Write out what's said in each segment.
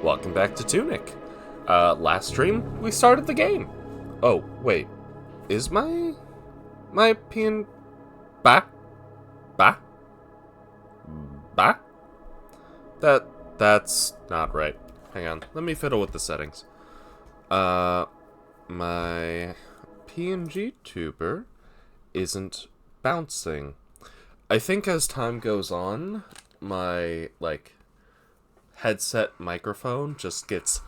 Welcome back to Tunic. Last stream, we started the game. Oh, wait. Is my PN... Ba? Ba? Ba? That's not right. Hang on, let me fiddle with the settings. My PNG tuber isn't bouncing. I think as time goes on, my, headset microphone just gets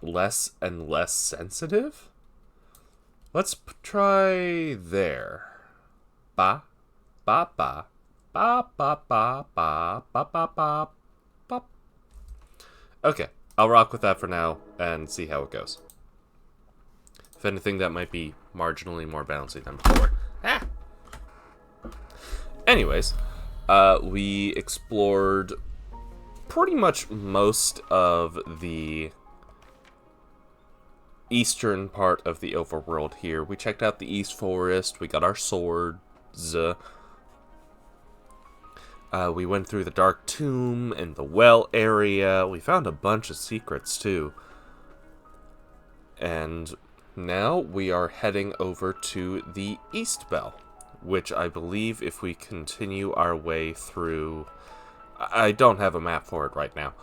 less and less sensitive. Let's try there. Ba, ba, ba, ba, ba, ba, ba, ba, ba, ba, ba. Okay, I'll rock with that for now and see how it goes. If anything, that might be marginally more bouncy than before. Ah! Anyways, we explored pretty much most of the eastern part of the overworld here. We checked out the East Forest, we got our swords, we went through the Dark Tomb and the well area. We found a bunch of secrets too. And now we are heading over to the East Bell, which I believe if we continue our way through... I don't have a map for it right now,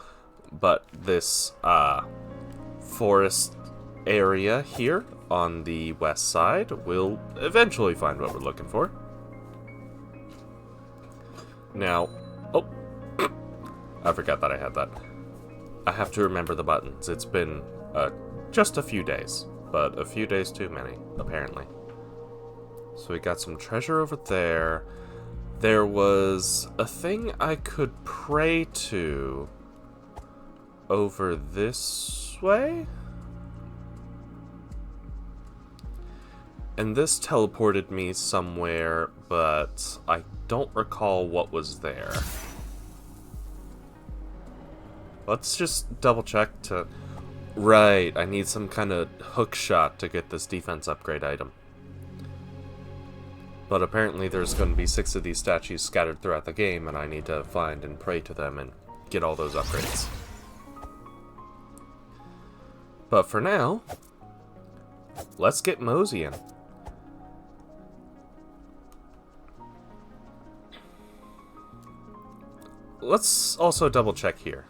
but this forest area here on the west side, we'll eventually find what we're looking for. Now, oh, I forgot that I had that. I have to remember the buttons. It's been just a few days, but a few days too many, apparently. So we got some treasure over there. There was a thing I could pray to over this way? And this teleported me somewhere, but I don't recall what was there. Let's just double check to... Right, I need some kind of hook shot to get this defense upgrade item. But apparently there's going to be 6 of these statues scattered throughout the game, and I need to find and pray to them and get all those upgrades. But for now, let's get moseying. Let's also double check here.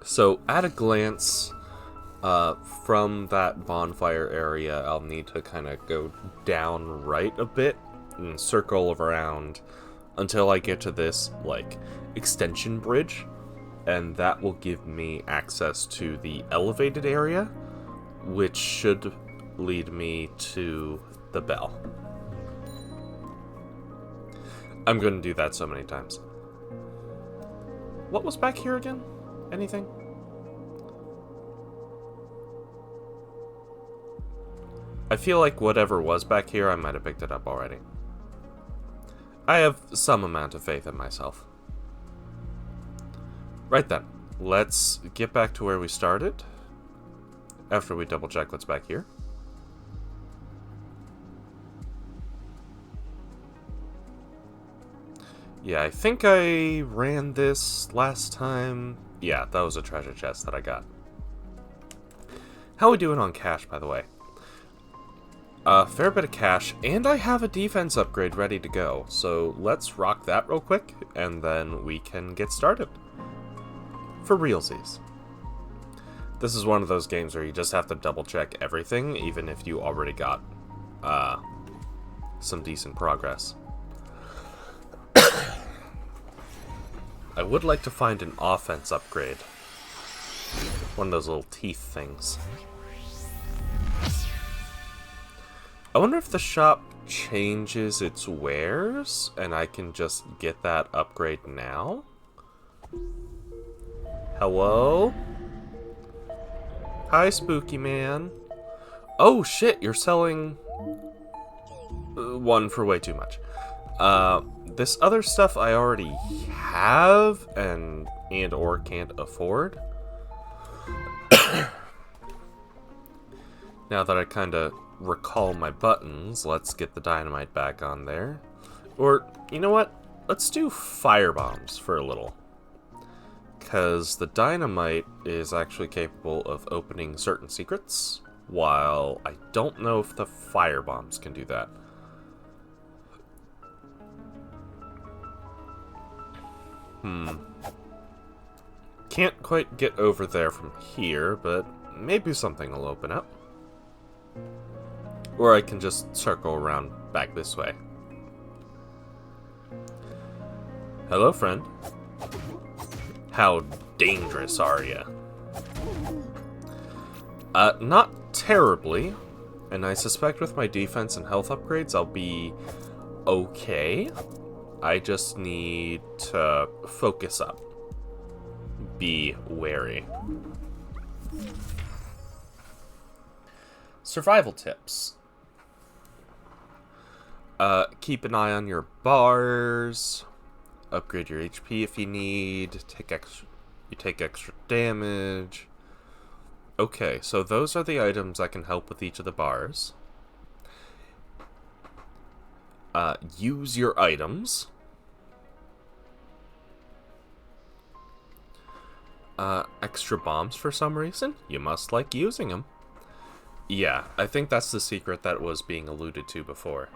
So, at a glance... from that bonfire area, I'll need to kind of go down right a bit and circle around until I get to this, extension bridge, and that will give me access to the elevated area, which should lead me to the bell. I'm going to do that so many times. What was back here again? Anything? I feel like whatever was back here, I might have picked it up already. I have some amount of faith in myself. Right then, let's get back to where we started, after we double check what's back here. Yeah, I think I ran this last time. Yeah, that was a treasure chest that I got. How are we doing on cash, by the way? A fair bit of cash, and I have a defense upgrade ready to go, so let's rock that real quick, and then we can get started. For realsies. This is one of those games where you just have to double check everything, even if you already got some decent progress. I would like to find an offense upgrade. One of those little teeth things. I wonder if the shop changes its wares, and I can just get that upgrade now? Hello? Hi, Spooky Man. Oh shit, you're selling... one for way too much. This other stuff I already have, and or can't afford. Now that I kinda... recall my buttons, let's get the dynamite back on there. Or, you know what? let's do fire bombs for a little. Because the dynamite is actually capable of opening certain secrets, while I don't know if the fire bombs can do that. Can't quite get over there from here, but maybe something will open up. Or I can just circle around back this way. Hello, friend. How dangerous are you? Not terribly. And I suspect with my defense and health upgrades, I'll be okay. I just need to focus up. Be wary. Survival tips. Keep an eye on your bars. Upgrade your HP if you need. You take extra damage. Okay, so those are the items that can help with each of the bars. Use your items. Extra bombs for some reason. You must like using them. Yeah, I think that's the secret that was being alluded to before.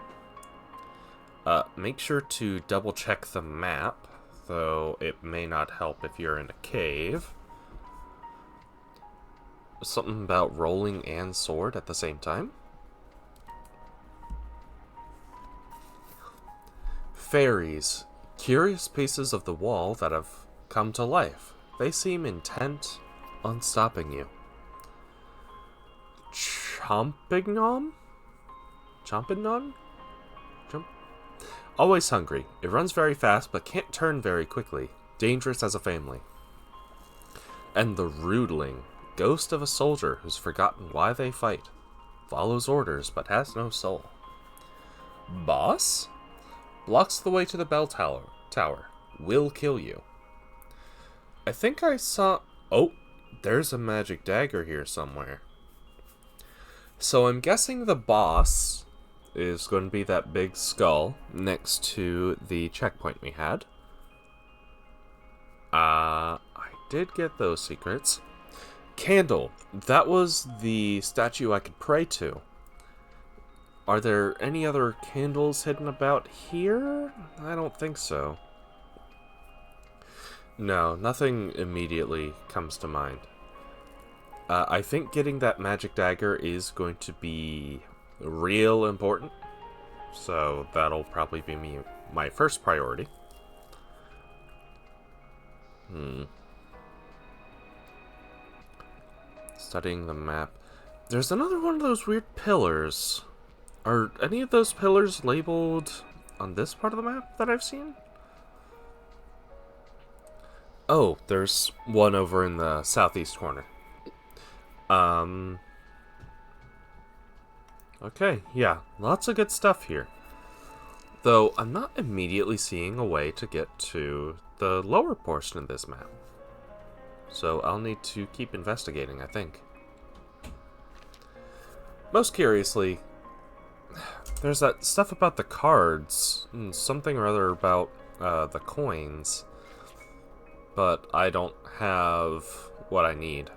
Make sure to double check the map, though it may not help if you're in a cave. Something about rolling and sword at the same time. Fairies. Curious pieces of the wall that have come to life. They seem intent on stopping you. Chompignon? Chompignon? Always hungry. It runs very fast, but can't turn very quickly. Dangerous as a family. And the Rudeling. Ghost of a soldier who's forgotten why they fight. Follows orders, but has no soul. Boss? Blocks the way to the bell tower. Will kill you. I think I saw... Oh, there's a magic dagger here somewhere. So I'm guessing the boss is going to be that big skull next to the checkpoint we had. I did get those secrets. Candle. That was the statue I could pray to. Are there any other candles hidden about here? I don't think so. No, nothing immediately comes to mind. I think getting that magic dagger is going to be real important. So that'll probably be my first priority. Studying the map. There's another one of those weird pillars. Are any of those pillars labeled on this part of the map that I've seen? Oh, there's one over in the southeast corner. Okay, yeah, lots of good stuff here. Though, I'm not immediately seeing a way to get to the lower portion of this map. So I'll need to keep investigating, I think. Most curiously, there's that stuff about the cards, and something or other about the coins, but I don't have what I need.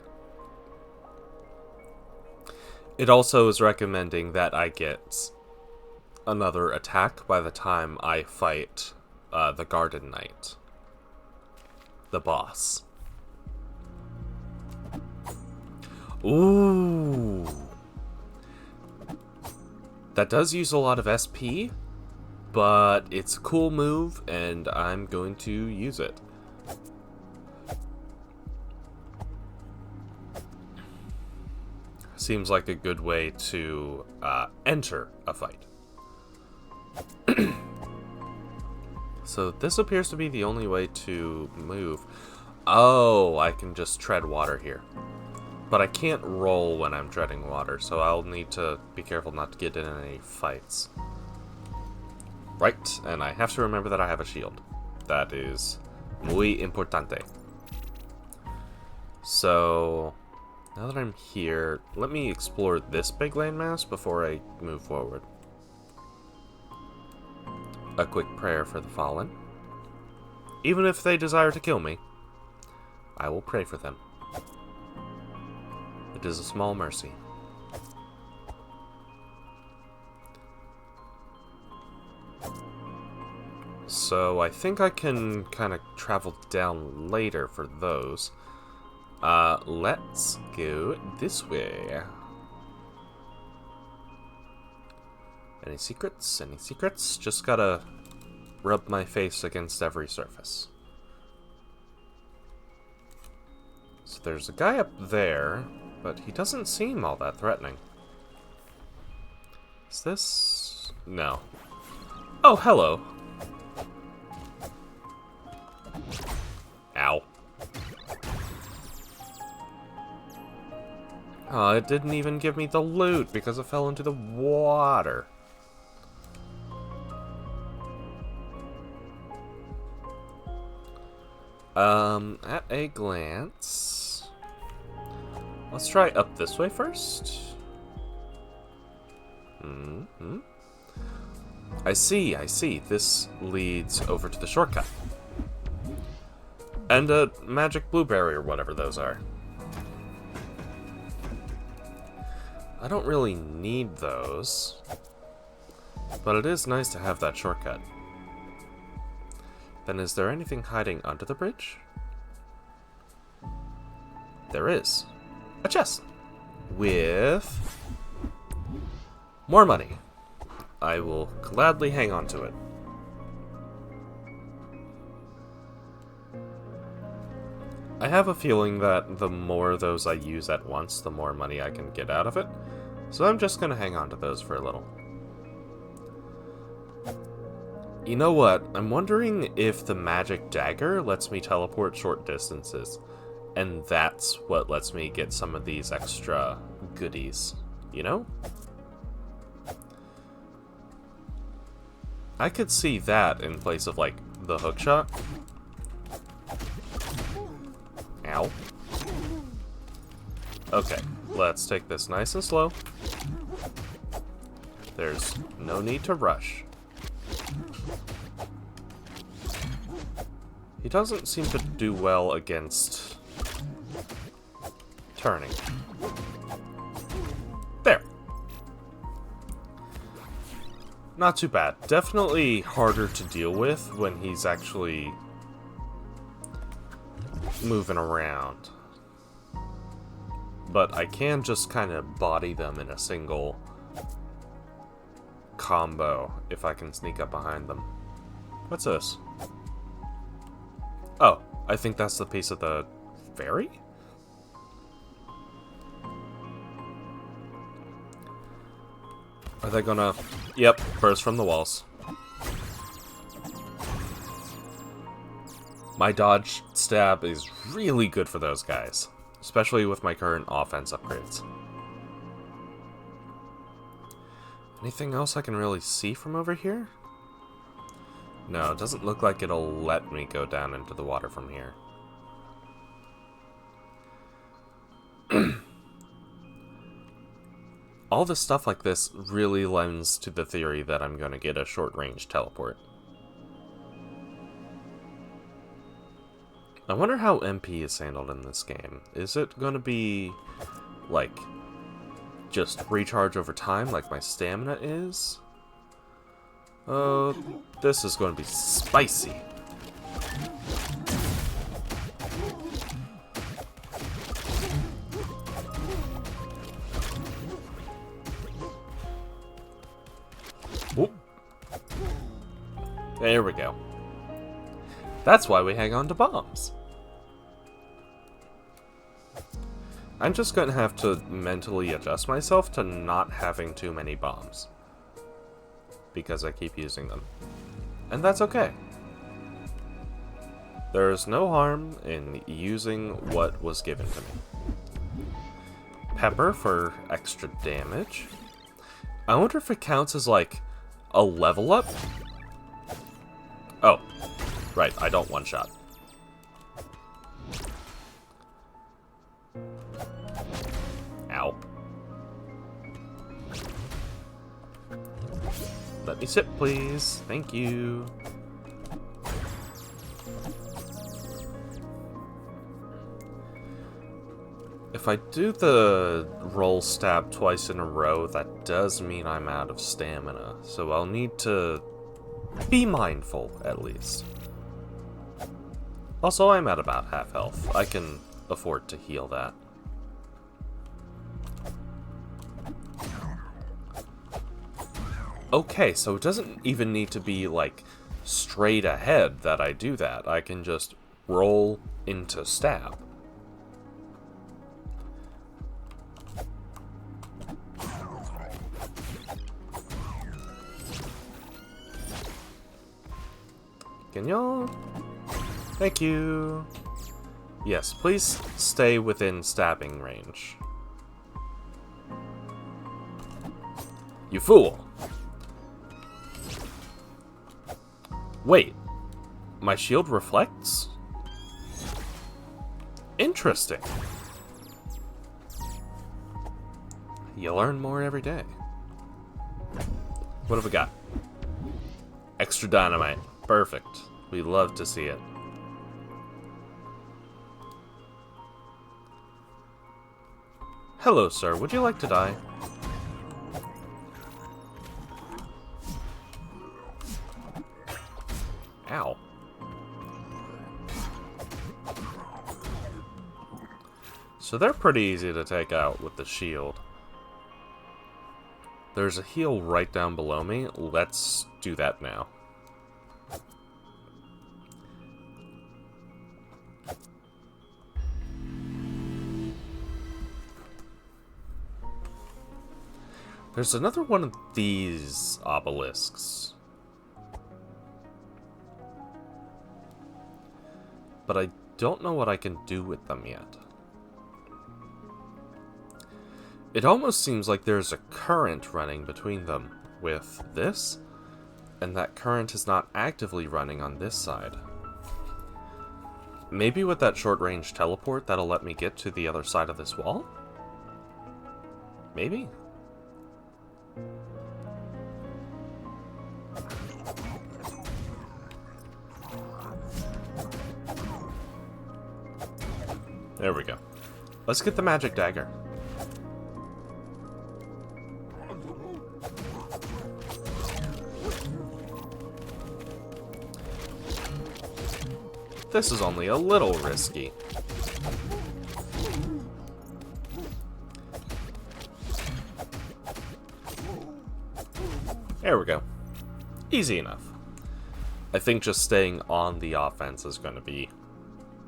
It also is recommending that I get another attack by the time I fight the Garden Knight, the boss. Ooh. That does use a lot of SP, but it's a cool move, and I'm going to use it. Seems like a good way to enter a fight. So this appears to be the only way to move. Oh, I can just tread water here. But I can't roll when I'm treading water, so I'll need to be careful not to get in any fights. Right, and I have to remember that I have a shield. That is muy importante. So, now that I'm here, let me explore this big landmass before I move forward. A quick prayer for the fallen. Even if they desire to kill me, I will pray for them. It is a small mercy. So I think I can kind of travel down later for those. Let's go this way. Any secrets? Any secrets? Just gotta rub my face against every surface. So there's a guy up there, but he doesn't seem all that threatening. Is this... No. Oh, hello. Ow. Oh, it didn't even give me the loot because it fell into the water. At a glance... Let's try up this way first. I see. This leads over to the shortcut. And a magic blueberry or whatever those are. I don't really need those. But it is nice to have that shortcut. Then is there anything hiding under the bridge? There is. A chest. With... more money. I will gladly hang on to it. I have a feeling that the more of those I use at once, the more money I can get out of it. So I'm just gonna hang on to those for a little. You know what? I'm wondering if the magic dagger lets me teleport short distances. And that's what lets me get some of these extra goodies. You know? I could see that in place of, like, the hookshot. Ow. Okay, let's take this nice and slow. There's no need to rush. He doesn't seem to do well against turning. There. Not too bad. Definitely harder to deal with when he's actually moving around. But I can just kind of body them in a single combo if I can sneak up behind them. What's this? Oh, I think that's the piece of the ferry? Are they gonna... Yep, burst from the walls. My dodge stab is really good for those guys, especially with my current offense upgrades. Anything else I can really see from over here? No, it doesn't look like it'll let me go down into the water from here. All the stuff like this really lends to the theory that I'm going to get a short-range teleport. I wonder how MP is handled in this game. Is it going to be, like, just recharge over time like my stamina is? Oh, this is going to be spicy. Whoop. There we go. That's why we hang on to bombs. I'm just going to have to mentally adjust myself to not having too many bombs. Because I keep using them. And that's okay. There is no harm in using what was given to me. Pepper for extra damage. I wonder if it counts as, like, a level up? Oh, right, I don't one-shot. Ow. Let me sip, please. Thank you. If I do the roll stab twice in a row, that does mean I'm out of stamina, so I'll need to be mindful, at least. Also, I'm at about half health. I can afford to heal that. Okay, so it doesn't even need to be, like, straight ahead that I do that. I can just roll into stab. Can y'all? Thank you. Yes, please stay within stabbing range. You fool! Wait, my shield reflects? Interesting. You learn more every day. What have we got? Extra dynamite. Perfect. We love to see it. Hello, sir. Would you like to die? Ow. So they're pretty easy to take out with the shield. There's a heal right down below me. Let's do that now. There's another one of these obelisks. But I don't know what I can do with them yet. It almost seems like there's a current running between them with this, and that current is not actively running on this side. Maybe with that short-range teleport, that'll let me get to the other side of this wall? Maybe? There we go. Let's get the magic dagger. This is only a little risky. There we go. Easy enough. I think just staying on the offense is going to be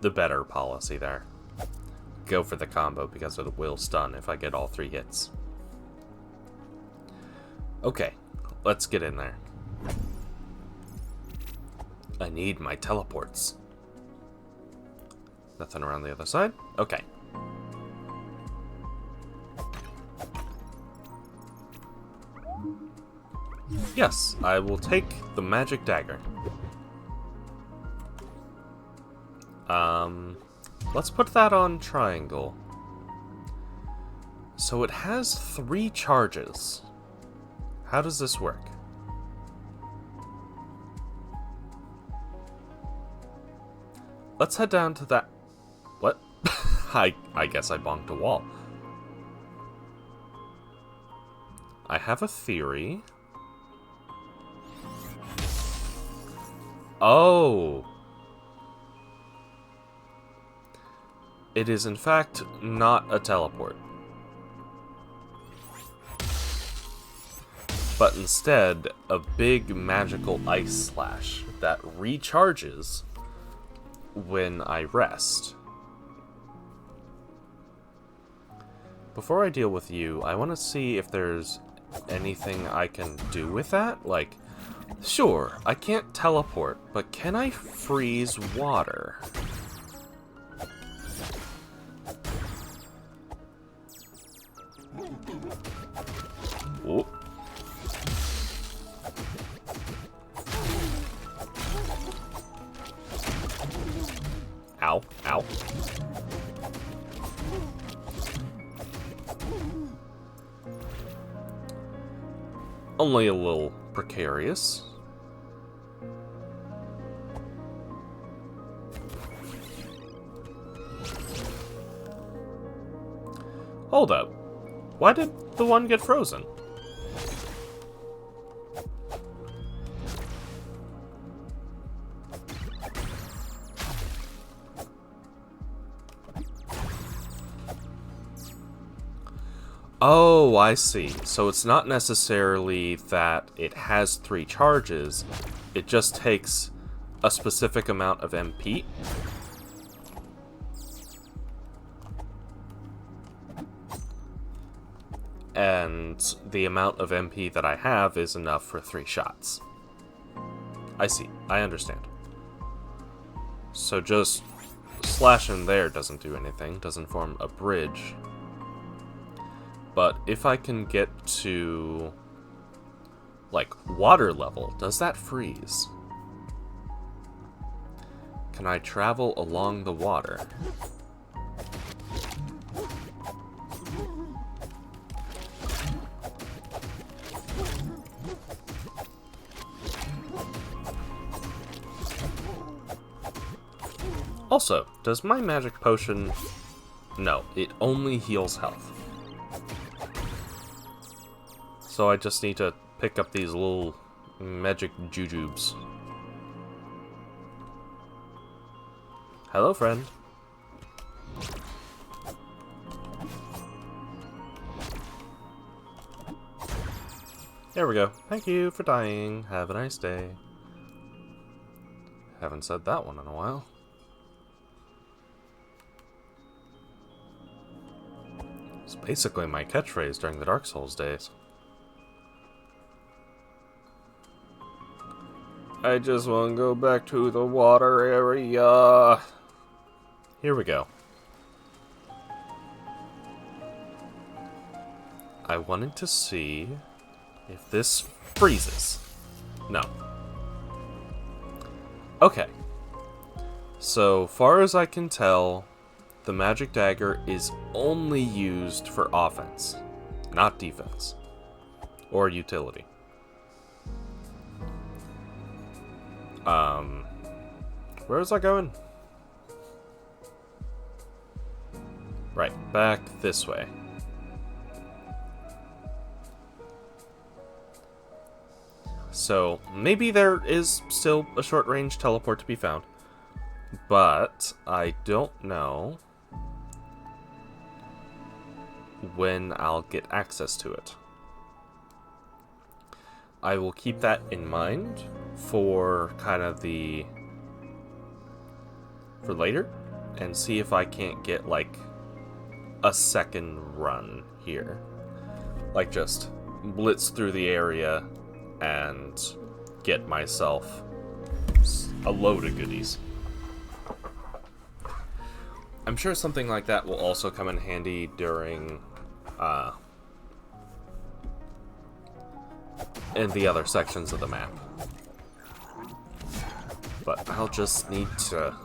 the better policy there. Go for the combo because it will stun if I get all 3 hits. Okay, let's get in there. I need my teleports. Nothing around the other side? Okay. Yes, I will take the magic dagger. Let's put that on triangle. So it has 3 charges. How does this work? Let's head down to that... What? I guess I bonked a wall. I have a theory. Oh. It is in fact not a teleport. But instead, a big magical ice slash that recharges when I rest. Before I deal with you, I want to see if there's anything I can do with that. Like, sure, I can't teleport, but can I freeze water? Oh. Ow, ow. Only a little precarious. Hold up. Why did the one get frozen? Oh, I see. So it's not necessarily that it has 3 charges, it just takes a specific amount of MP. And the amount of MP that I have is enough for 3 shots. I see. I understand. So just slashing there doesn't do anything, doesn't form a bridge. But if I can get to, like, water level, does that freeze? Can I travel along the water? Also, does my magic potion... No, it only heals health. So I just need to pick up these little magic jujubes. Hello, friend. There we go. Thank you for dying. Have a nice day. Haven't said that one in a while. It's basically my catchphrase during the Dark Souls days. I just want to go back to the water area. Here we go. I wanted to see if this freezes. No. Okay. So far as I can tell, the magic dagger is only used for offense, not defense. Or utility. Where was I going? Right, back this way. So, maybe there is still a short-range teleport to be found. But, I don't know when I'll get access to it. I will keep that in mind for kind of for later, and see if I can't get like a second run here. Like just blitz through the area and get myself a load of goodies. I'm sure something like that will also come in handy during in the other sections of the map. But I'll just need to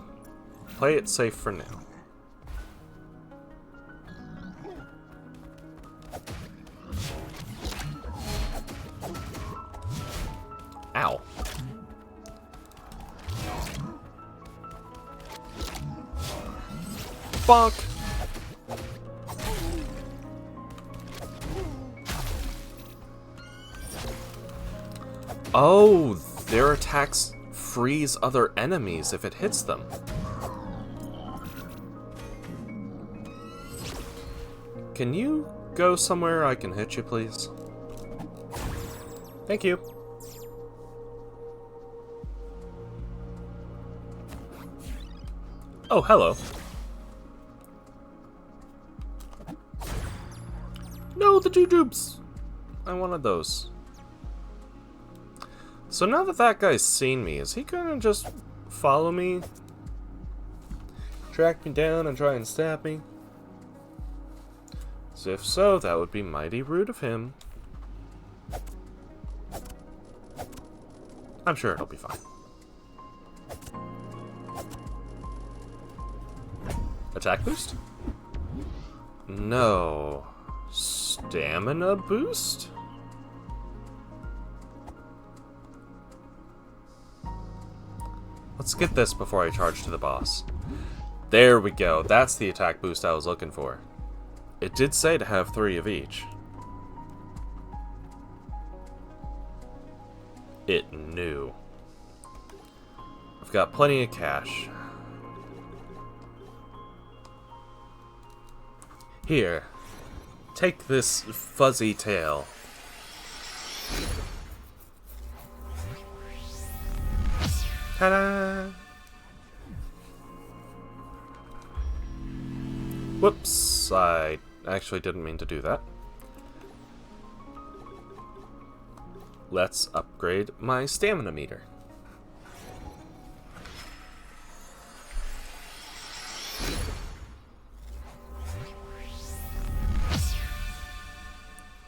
play it safe for now. Ow. Bonk! Oh, their attacks freeze other enemies if it hits them. Can you go somewhere I can hit you, please? Thank you. Oh, hello. No, the jujubes! I wanted those. So now that that guy's seen me, is he gonna just follow me? Track me down and try and stab me? So if so, that would be mighty rude of him. I'm sure it'll be fine. Attack boost? No. Stamina boost? Let's get this before I charge to the boss. There we go. That's the attack boost I was looking for. It did say to have 3 of each. It knew. I've got plenty of cash. Here, take this fuzzy tail. Ta-da! Whoops, I actually didn't mean to do that. Let's upgrade my stamina meter.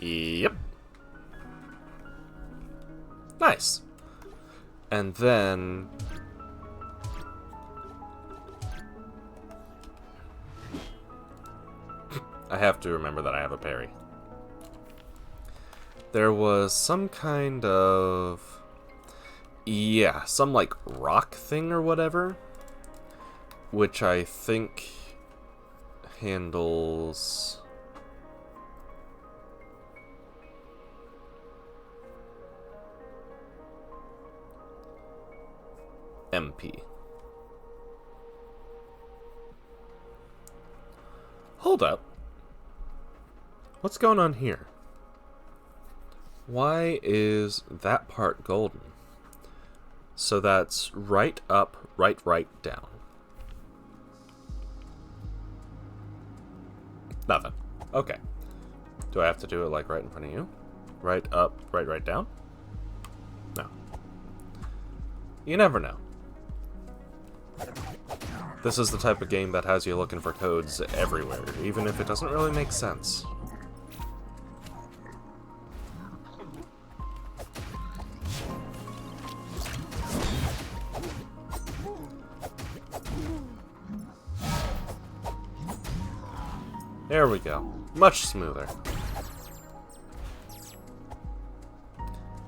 Yep. Nice. And then... I have to remember that I have a parry. There was some kind of... yeah, some like rock thing or whatever, which I think handles... MP. Hold up. What's going on here? Why is that part golden? So that's right up, right down. Nothing. Okay. Do I have to do it like right in front of you? Right up, right down? No. You never know. This is the type of game that has you looking for codes everywhere, even if it doesn't really make sense. There we go. Much smoother.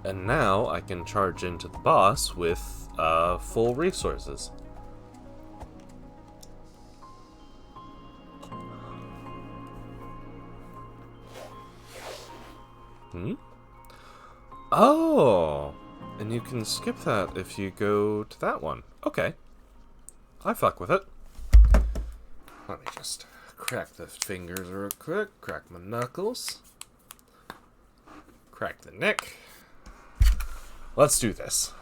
And now I can charge into the boss with full resources. Oh! And you can skip that if you go to that one. Okay. I fuck with it. Let me just crack the fingers real quick. Crack my knuckles. Crack the neck. Let's do this.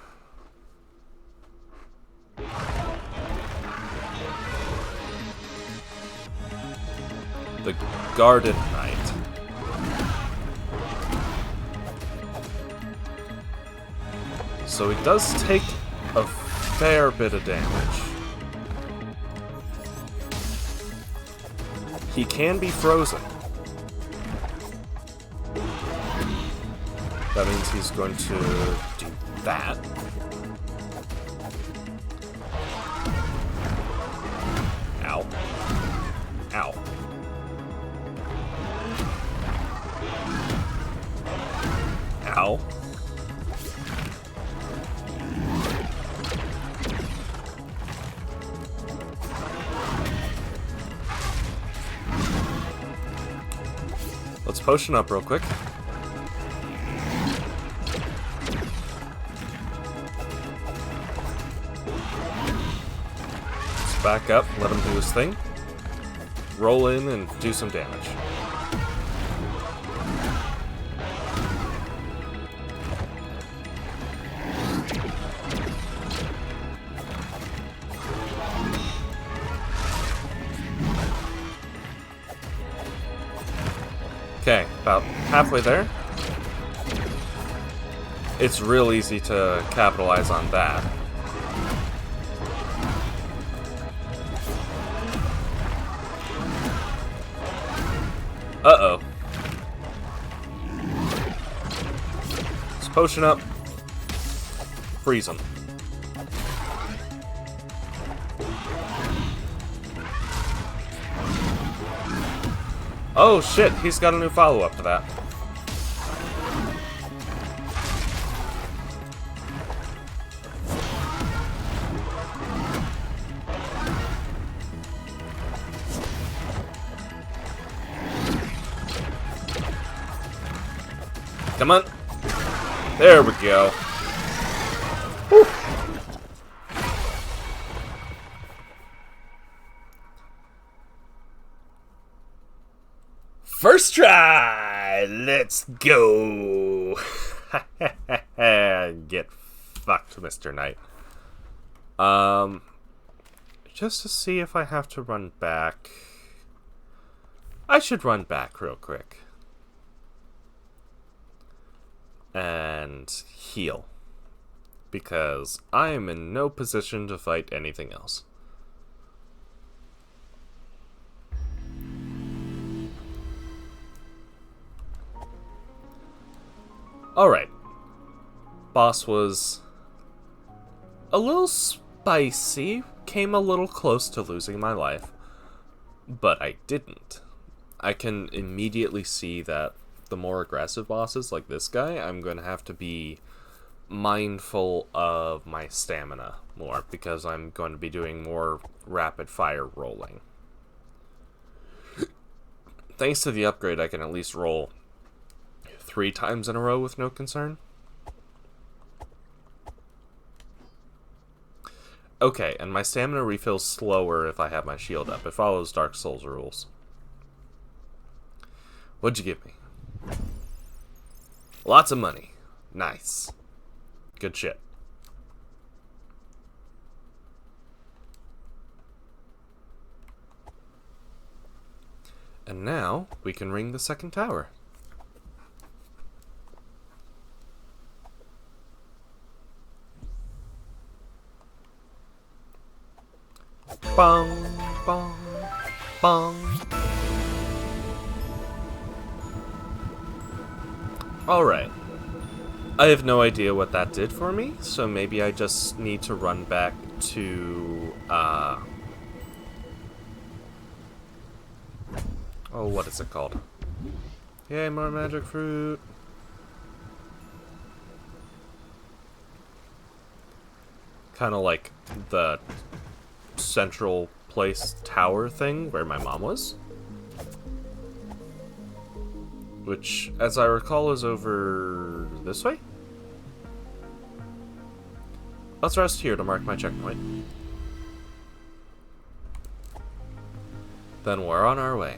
The Garden Knight. So he does take a fair bit of damage. He can be frozen. That means he's going to do that. Ow. Ow. Ow. Let's potion up real quick. Let's back up, let him do his thing. Roll in and do some damage. Okay, about halfway there. It's real easy to capitalize on that. Uh-oh. Let's potion up. Freeze him. Oh shit, he's got a new follow-up to that. Come on. There we go. Whew. First try! Let's go! Get fucked, Mr. Knight. Just to see if I have to run back. I should run back real quick. And heal. Because I am in no position to fight anything else. Alright. Boss was a little spicy. Came a little close to losing my life. But I didn't. I can immediately see that the more aggressive bosses like this guy, I'm going to have to be mindful of my stamina more. Because I'm going to be doing more rapid fire rolling. Thanks to the upgrade, I can at least roll 3 times in a row with no concern. Okay, and my stamina refills slower if I have my shield up. It follows Dark Souls rules. What'd you give me? Lots of money. Nice. Good shit. And now, we can ring the second tower. Bong, bong, bong. Alright. I have no idea what that did for me, so maybe I just need to run back to, oh, what is it called? Yay, more magic fruit. Kind of like the central place tower thing where my mom was. Which, as I recall, is over this way? Let's rest here to mark my checkpoint. Then we're on our way.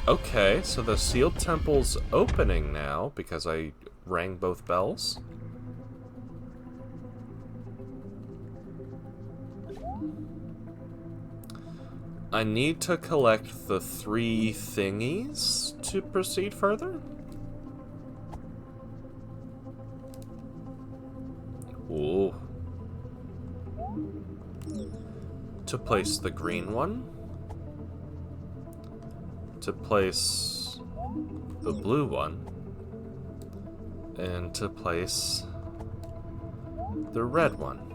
Okay, so the sealed temple's opening now because I rang both bells. I need to collect the 3 thingies to proceed further. Ooh. To place the green one. To place the blue one. And to place the red one.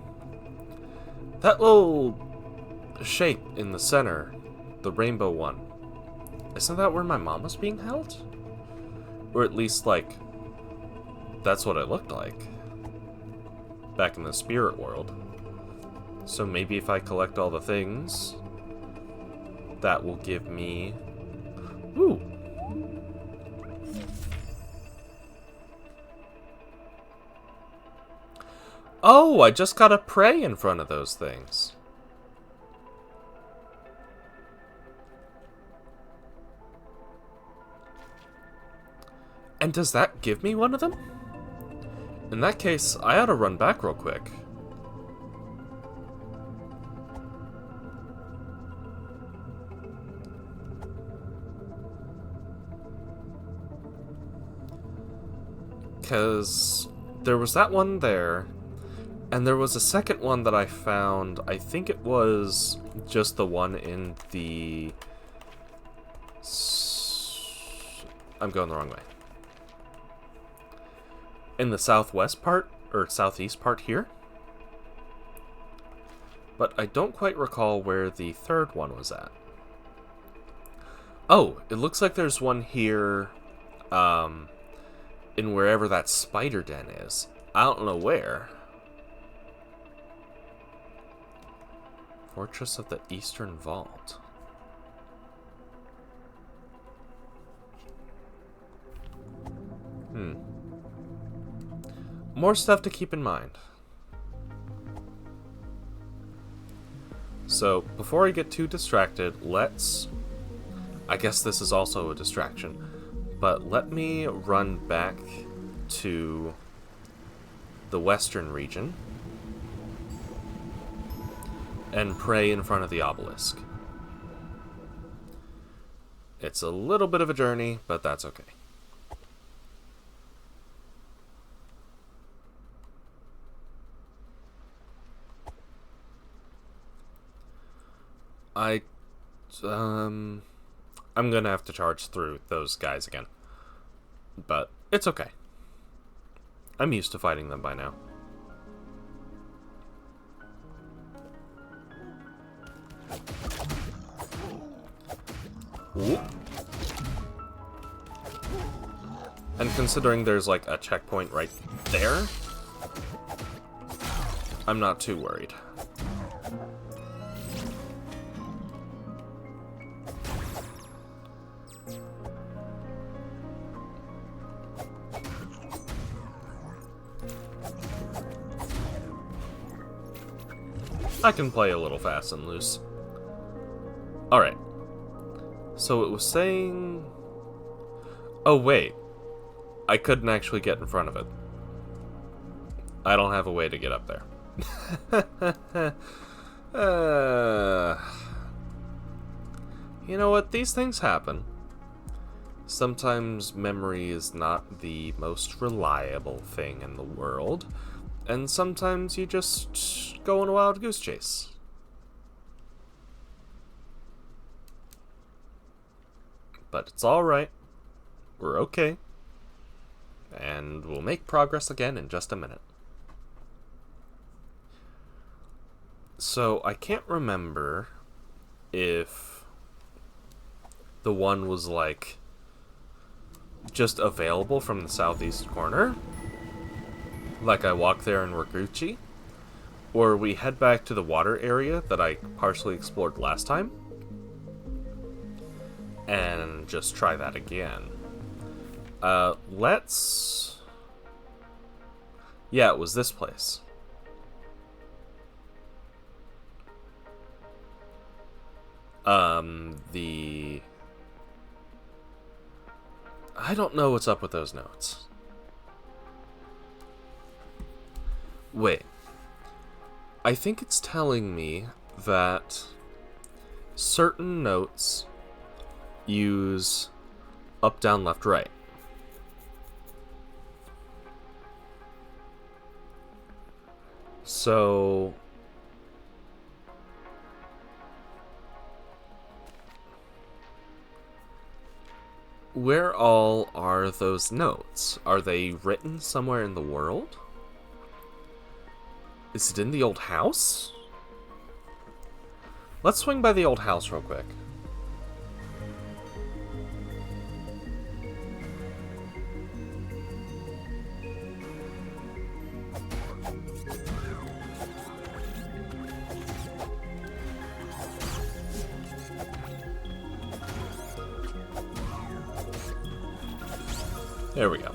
That little shape in the center, the rainbow one, isn't that where my mom was being held? Or at least, like, that's what it looked like back in the spirit world. So maybe if I collect all the things, that will give me... Ooh! Oh, I just gotta pray in front of those things. And does that give me one of them? In that case, I ought to run back real quick. Because there was that one there, and there was a second one that I found. I think it was just the one in the... I'm going the wrong way. In the southwest part, or southeast part here. But I don't quite recall where the third one was at. Oh, it looks like there's one here, in wherever that spider den is. I don't know where. Fortress of the Eastern Vault. More stuff to keep in mind. So, before I get too distracted, I guess this is also a distraction, but let me run back to the western region and pray in front of the obelisk. It's a little bit of a journey, but that's okay. I'm gonna have to charge through those guys again. But it's okay. I'm used to fighting them by now. Ooh. And considering there's like a checkpoint right there, I'm not too worried. I can play a little fast and loose. Alright. So it was saying... Oh, wait. I couldn't actually get in front of it. I don't have a way to get up there. You know what? These things happen. Sometimes memory is not the most reliable thing in the world. And sometimes you just go on a wild goose chase. But it's alright. We're okay. And we'll make progress again in just a minute. So, I can't remember if the one was like just available from the southeast corner. Like I walk there in Raguchi, or we head back to the water area that I partially explored last time, and just try that again. Yeah, it was this place. I don't know what's up with those notes. Wait. I think it's telling me that certain notes use up, down, left, right. So... where all are those notes? Are they written somewhere in the world? Is it in the old house? Let's swing by the old house real quick. There we go.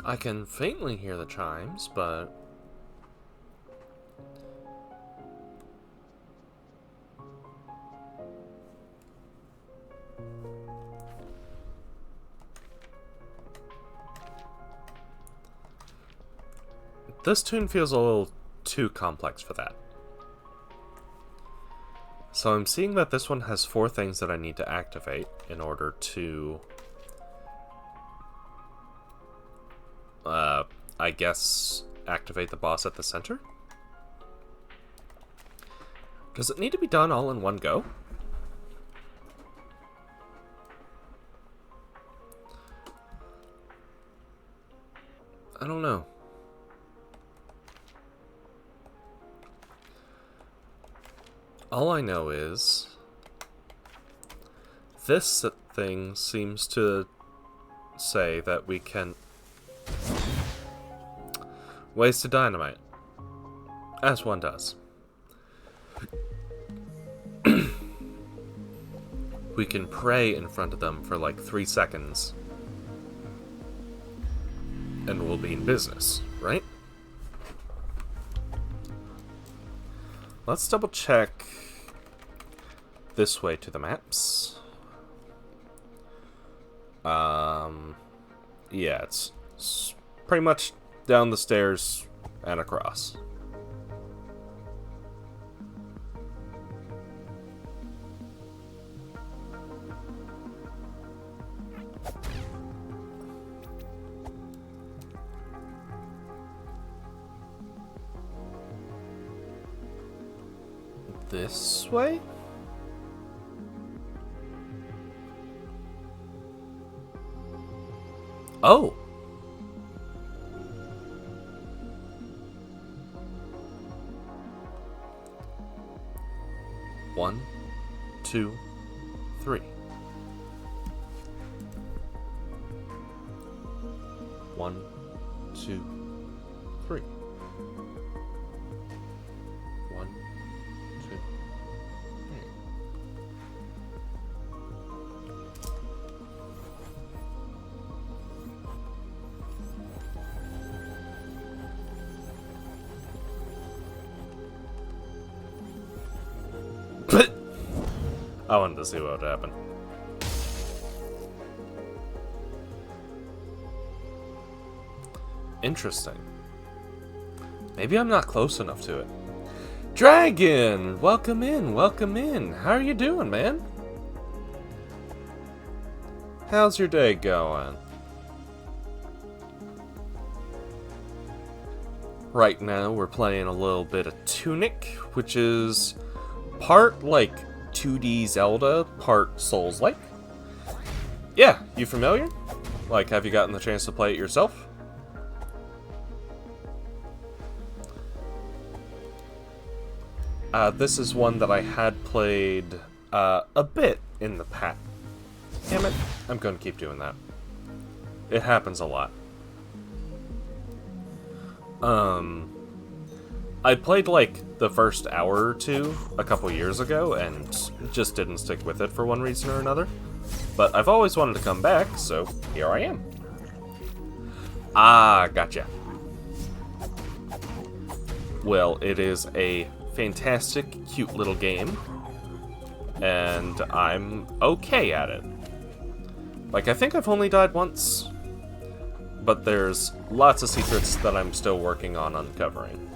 I can faintly hear the chimes, but... this tune feels a little too complex for that. So I'm seeing that this one has 4 things that I need to activate in order to... I guess activate the boss at the center? Does it need to be done all in one go? I don't know. All I know is this thing seems to say that we can waste a dynamite, as one does. We can pray in front of them for like 3 seconds, and we'll be in business, right? Let's double check this way to the maps. Yeah, it's pretty much down the stairs and across. This way? Oh! One, two, three. 1, 2, 3. 1, 2, 3. I wanted to see what would happen. Interesting. Maybe I'm not close enough to it. Dragon! Welcome in, welcome in. How are you doing, man? How's your day going? Right now we're playing a little bit of Tunic, which is part like 2D Zelda, part Souls-like. Yeah, you familiar? Like, have you gotten the chance to play it yourself? This is one that I had played a bit in the past. Damn it, I'm going to keep doing that. It happens a lot. I played like the first hour or two a couple years ago and just didn't stick with it for one reason or another. But I've always wanted to come back, so here I am. Ah, gotcha. Well, it is a fantastic, cute little game, and I'm okay at it. Like, I think I've only died once, but there's lots of secrets that I'm still working on uncovering.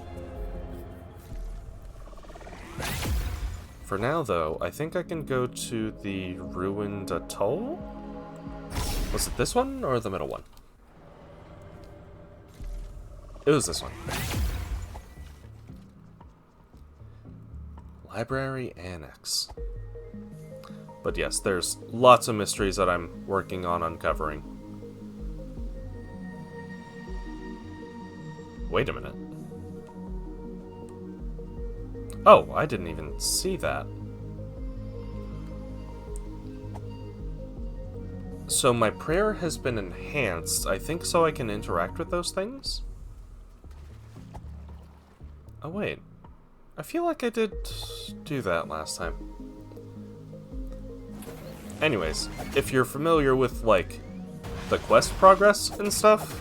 For now, though, I think I can go to the ruined atoll? Was it this one, or the middle one? It was this one. Library Annex. But yes, there's lots of mysteries that I'm working on uncovering. Wait a minute. Oh, I didn't even see that. So my prayer has been enhanced, I think, so I can interact with those things? Oh wait. I feel like I did do that last time. Anyways, if you're familiar with, like, the quest progress and stuff...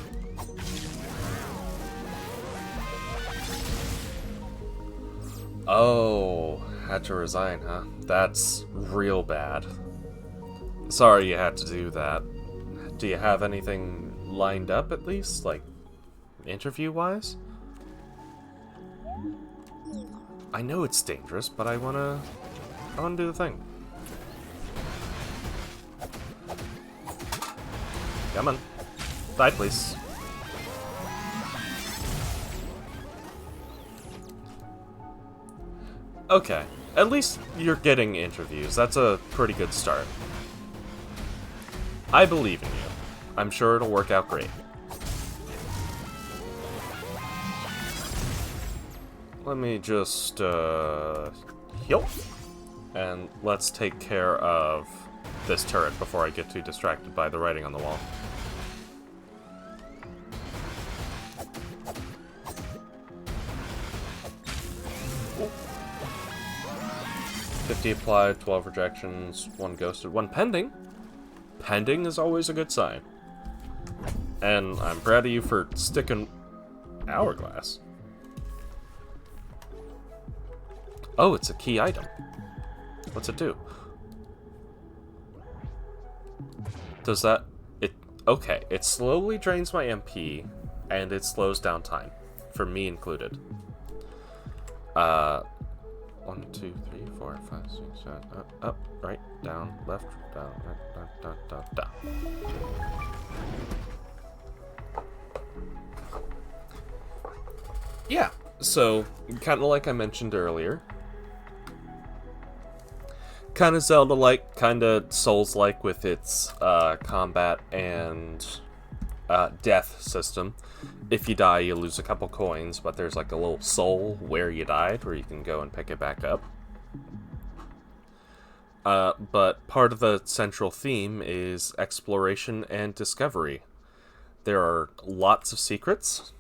Oh, had to resign, huh? That's real bad. Sorry you had to do that. Do you have anything lined up, at least? Like, interview-wise? I know it's dangerous, but I wanna do the thing. Come on. Die, please. Okay. At least you're getting interviews. That's a pretty good start. I believe in you. I'm sure it'll work out great. Let me just, Yup. And let's take care of this turret before I get too distracted by the writing on the wall. Ooh. 50 applied, 12 rejections, 1 ghosted, 1 pending. Pending is always a good sign. And I'm proud of you for sticking hourglass. Oh, it's a key item. What's it do? Does that... Okay, it slowly drains my MP, and it slows down time. For me included. 1, 2, 3, 4, 5, 6, 7, up, right, down, left, down, right, down. Yeah, so, kind of like I mentioned earlier, kind of Zelda-like, kind of Souls-like with its combat and death system. If you die, you lose a couple coins, but there's like a little soul where you died, where you can go and pick it back up. But part of the central theme is exploration and discovery. There are lots of secrets,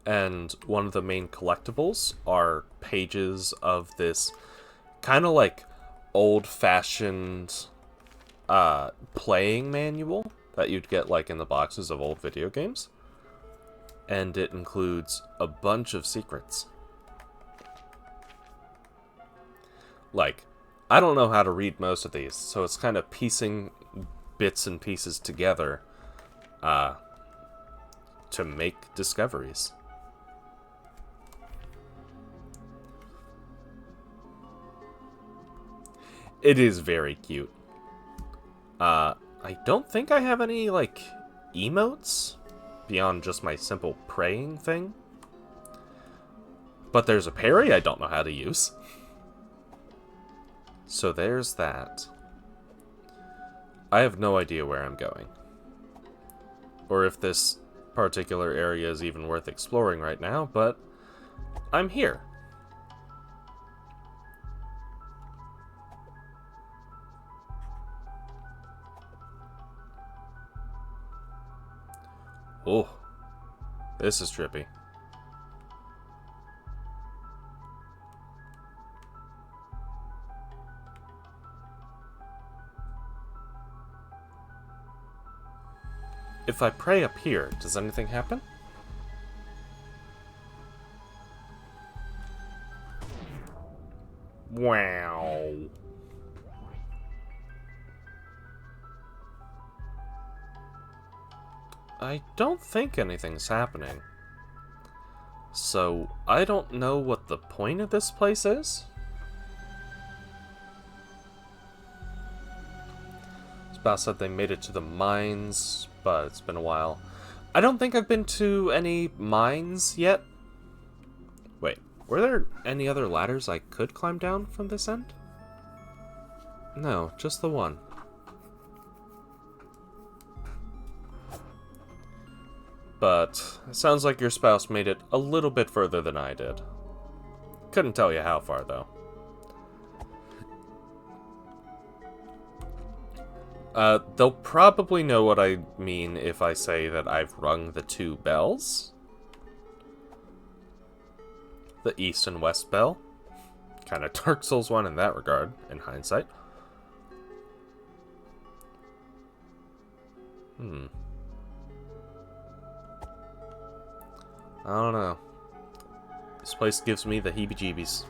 and one of the main collectibles are pages of this kind of like old-fashioned playing manual that you'd get like in the boxes of old video games. And it includes a bunch of secrets. Like, I don't know how to read most of these, so it's kind of piecing bits and pieces together to make discoveries. It is very cute. I don't think I have any, like, emotes beyond just my simple praying thing. But there's a parry I don't know how to use. So there's that. I have no idea where I'm going. Or if this particular area is even worth exploring right now, but I'm here. Oh, this is trippy. If I pray up here, does anything happen? Wow. I don't think anything's happening. So, I don't know what the point of this place is. Spouse said they made it to the mines, but it's been a while. I don't think I've been to any mines yet. Wait, were there any other ladders I could climb down from this end? No, just the one. But it sounds like your spouse made it a little bit further than I did. Couldn't tell you how far, though. They'll probably know what I mean if I say that I've rung the 2 bells. The East and West bell. Kind of Dark Souls 1 in that regard, in hindsight. I don't know. This place gives me the heebie-jeebies.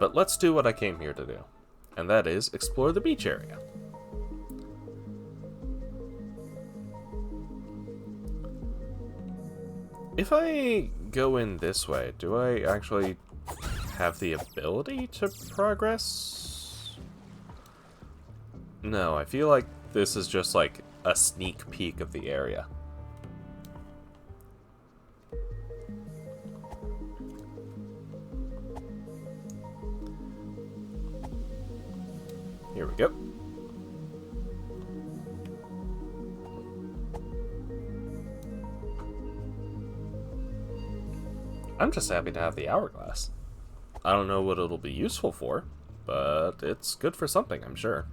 But let's do what I came here to do. And that is explore the beach area. If I go in this way, do I actually have the ability to progress? No, I feel like this is just like a sneak peek of the area. Here we go. I'm just happy to have the hourglass. I don't know what it'll be useful for, but it's good for something, I'm sure.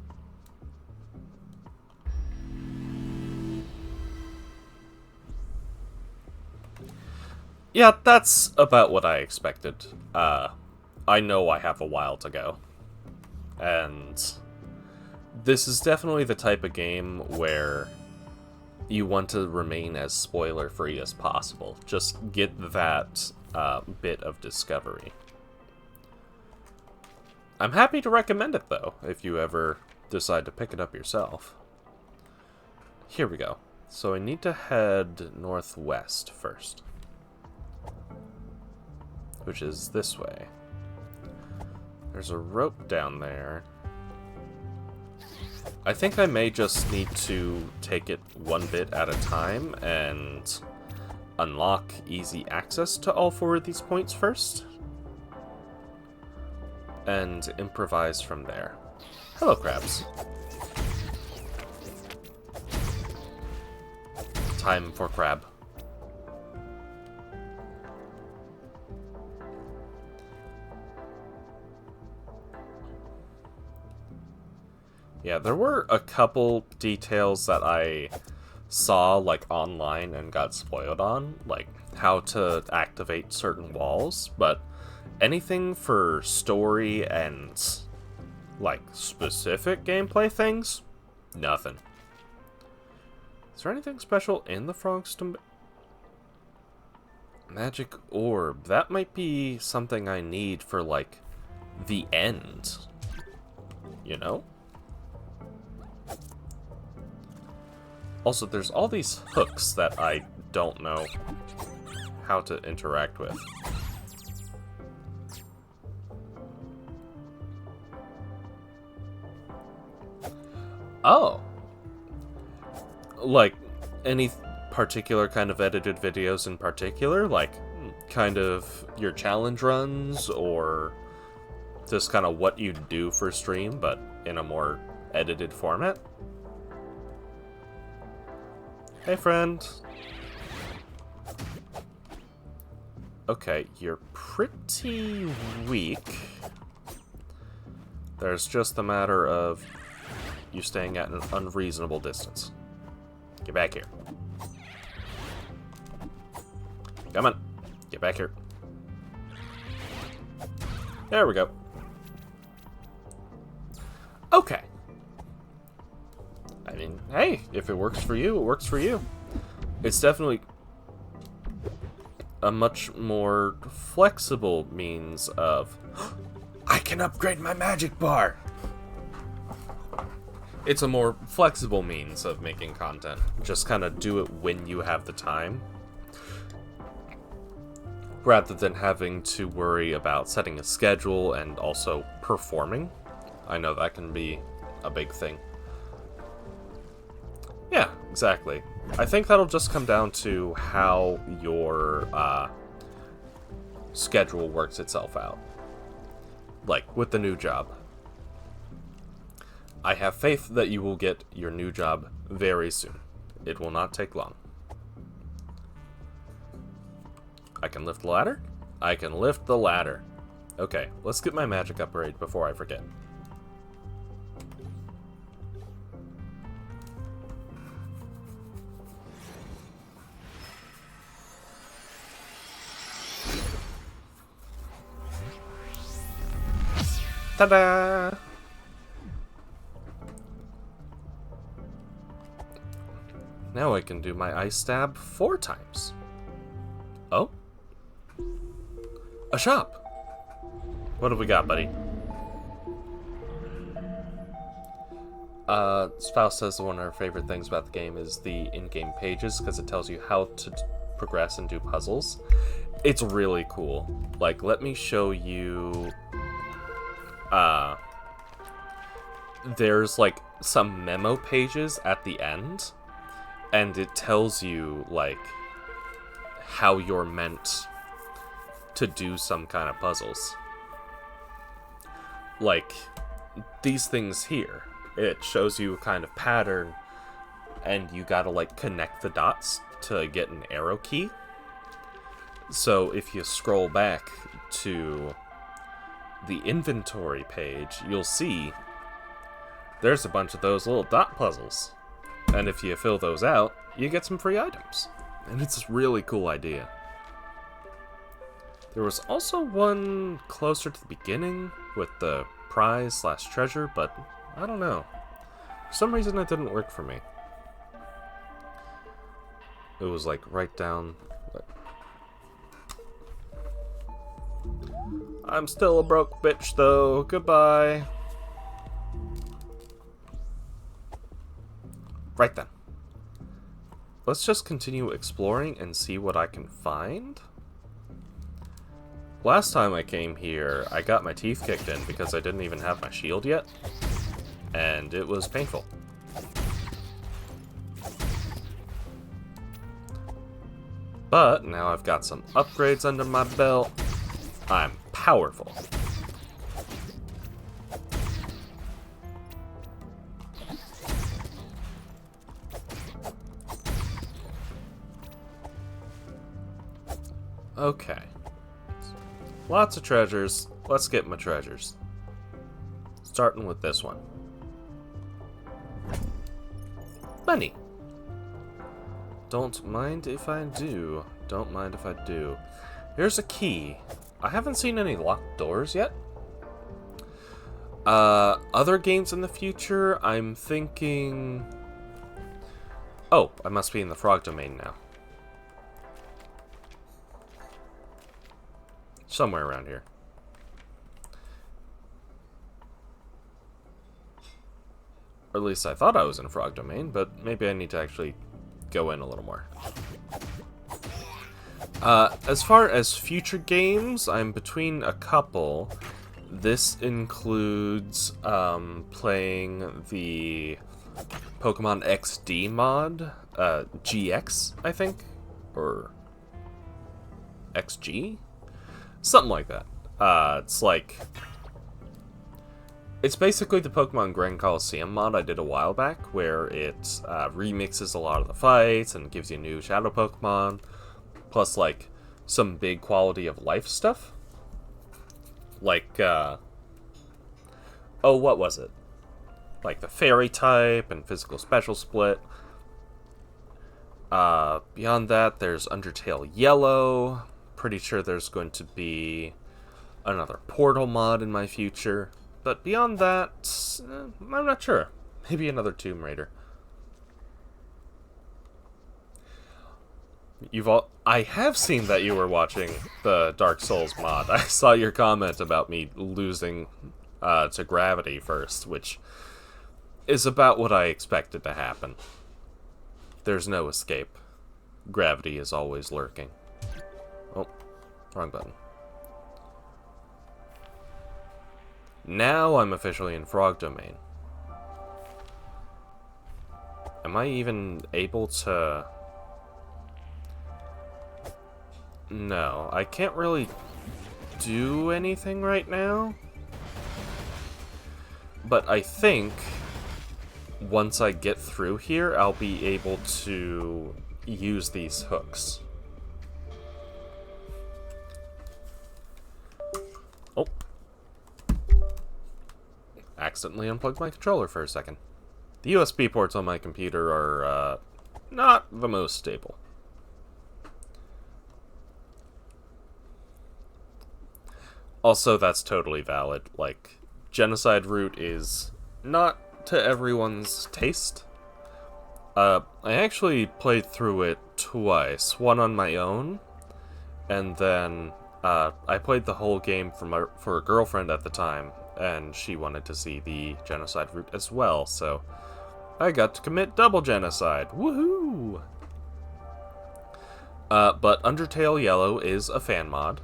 Yeah, that's about what I expected. I know I have a while to go. And this is definitely the type of game where you want to remain as spoiler-free as possible. Just get that bit of discovery. I'm happy to recommend it, though, if you ever decide to pick it up yourself. Here we go. So I need to head northwest first, which is this way. There's a rope down there. I think I may just need to take it one bit at a time and unlock easy access to all 4 of these points first, and improvise from there. Hello, crabs. Time for crab. Yeah, there were a couple details that I saw, like, online and got spoiled on, like how to activate certain walls, but anything for story and, like, specific gameplay things? Nothing. Is there anything special in the frogs to... Magic orb. That might be something I need for, like, the end. You know? Also, there's all these hooks that I don't know how to interact with. Oh! Like, any particular kind of edited videos in particular? Like, kind of your challenge runs, or just kind of what you do for stream, but in a more edited format? Hey, friend. Okay, you're pretty weak. There's just a matter of you staying at an unreasonable distance. Get back here. Come on. Get back here. There we go. Okay. I mean, hey, if it works for you, it works for you. It's definitely a much more flexible means of... I can upgrade my magic bar! It's a more flexible means of making content. Just kind of do it when you have the time, rather than having to worry about setting a schedule and also performing. I know that can be a big thing. Yeah, exactly. I think that'll just come down to how your schedule works itself out. Like, with the new job. I have faith that you will get your new job very soon. It will not take long. I can lift the ladder? I can lift the ladder. Okay, let's get my magic upgrade before I forget. Ta-da! Now I can do my ice stab 4 times. Oh? A shop! What have we got, buddy? Spouse says one of her favorite things about the game is the in-game pages, because it tells you how to progress and do puzzles. It's really cool. Like, let me show you... there's, like, some memo pages at the end, and it tells you, like, how you're meant to do some kind of puzzles. Like, these things here. It shows you a kind of pattern, and you gotta, like, connect the dots to get an arrow key. So if you scroll back to the inventory page, you'll see there's a bunch of those little dot puzzles. And if you fill those out, you get some free items. And it's a really cool idea. There was also one closer to the beginning with the prize/treasure, but I don't know. For some reason it didn't work for me. It was like right down... I'm still a broke bitch though. Goodbye. Right then. Let's just continue exploring and see what I can find. Last time I came here, I got my teeth kicked in because I didn't even have my shield yet. And it was painful. But now I've got some upgrades under my belt. I'm powerful. Okay. Lots of treasures. Let's get my treasures. Starting with this one. Money. Don't mind if I do. Don't mind if I do. Here's a key. I haven't seen any locked doors yet. Other games in the future, I'm thinking... Oh, I must be in the frog domain now. Somewhere around here. Or at least I thought I was in frog domain, but maybe I need to actually go in a little more. As far as future games, I'm between a couple. This includes playing the Pokemon XD mod, GX, I think, or XG? Something like that. It's basically the Pokemon Grand Coliseum mod I did a while back, where it remixes a lot of the fights and gives you new Shadow Pokemon, plus, like, some big quality of life stuff. Like, oh, what was it? Like the Fairy type and Physical Special Split. Beyond that, there's Undertale Yellow. Pretty sure there's going to be another Portal mod in my future. But beyond that, I'm not sure. Maybe another Tomb Raider. I have seen that you were watching the Dark Souls mod. I saw your comment about me losing to gravity first, which is about what I expected to happen. There's no escape. Gravity is always lurking. Oh, wrong button. Now I'm officially in Frog Domain. Am I even able to... No, I can't really do anything right now. But I think once I get through here, I'll be able to use these hooks. Oh. Accidentally unplugged my controller for a second. The USB ports on my computer are not the most stable. Also, that's totally valid. Like, Genocide Route is not to everyone's taste. I actually played through it twice. One on my own, and then I played the whole game for a girlfriend at the time, and she wanted to see the Genocide Route as well, so I got to commit double genocide. Woohoo! But Undertale Yellow is a fan mod.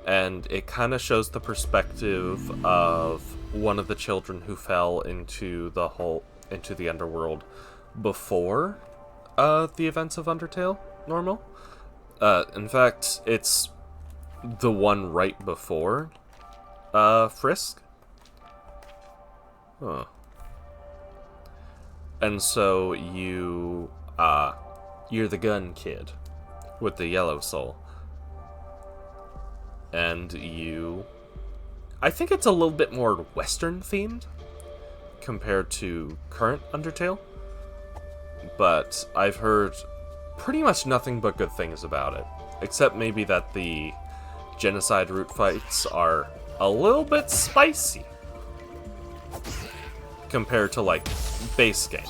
And it kind of shows the perspective of one of the children who fell into the underworld before the events of Undertale normal. In fact, it's the one right before Frisk. Huh. And so you're the gun kid with the yellow soul. and I think it's a little bit more Western themed compared to current Undertale, but I've heard pretty much nothing but good things about it, except maybe that the genocide route fights are a little bit spicy compared to, like, base game.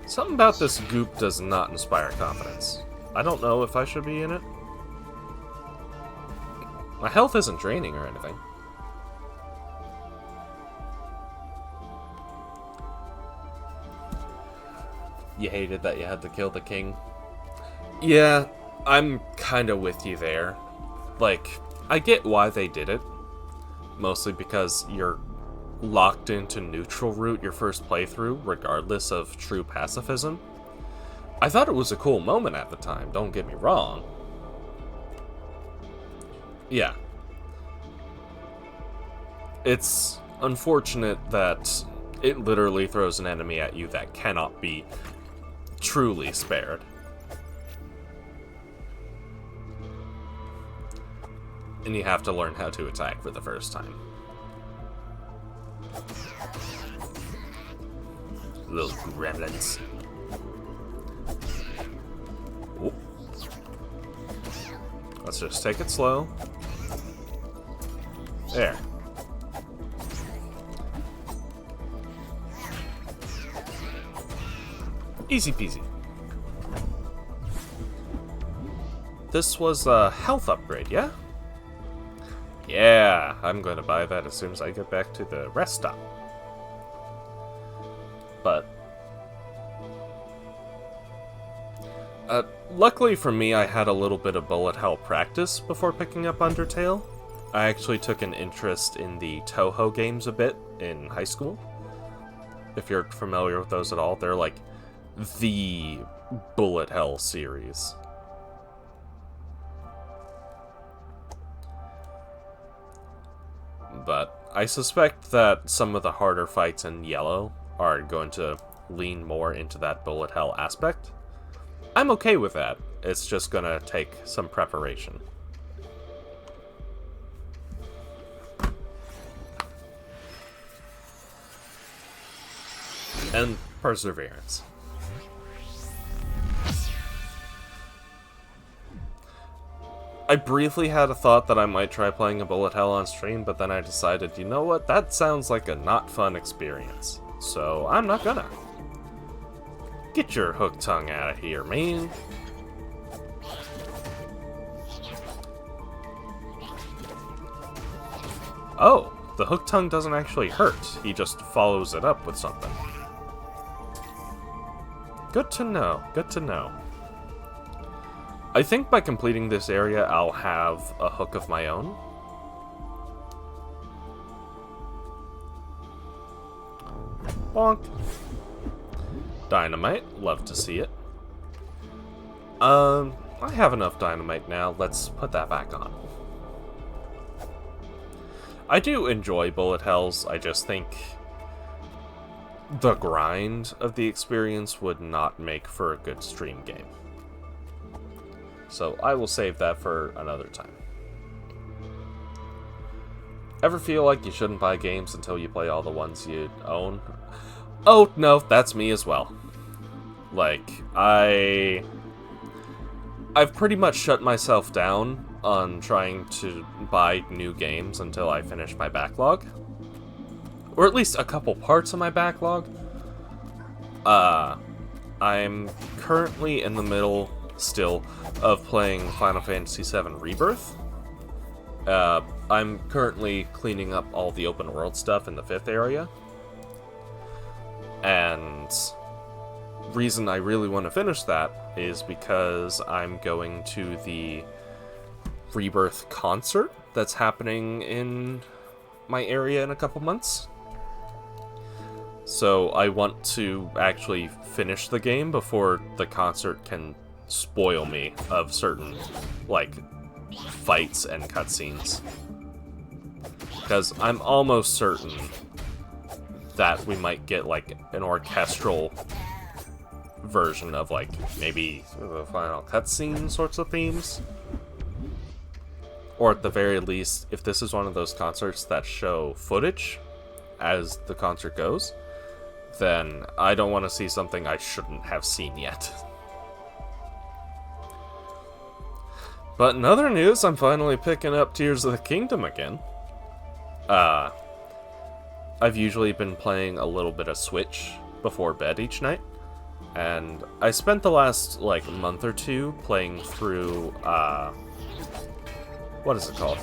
Something about this goop does not inspire confidence. I don't know if I should be in it. My health isn't draining or anything. You hated that you had to kill the king? Yeah, I'm kinda with you there. Like, I get why they did it. Mostly because you're locked into neutral route your first playthrough, regardless of true pacifism. I thought it was a cool moment at the time, don't get me wrong. Yeah. It's unfortunate that it literally throws an enemy at you that cannot be truly spared. And you have to learn how to attack for the first time. Little gremlins. Oop. Let's just take it slow. There. Easy peasy. This was a health upgrade, yeah? Yeah, I'm going to buy that as soon as I get back to the rest stop. But luckily for me, I had a little bit of bullet hell practice before picking up Undertale. I actually took an interest in the Toho games a bit in high school. If you're familiar with those at all, they're like the bullet hell series. But I suspect that some of the harder fights in Yellow are going to lean more into that bullet hell aspect. I'm okay with that. It's just gonna take some preparation. And perseverance. I briefly had a thought that I might try playing a bullet hell on stream, but then I decided, you know what, that sounds like a not fun experience. So I'm not gonna. Get your hook tongue out of here, man. Oh, the hook tongue doesn't actually hurt. He just follows it up with something. Good to know, good to know. I think by completing this area, I'll have a hook of my own. Bonk. Dynamite, love to see it. I have enough dynamite now, let's put that back on. I do enjoy bullet hells, I just think the grind of the experience would not make for a good stream game. So I will save that for another time. Ever feel like you shouldn't buy games until you play all the ones you own? Oh, no, that's me as well. Like, I've pretty much shut myself down on trying to buy new games until I finish my backlog. Or at least a couple parts of my backlog. I'm currently in the middle, still, of playing Final Fantasy VII Rebirth. I'm currently cleaning up all the open world stuff in the 5th area. And reason I really want to finish that is because I'm going to the Rebirth concert that's happening in my area in a couple months. So I want to actually finish the game before the concert can spoil me of certain, like, fights and cutscenes. Because I'm almost certain that we might get, like, an orchestral version of, like, maybe the final cutscene sorts of themes. Or at the very least, if this is one of those concerts that show footage as the concert goes, then I don't want to see something I shouldn't have seen yet. But in other news, I'm finally picking up Tears of the Kingdom again. I've usually been playing a little bit of Switch before bed each night, and I spent the last, like, month or two playing through, what is it called?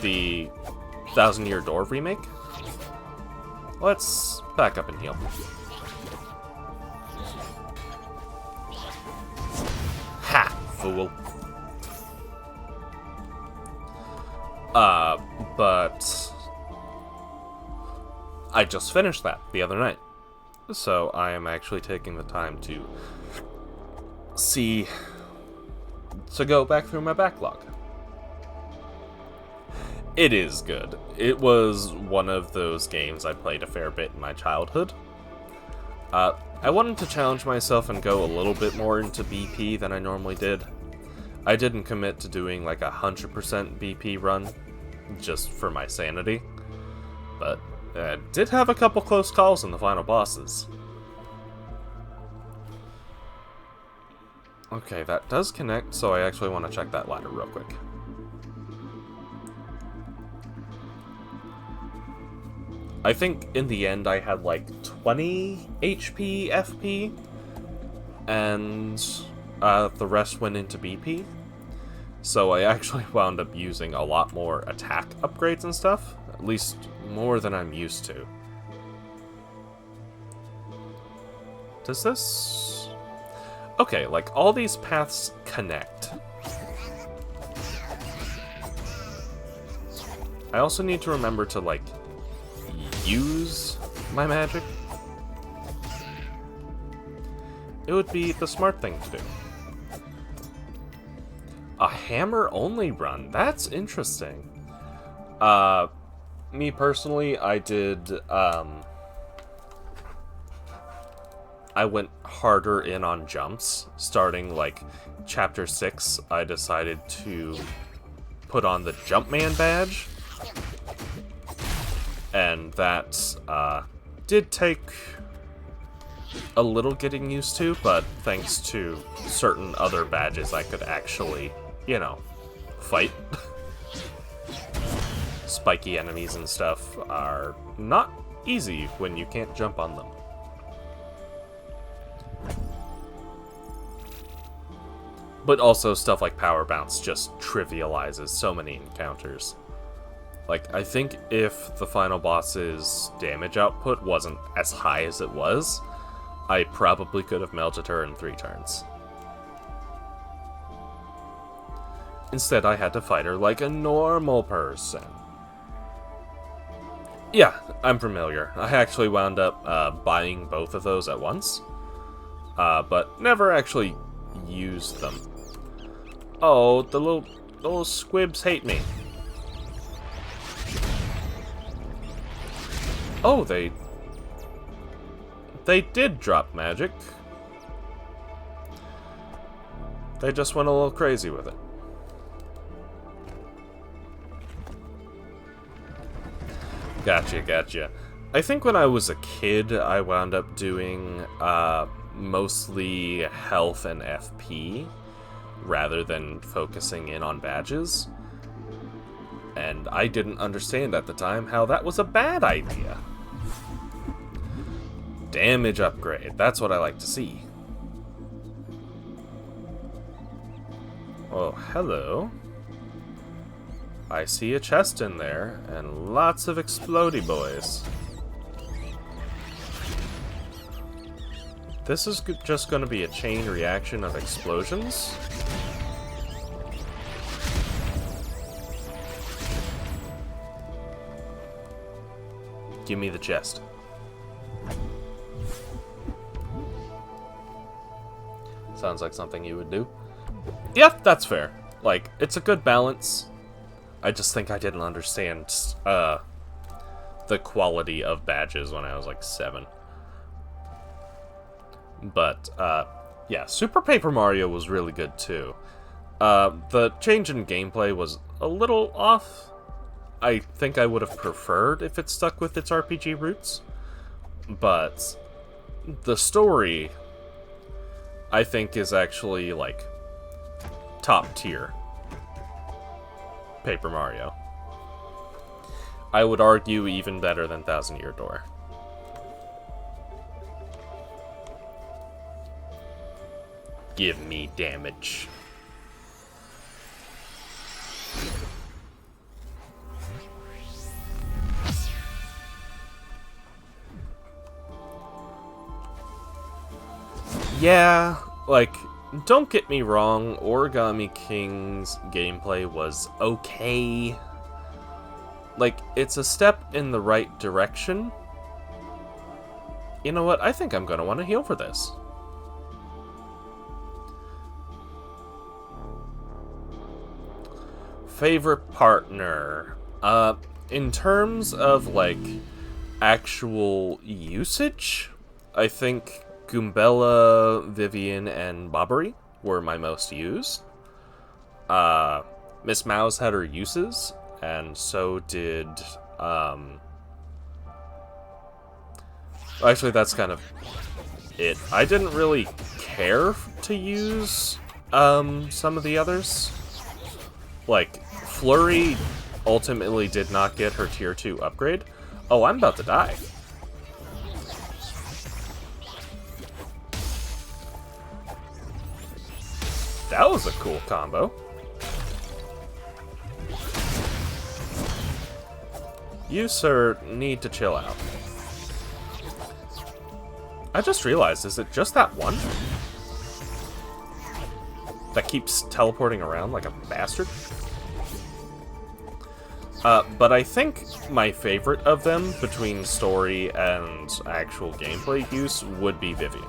The Thousand Year Door remake? Let's back up and heal. Ha! Fool. But I just finished that the other night. So I am actually taking the time to go back through my backlog. It is good. It was one of those games I played a fair bit in my childhood. I wanted to challenge myself and go a little bit more into BP than I normally did. I didn't commit to doing like 100% BP run, just for my sanity, but did have a couple close calls in the final bosses. Okay, that does connect, so I actually want to check that ladder real quick. I think in the end I had like 20 HP FP, and the rest went into BP. So I actually wound up using a lot more attack upgrades and stuff, at least more than I'm used to. Does this... Okay, like, all these paths connect. I also need to remember to, like, use my magic. It would be the smart thing to do. A hammer-only run? That's interesting. Me personally, I did, I went harder in on jumps. Starting, like, Chapter 6, I decided to put on the Jumpman badge. And that, did take a little getting used to, but thanks to certain other badges, I could actually, you know, fight. Spiky enemies and stuff are not easy when you can't jump on them. But also stuff like Power Bounce just trivializes so many encounters. Like, I think if the final boss's damage output wasn't as high as it was, I probably could have melted her in 3 turns. Instead, I had to fight her like a normal person. Yeah, I'm familiar. I actually wound up buying both of those at once, but never actually used them. Oh, the little squibs hate me. Oh, they did drop magic. They just went a little crazy with it. Gotcha. I think when I was a kid, I wound up doing mostly health and FP, rather than focusing in on badges. And I didn't understand at the time how that was a bad idea. Damage upgrade, that's what I like to see. Oh, hello. I see a chest in there, and lots of explodey boys. This is just going to be a chain reaction of explosions. Give me the chest. Sounds like something you would do. Yeah, that's fair. Like, it's a good balance. I just think I didn't understand the quality of badges when I was like 7. But Yeah, Super Paper Mario was really good too. The change in gameplay was a little off. I think I would have preferred if it stuck with its RPG roots. But the story, I think, is actually, like, top tier Paper Mario. I would argue even better than Thousand Year Door. Give me damage. Yeah, like, don't get me wrong, Origami King's gameplay was okay. Like, it's a step in the right direction. You know what? I think I'm gonna want to heal for this. Favorite partner. In terms of, like, actual usage, I think Goombella, Vivian, and Bobbery were my most used. Miss Mouse had her uses, and so did, actually, that's kind of it. I didn't really care to use, some of the others. Like, Flurry ultimately did not get her tier 2 upgrade. Oh, I'm about to die. That was a cool combo. You, sir, need to chill out. I just realized, is it just that one? That keeps teleporting around like a bastard? But I think my favorite of them, between story and actual gameplay use, would be Vivian.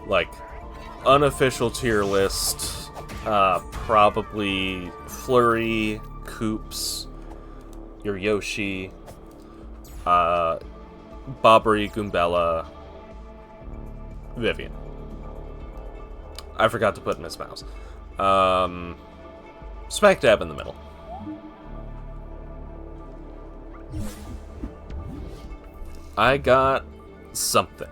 Like, unofficial tier list, probably Flurry, Koops, your Yoshi, Bobbery, Goombella, Vivian. I forgot to put Miss Mouse. Smack dab in the middle. I got something.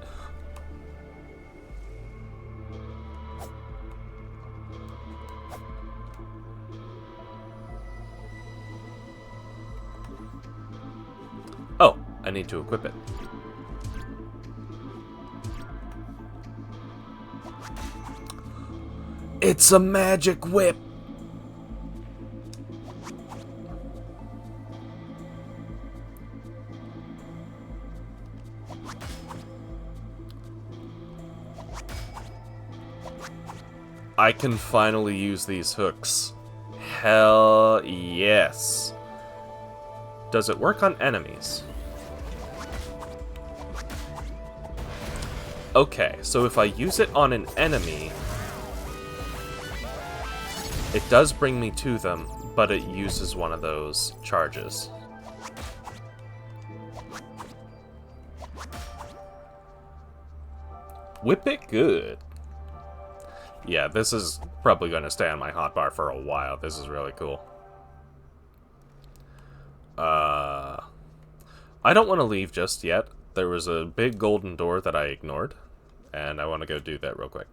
Oh, I need to equip it. It's a magic whip! I can finally use these hooks. Hell yes. Does it work on enemies? Okay, so if I use it on an enemy, it does bring me to them, but it uses one of those charges. Whip it good. Yeah, this is probably going to stay on my hotbar for a while. This is really cool. I don't want to leave just yet. There was a big golden door that I ignored, and I want to go do that real quick.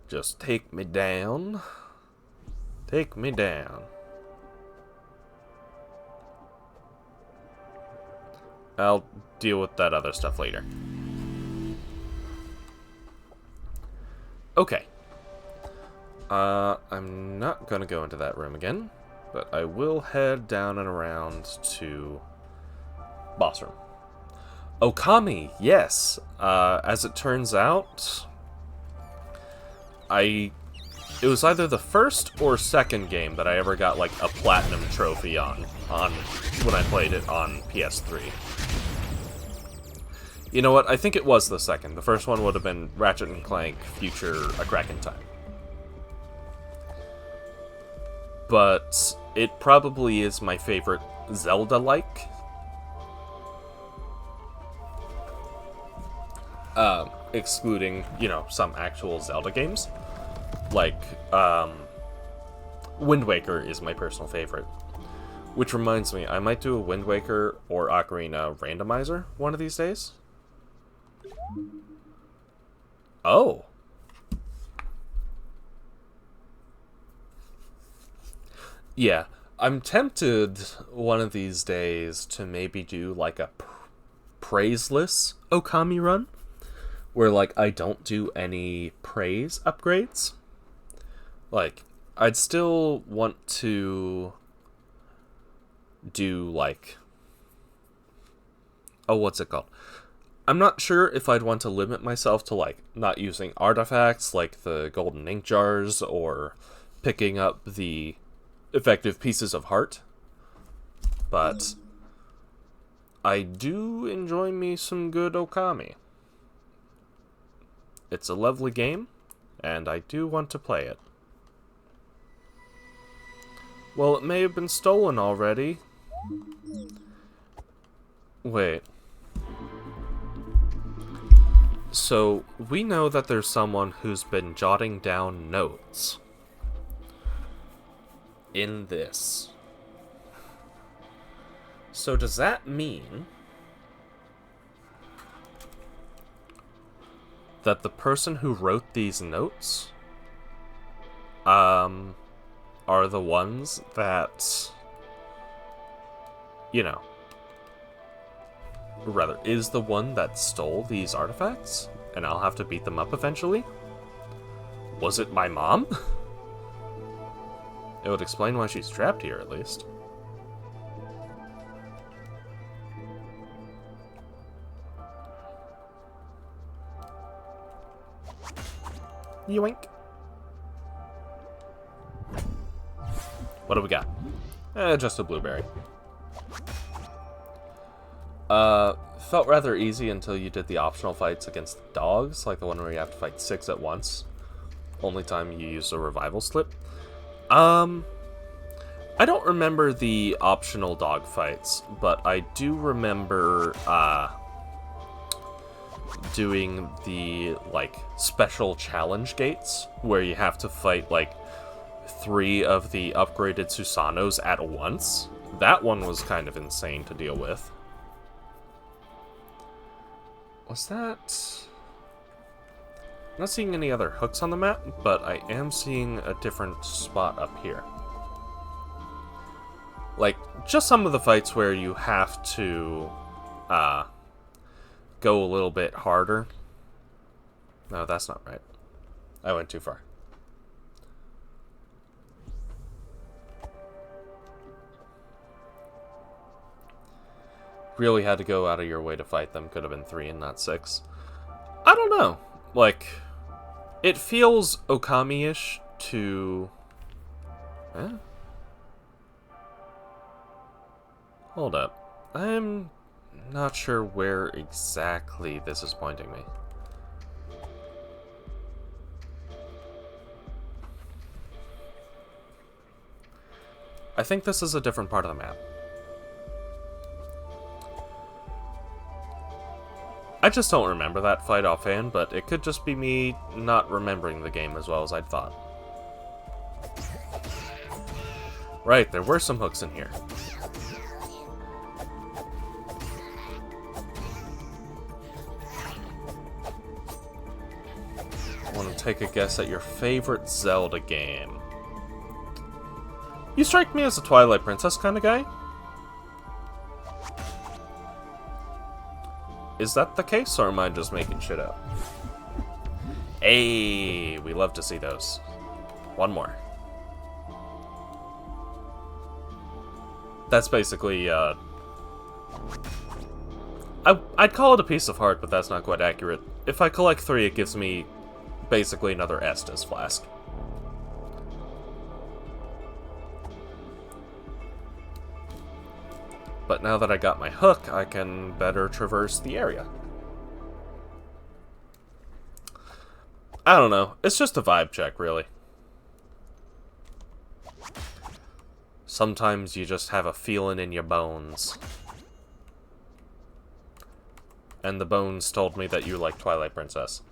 Just take me down. Take me down. I'll deal with that other stuff later. Okay. I'm not gonna go into that room again, but I will head down and around to boss room. Okami, yes. As it turns out, it was either the first or second game that I ever got like a platinum trophy on when I played it on PS3. You know what? I think it was the second. The first one would have been Ratchet and Clank Future A Crack in Time. But it probably is my favorite Zelda-like. Excluding, you know, some actual Zelda games. Like, Wind Waker is my personal favorite. Which reminds me, I might do a Wind Waker or Ocarina randomizer one of these days. Oh. Yeah, I'm tempted one of these days to maybe do like a praiseless Okami run, where like I don't do any praise upgrades. Like, I'd still want to do like, oh, what's it called? I'm not sure if I'd want to limit myself to like not using artifacts like the golden ink jars or picking up the effective pieces of heart, but I do enjoy me some good Okami. It's a lovely game, and I do want to play it. Well, it may have been stolen already. Wait. So, we know that there's someone who's been jotting down notes in this. So does that mean that the person who wrote these notes are the ones that, you know, rather, is the one that stole these artifacts, and I'll have to beat them up eventually? Was it my mom? It would explain why she's trapped here, at least. Yoink. What do we got? Just a blueberry. Felt rather easy until you did the optional fights against the dogs, like the one where you have to fight 6 at once. Only time you use a revival slip. I don't remember the optional dog fights, but I do remember, doing the, like, special challenge gates, where you have to fight, like, 3 of the upgraded Susanos at once. That one was kind of insane to deal with. Was that... I'm not seeing any other hooks on the map, but I am seeing a different spot up here. Like, just some of the fights where you have to, go a little bit harder. No, that's not right. I went too far. Really had to go out of your way to fight them. Could have been 3 and not 6. I don't know. Like, it feels Okami-ish to... Eh? Hold up. I'm not sure where exactly this is pointing me. I think this is a different part of the map. I just don't remember that fight offhand, but it could just be me not remembering the game as well as I'd thought. Right, there were some hooks in here. I want to take a guess at your favorite Zelda game. You strike me as a Twilight Princess kind of guy. Is that the case, or am I just making shit up? Hey, we love to see those. One more. That's basically, I'd call it a piece of heart, but that's not quite accurate. If I collect 3, it gives me basically another Estus flask. But now that I got my hook, I can better traverse the area. I don't know. It's just a vibe check, really. Sometimes you just have a feeling in your bones. And the bones told me that you like Twilight Princess.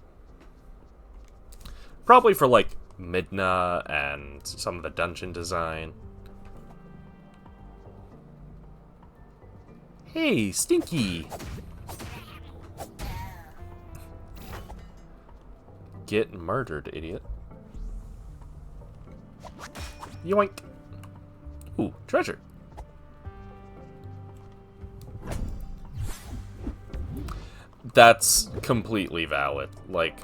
Probably for, like, Midna and some of the dungeon design. Hey, Stinky! Get murdered, idiot. Yoink! Ooh, treasure. That's completely valid. Like,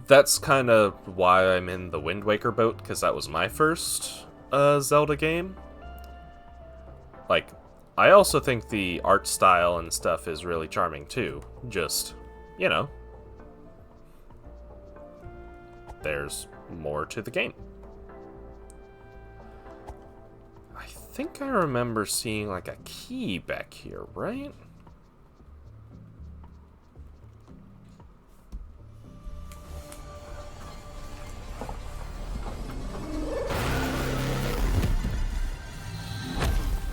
that's kind of why I'm in the Wind Waker boat, because that was my first Zelda game. Like, I also think the art style and stuff is really charming too. Just, you know, there's more to the game. I think I remember seeing, like, a key back here, right?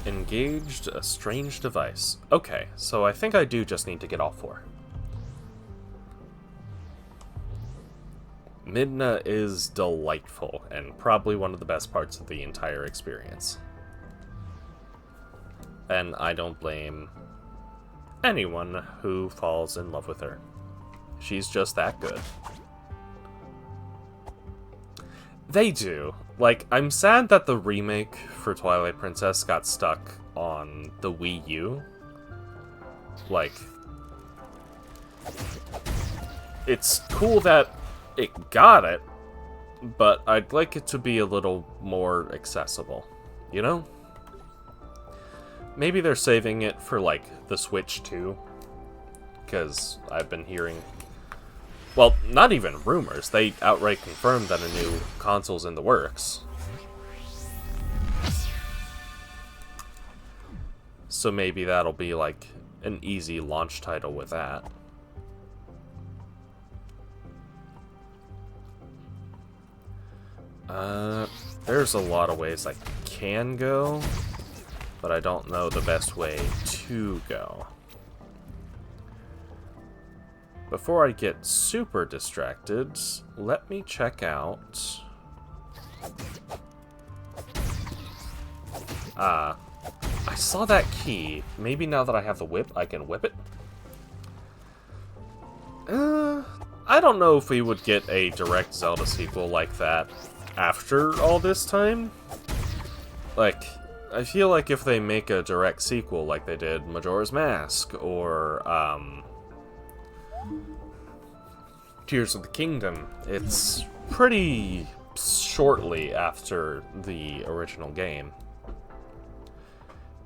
Engaged a strange device. Okay, so I think I do just need to get all four. Midna is delightful, and probably one of the best parts of the entire experience. And I don't blame anyone who falls in love with her. She's just that good. They do. Like, I'm sad that the remake for Twilight Princess got stuck on the Wii U. Like, it's cool that it got it, but I'd like it to be a little more accessible, you know? Maybe they're saving it for, like, the Switch too, because I've been hearing... Well, not even rumors. They outright confirmed that a new console's in the works. So maybe that'll be like an easy launch title with that. There's a lot of ways I can go, but I don't know the best way to go. Before I get super distracted, let me check out... I saw that key. Maybe now that I have the whip, I can whip it? I don't know if we would get a direct Zelda sequel like that after all this time. Like, I feel like if they make a direct sequel like they did Majora's Mask, or, Tears of the Kingdom, it's pretty shortly after the original game.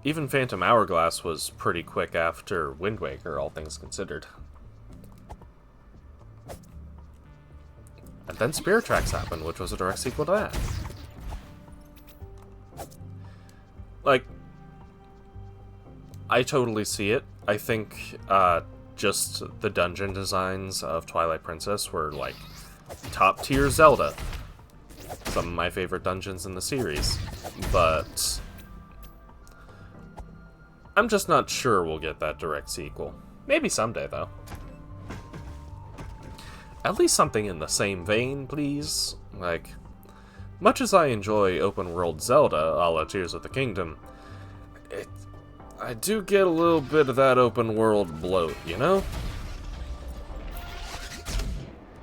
Even Phantom Hourglass was pretty quick after Wind Waker, all things considered. And then Spirit Tracks happened, which was a direct sequel to that. Like, I totally see it. I think, just the dungeon designs of Twilight Princess were, like, top-tier Zelda. Some of my favorite dungeons in the series. But I'm just not sure we'll get that direct sequel. Maybe someday, though. At least something in the same vein, please. Like, much as I enjoy open-world Zelda, a la Tears of the Kingdom, I do get a little bit of that open-world bloat, you know?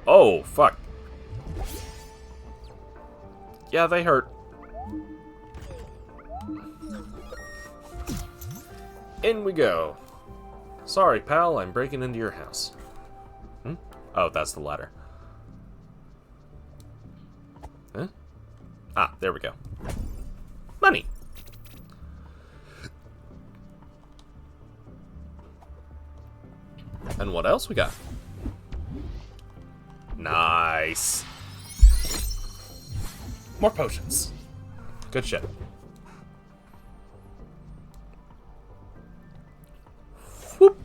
Oh, fuck. Yeah, they hurt. In we go. Sorry, pal, I'm breaking into your house. Oh, that's the ladder. Huh? Ah, there we go. Money! And what else we got? Nice! More potions. Good shit. Whoop!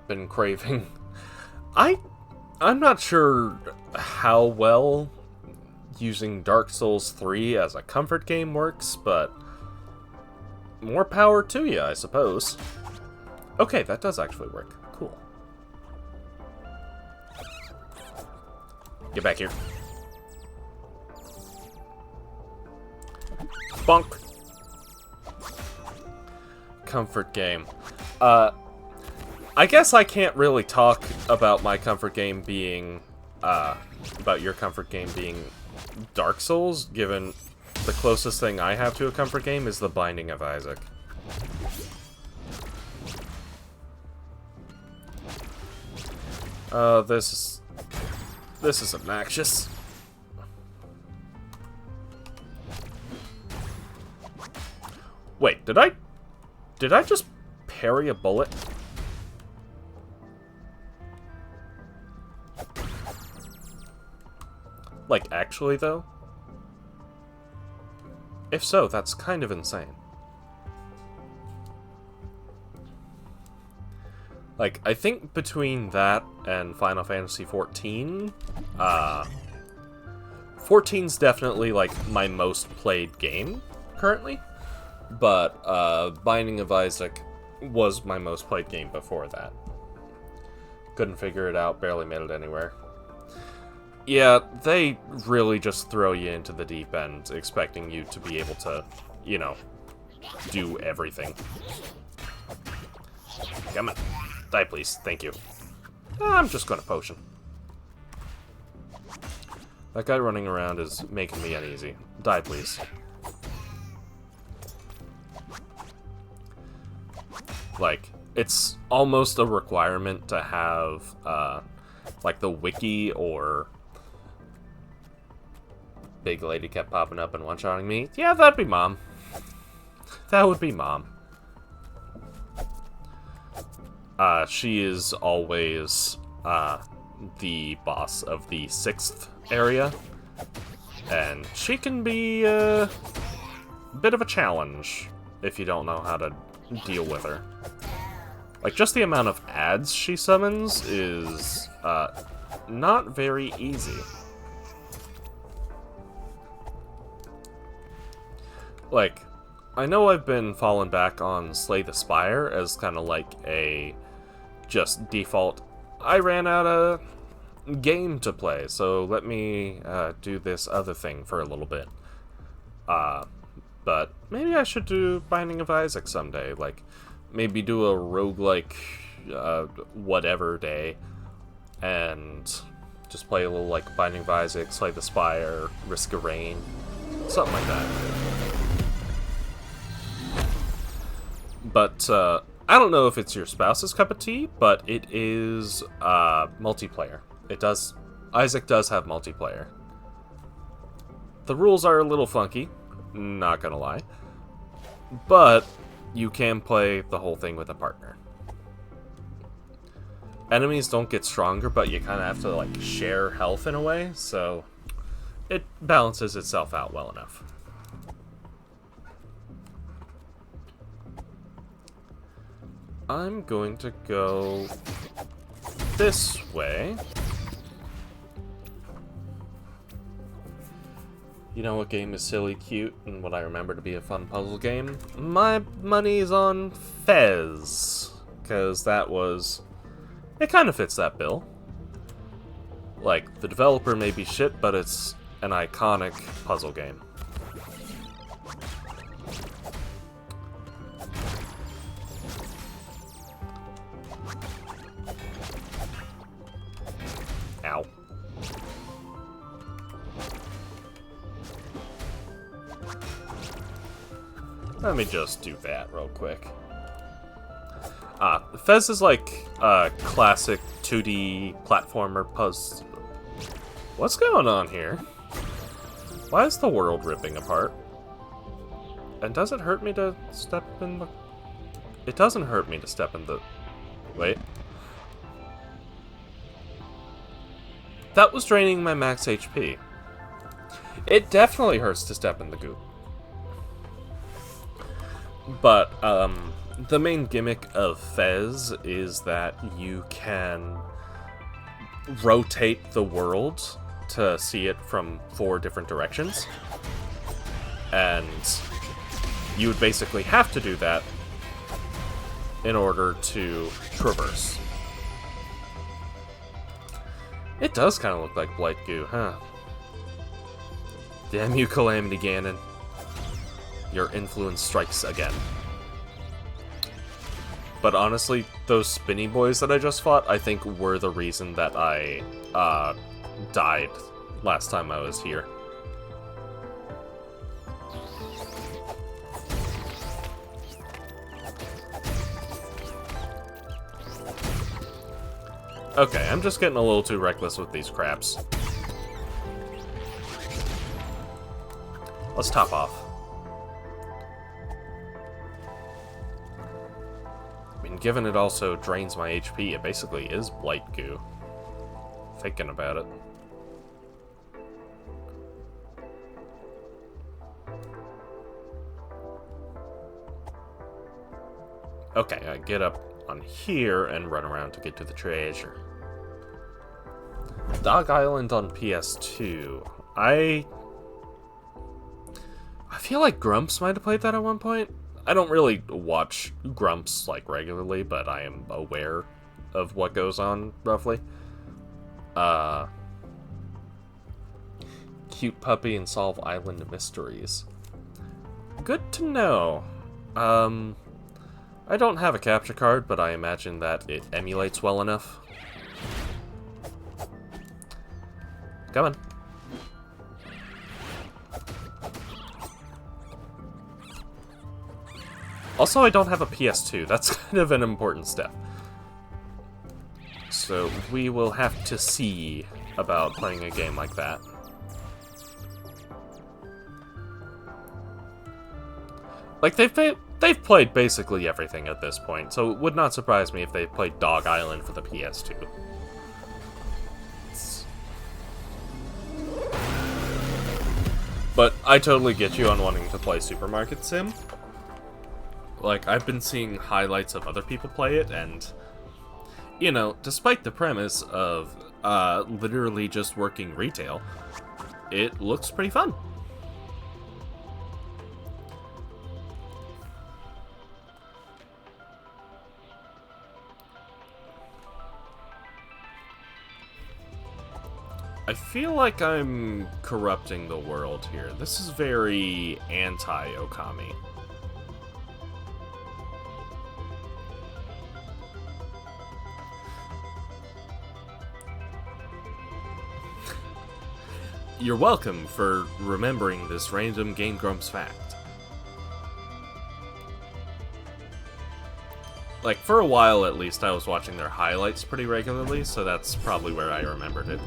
been craving. I'm not sure how well using Dark Souls 3 as a comfort game works, but more power to you, I suppose. Okay, that does actually work. Cool. Get back here. Bonk. Comfort game. I guess I can't really talk about my comfort game being, about your comfort game being Dark Souls, given the closest thing I have to a comfort game is The Binding of Isaac. This is obnoxious. Wait, did I just parry a bullet? Like, actually, though? If so, that's kind of insane. Like, I think between that and Final Fantasy XIV, 14's definitely, like, my most played game, currently. But, Binding of Isaac was my most played game before that. Couldn't figure it out, barely made it anywhere. Yeah, they really just throw you into the deep end, expecting you to be able to, you know, do everything. Come on. Die, please. Thank you. I'm just gonna potion. That guy running around is making me uneasy. Die, please. Like, it's almost a requirement to have, like, the wiki or... Big lady kept popping up and one-shotting me. Yeah, that'd be Mom. That would be Mom. She is always, the boss of the 6th area. And she can be, a bit of a challenge if you don't know how to deal with her. Like, just the amount of ads she summons is, not very easy. Like, I know I've been falling back on Slay the Spire as kind of like a just default, I ran out of game to play, so let me do this other thing for a little bit. But maybe I should do Binding of Isaac someday, like, maybe do a roguelike whatever day, and just play a little like Binding of Isaac, Slay the Spire, Risk of Rain, something like that. But, I don't know if it's your spouse's cup of tea, but it is, multiplayer. Isaac does have multiplayer. The rules are a little funky, not gonna lie. But, you can play the whole thing with a partner. Enemies don't get stronger, but you kind of have to, like, share health in a way, so it balances itself out well enough. I'm going to go this way. You know what game is silly cute and what I remember to be a fun puzzle game? My money's on Fez, because that was... It kind of fits that bill. Like, the developer may be shit, but it's an iconic puzzle game. Ow. Let me just do that real quick. Fez is like a classic 2D platformer puzzle. What's going on here? Why is the world ripping apart? And does it hurt me to step in the... It doesn't hurt me to step in the... Wait. That was draining my max HP. It definitely hurts to step in the goop. But, the main gimmick of Fez is that you can rotate the world to see it from 4 different directions. And you would basically have to do that in order to traverse. It does kind of look like Blight Goo, huh? Damn you, Calamity Ganon. Your influence strikes again. But honestly, those spinny boys that I just fought, I think were the reason that I died last time I was here. Okay, I'm just getting a little too reckless with these craps. Let's top off. I mean, given it also drains my HP, it basically is Blight Goo. Thinking about it. Okay, I get up on here and run around to get to the treasure. Dog Island on PS2. I feel like Grumps might have played that at one point. I don't really watch Grumps, like, regularly, but I am aware of what goes on, roughly. Cute puppy and solve island mysteries. Good to know. I don't have a capture card, but I imagine that it emulates well enough. Come on. Also, I don't have a PS2. That's kind of an important step. So we will have to see about playing a game like that. Like, they've played basically everything at this point, so it would not surprise me if they played Dog Island for the PS2. But I totally get you on wanting to play Supermarket Sim. Like, I've been seeing highlights of other people play it, and, you know, despite the premise of literally just working retail, it looks pretty fun. I feel like I'm corrupting the world here. This is very anti-Okami. You're welcome for remembering this random Game Grumps fact. Like, for a while at least, I was watching their highlights pretty regularly, so that's probably where I remembered it.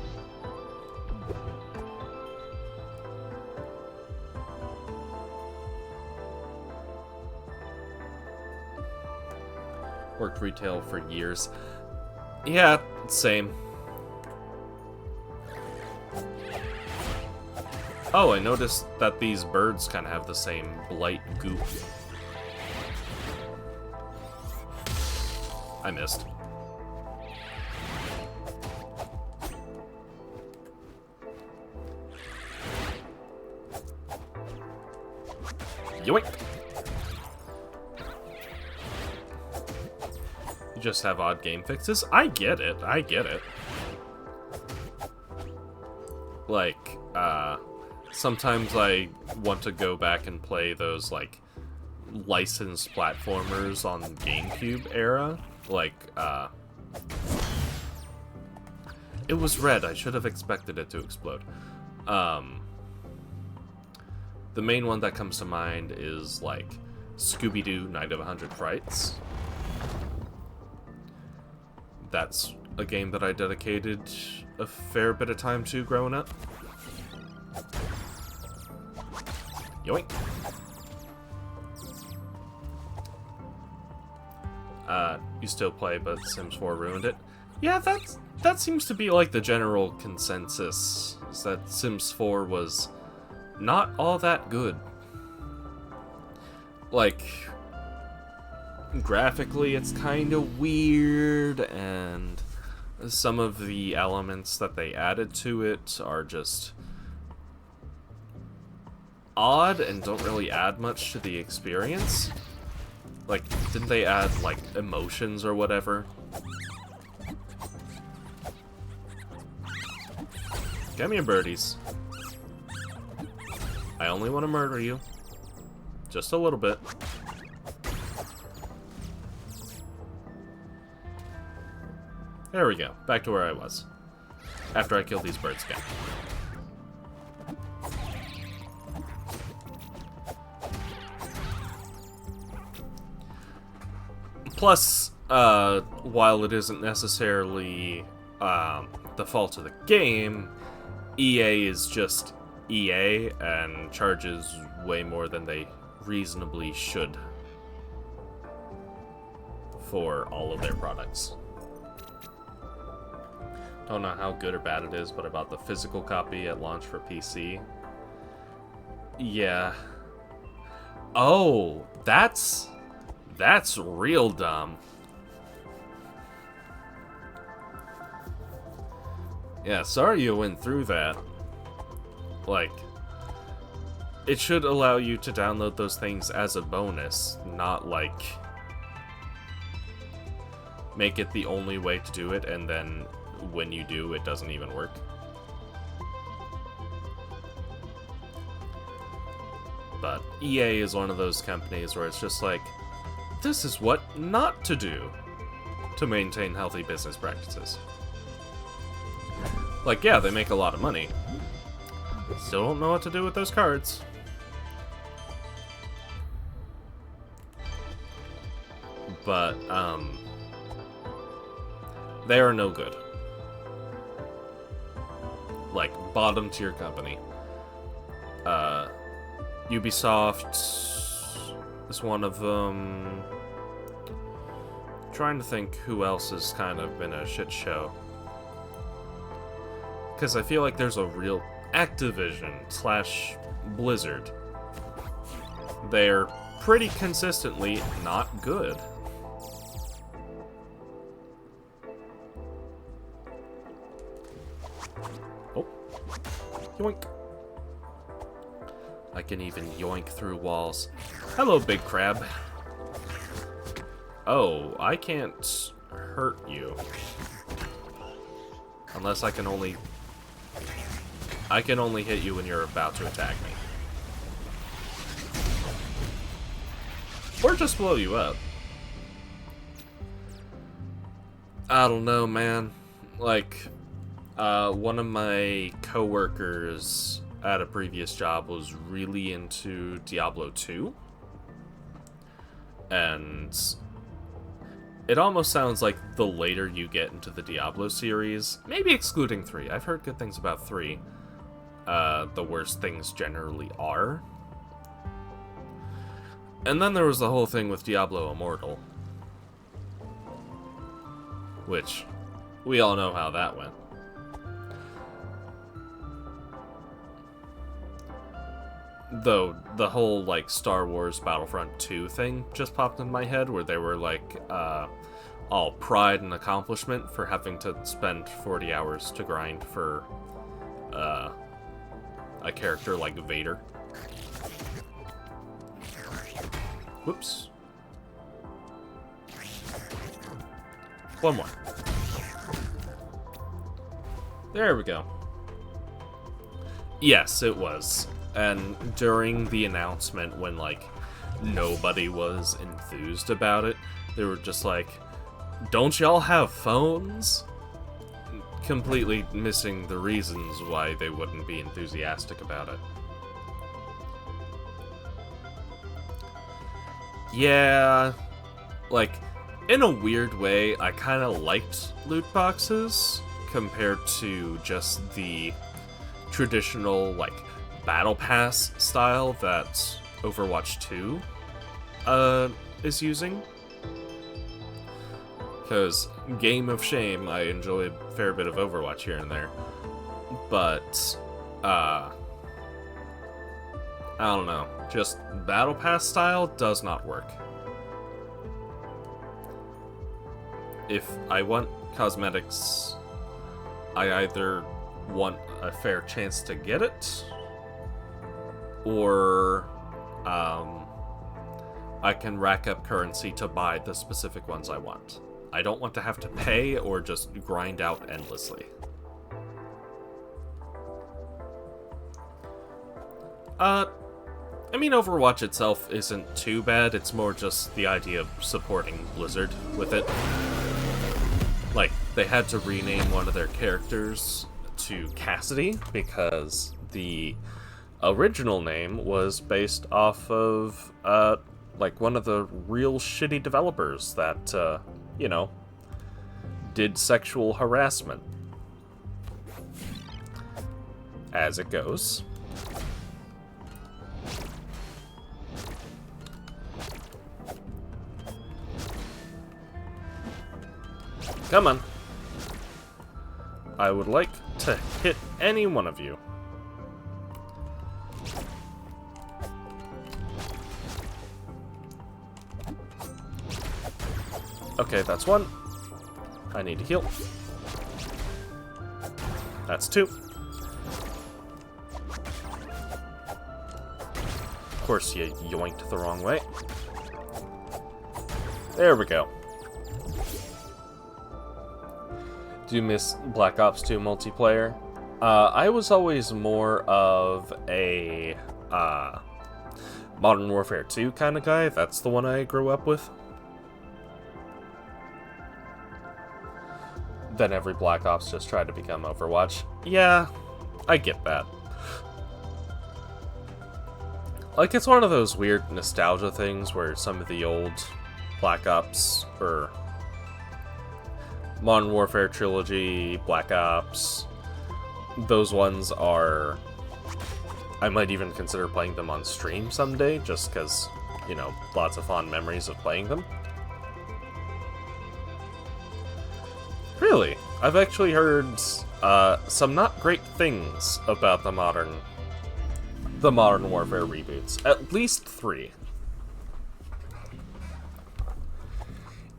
Worked retail for years. Yeah, same. Oh, I noticed that these birds kind of have the same blight goop. I missed. Yoink! You just have odd game fixes? I get it, I get it. Like, sometimes I want to go back and play those, like, licensed platformers on GameCube era. Like, it was red, I should have expected it to explode. The main one that comes to mind is, like, Scooby-Doo Night of 100 Frights. That's a game that I dedicated a fair bit of time to growing up. Yoink! You still play, but Sims 4 ruined it. Yeah, that seems to be like the general consensus, is that Sims 4 was not all that good. Like, graphically it's kind of weird, and some of the elements that they added to it are just odd and don't really add much to the experience. Like, didn't they add, like, emotions or whatever? Get me your birdies. I only want to murder you. Just a little bit. There we go. Back to where I was. After I killed these birds again. Plus, while it isn't necessarily the fault of the game, EA is just EA and charges way more than they reasonably should for all of their products. Don't know how good or bad it is, but I bought the physical copy at launch for PC. Yeah. Oh, that's real dumb. Yeah, sorry you went through that. Like, it should allow you to download those things as a bonus, not like make it the only way to do it, and then when you do, it doesn't even work. But EA is one of those companies where it's just like, this is what not to do to maintain healthy business practices. Like, yeah, they make a lot of money. Still don't know what to do with those cards. But, they are no good. Like, bottom tier company. Ubisoft is one of them. Trying to think who else has kind of been a shit show. Because I feel like there's a real Activision / Blizzard. They're pretty consistently not good. Oh. Yoink. I can even yoink through walls. Hello, big crab. Oh, I can't hurt you. Unless I can only hit you when you're about to attack me. Or just blow you up. I don't know, man. Like, one of my coworkers at a previous job was really into Diablo 2. And it almost sounds like the later you get into the Diablo series, maybe excluding 3. I've heard good things about 3. The worse things generally are. And then there was the whole thing with Diablo Immortal. Which, we all know how that went. Though, the whole, like, Star Wars Battlefront 2 thing just popped in my head, where they were, like, all pride and accomplishment for having to spend 40 hours to grind for, a character like Vader. Whoops. One more. There we go. Yes, it was. And during the announcement, when, like, nobody was enthused about it, they were just like, don't y'all have phones? Completely missing the reasons why they wouldn't be enthusiastic about it. Yeah, like, in a weird way, I kind of liked loot boxes compared to just the traditional, like, battle pass style that Overwatch 2 is using. Because, game of shame, I enjoy a fair bit of Overwatch here and there. But, I don't know. Just battle pass style does not work. if I want cosmetics, I either want a fair chance to get it, or I can rack up currency to buy the specific ones I want. I don't want to have to pay or just grind out endlessly. I mean, Overwatch itself isn't too bad. It's more just the idea of supporting Blizzard with it. Like, they had to rename one of their characters to Cassidy because the original name was based off of, like, one of the real shitty developers that, you know, did sexual harassment. As it goes. Come on. I would like to hit any one of you. Okay, that's one. I need to heal. That's two. Of course, you yoinked the wrong way. There we go. Do you miss Black Ops 2 multiplayer? I was always more of a Modern Warfare 2 kind of guy. That's the one I grew up with. Then every Black Ops just tried to become Overwatch. Yeah, I get that. Like, it's one of those weird nostalgia things where some of the old Black Ops, or Modern Warfare Trilogy, Black Ops, those ones are... I might even consider playing them on stream someday, just because, you know, lots of fond memories of playing them. Really? I've actually heard some not great things about the Modern Warfare reboots. At least 3.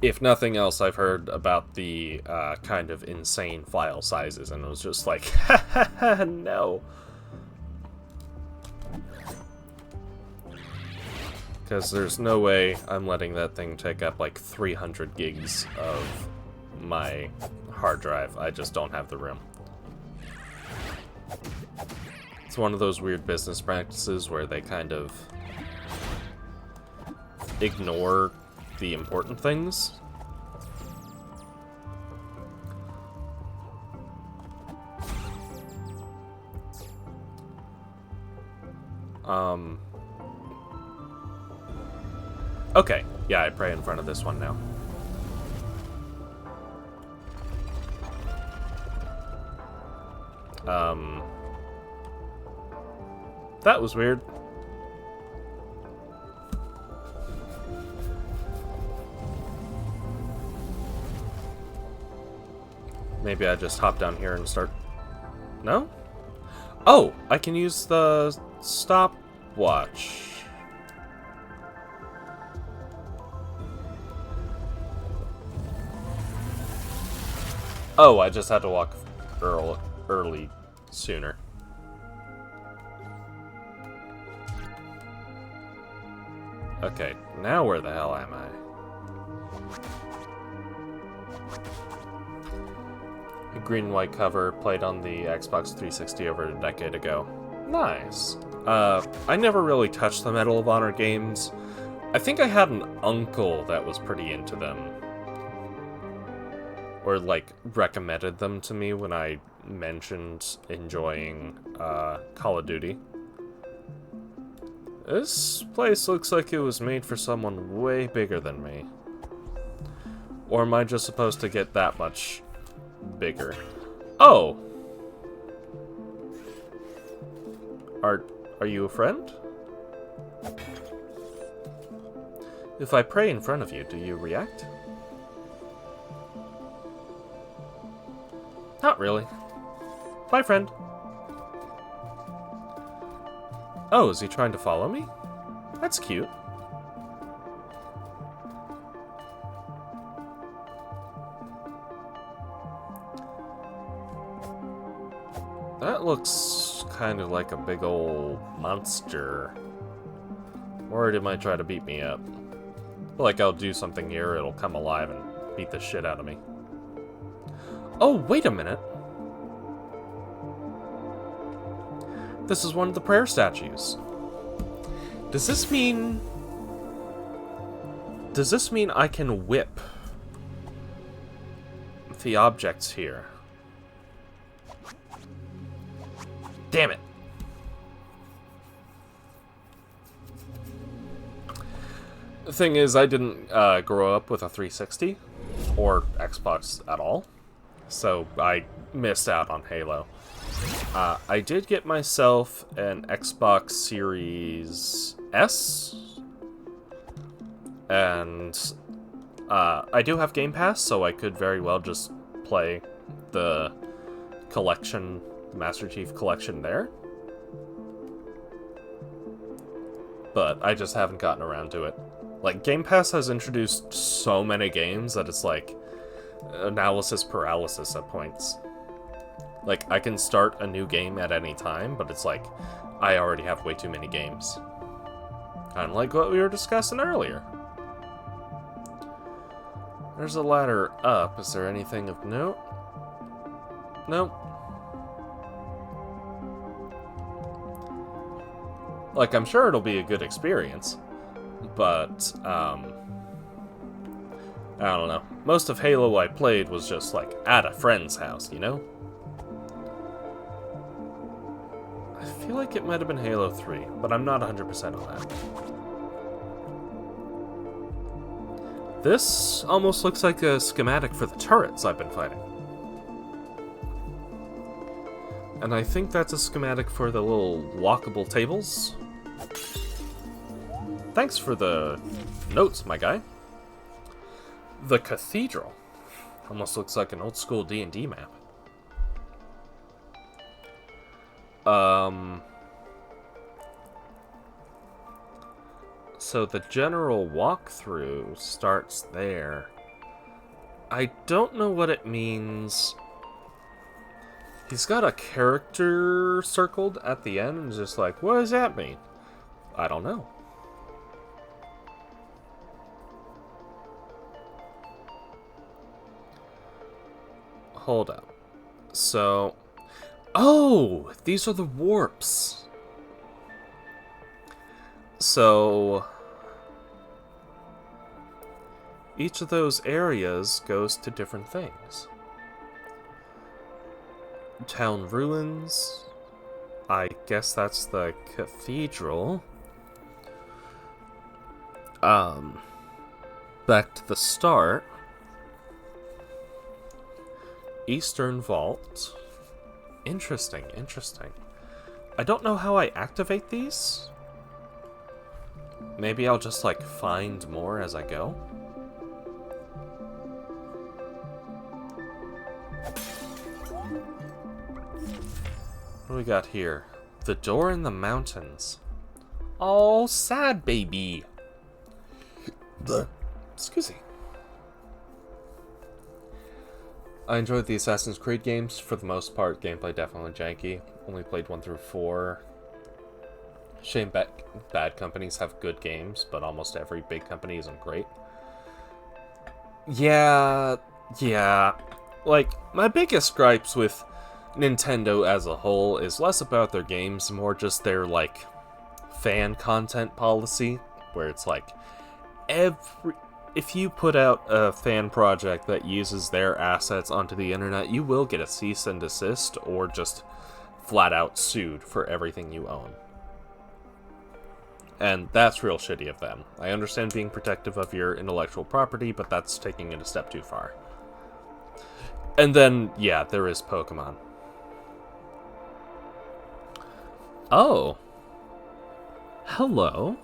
If nothing else, I've heard about the kind of insane file sizes, and it was just like, ha ha ha, no. Because there's no way I'm letting that thing take up like 300 gigs of my hard drive. I just don't have the room. It's one of those weird business practices where they kind of ignore the important things. Okay, yeah, I pray in front of this one now. That was weird. Maybe I just hop down here and start... No? Oh! I can use the stopwatch. Oh, I just had to walk early sooner. Okay, now where the hell am I? A green and white cover, played on the Xbox 360 over a decade ago. Nice. I never really touched the Medal of Honor games. I think I had an uncle that was pretty into them. Or, like, recommended them to me when I mentioned enjoying Call of Duty. This place looks like it was made for someone way bigger than me. Or am I just supposed to get that much bigger? Oh! Are you a friend? If I pray in front of you, do you react? Not really. Bye, friend. Oh, is he trying to follow me? That's cute. That looks kind of like a big old monster. Worried it might try to beat me up. Like I'll do something here, it'll come alive and beat the shit out of me. Oh, wait a minute. This is one of the prayer statues. Does this mean I can whip the objects here? Damn it. The thing is, I didn't grow up with a 360 or Xbox at all, so I missed out on Halo. I did get myself an Xbox Series S, and I do have Game Pass, so I could very well just play the collection, Master Chief Collection there. But I just haven't gotten around to it. Like, Game Pass has introduced so many games that it's like analysis paralysis at points. Like, I can start a new game at any time, but it's like, I already have way too many games. Kind of like what we were discussing earlier. There's a ladder up. Is there anything of note? Nope. Like, I'm sure it'll be a good experience, but, I don't know. Most of Halo I played was just, like, at a friend's house, you know? I feel like it might have been Halo 3, but I'm not 100% on that. This almost looks like a schematic for the turrets I've been fighting. And I think that's a schematic for the little walkable tables. Thanks for the notes, my guy. The cathedral. Almost looks like an old school D&D map. So the general walkthrough starts there. I don't know what it means. He's got a character circled at the end and just like, what does that mean? I don't know. Hold up. So, oh, these are the warps. So, each of those areas goes to different things. Town ruins. I guess that's the cathedral. Back to the start. Eastern Vault. Interesting, interesting. I don't know how I activate these. Maybe I'll just, like, find more as I go. What do we got here? The door in the mountains. Oh, sad baby. Excuse me. I enjoyed the Assassin's Creed games. For the most part, gameplay definitely janky. Only played 1 through 4. Shame bad companies have good games, but almost every big company isn't great. Yeah. Like, my biggest gripes with Nintendo as a whole is less about their games, more just their, like, fan content policy, where it's like, if you put out a fan project that uses their assets onto the internet, you will get a cease and desist, or just flat out sued for everything you own. And that's real shitty of them. I understand being protective of your intellectual property, but that's taking it a step too far. And then, yeah, there is Pokemon. Oh. Hello.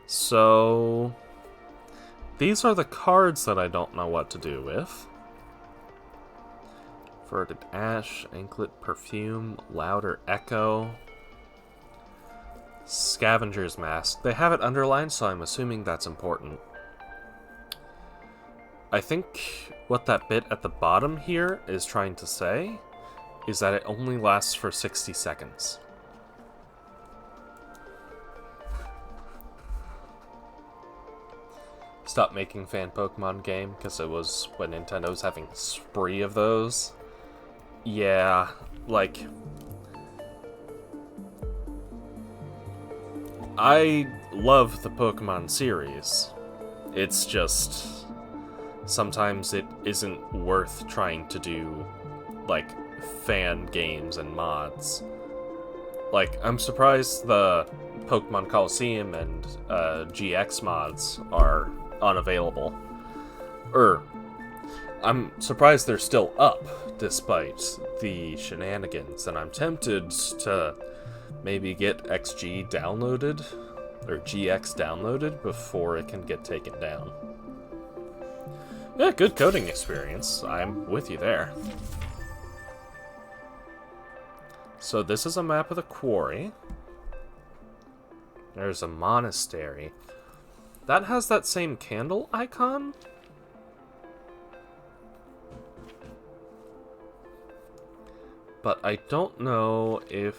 So, these are the cards that I don't know what to do with. Verdant Ash, Anklet Perfume, Louder Echo, Scavenger's Mask. They have it underlined, so I'm assuming that's important. I think what that bit at the bottom here is trying to say is that it only lasts for 60 seconds. Stop making fan Pokemon game, because it was when Nintendo was having a spree of those. Yeah, like... I love the Pokemon series. It's just... sometimes it isn't worth trying to do, like, fan games and mods. Like, I'm surprised the Pokemon Coliseum and GX mods are unavailable. I'm surprised they're still up, despite the shenanigans, and I'm tempted to maybe get XG downloaded, or GX downloaded, before it can get taken down. Yeah, good coding experience. I'm with you there. So this is a map of the quarry. There's a monastery. That has that same candle icon? But I don't know if...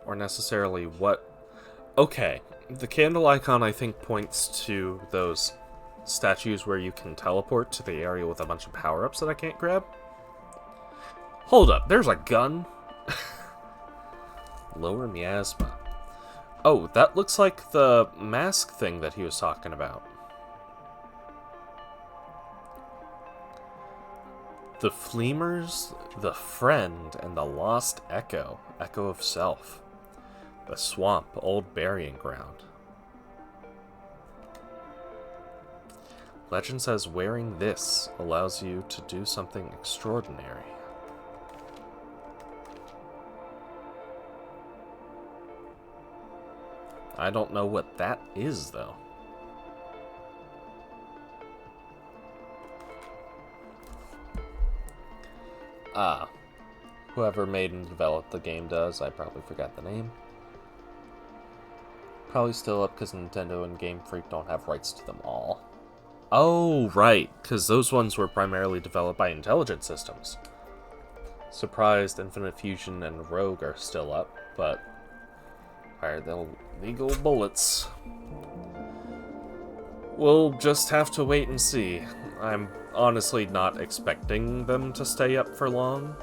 or necessarily what... Okay, the candle icon I think points to those statues where you can teleport to the area with a bunch of power-ups that I can't grab. Hold up, there's a gun? Lower miasma. Oh, that looks like the mask thing that he was talking about. The Fleemers, the Friend, and the Lost Echo. Echo of Self. The Swamp, Old Burying Ground. Legend says wearing this allows you to do something extraordinary. I don't know what that is, though. Whoever made and developed the game does. I probably forgot the name. Probably still up because Nintendo and Game Freak don't have rights to them all. Oh, right, because those ones were primarily developed by Intelligent Systems. Surprised Infinite Fusion and Rogue are still up, but fire the legal bullets. We'll just have to wait and see. I'm honestly not expecting them to stay up for long.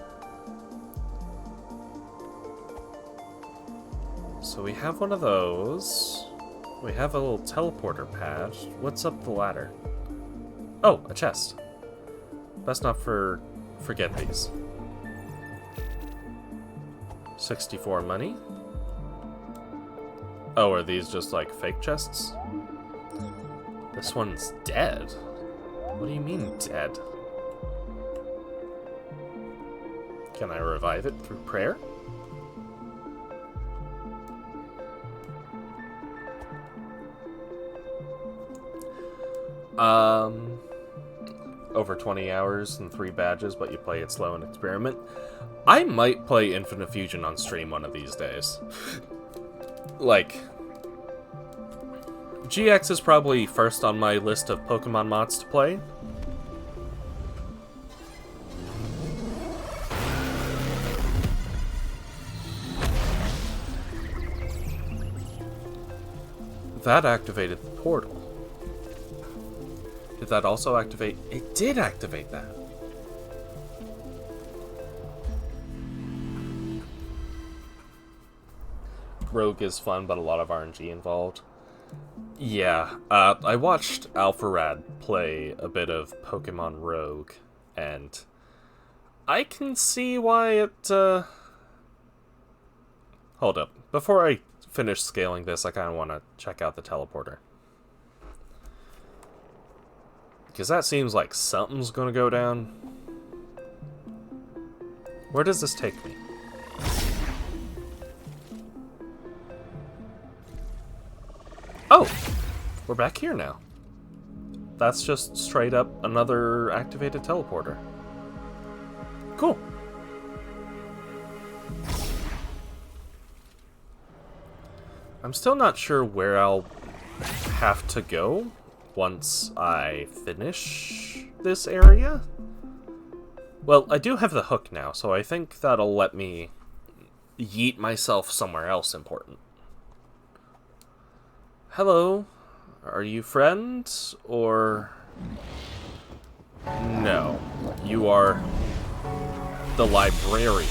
So we have one of those. We have a little teleporter pad. What's up the ladder? Oh, a chest. Best not forget these. 64 money. Oh, are these just like fake chests? This one's dead. What do you mean dead? Can I revive it through prayer? Over 20 hours and 3 badges, but you play it slow and experiment. I might play Infinite Fusion on stream one of these days. Like, GX is probably first on my list of Pokemon mods to play. That activated the portal. Did that also activate? It did activate that. Rogue is fun, but a lot of RNG involved. Yeah, I watched Alpharad play a bit of Pokemon Rogue, and I can see why it, Hold up. Before I finish scaling this, I kind of want to check out the teleporter. Because that seems like something's going to go down. Where does this take me? Oh! We're back here now. That's just straight up another activated teleporter. Cool. I'm still not sure where I'll have to go once I finish this area. Well, I do have the hook now, so I think that'll let me yeet myself somewhere else important. Hello? Are you friends, or... No. You are the librarian.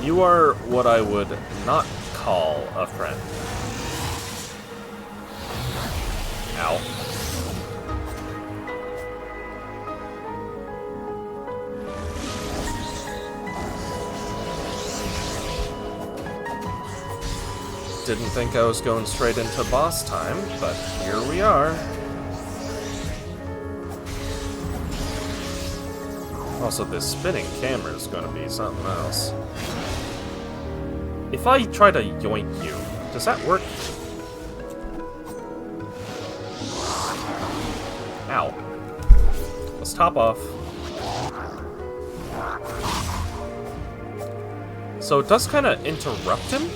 You are what I would not call a friend. Ow. Didn't think I was going straight into boss time, but here we are. Also, this spinning camera is going to be something else. If I try to yoink you, does that work? Ow. Let's top off. So it does kind of interrupt him?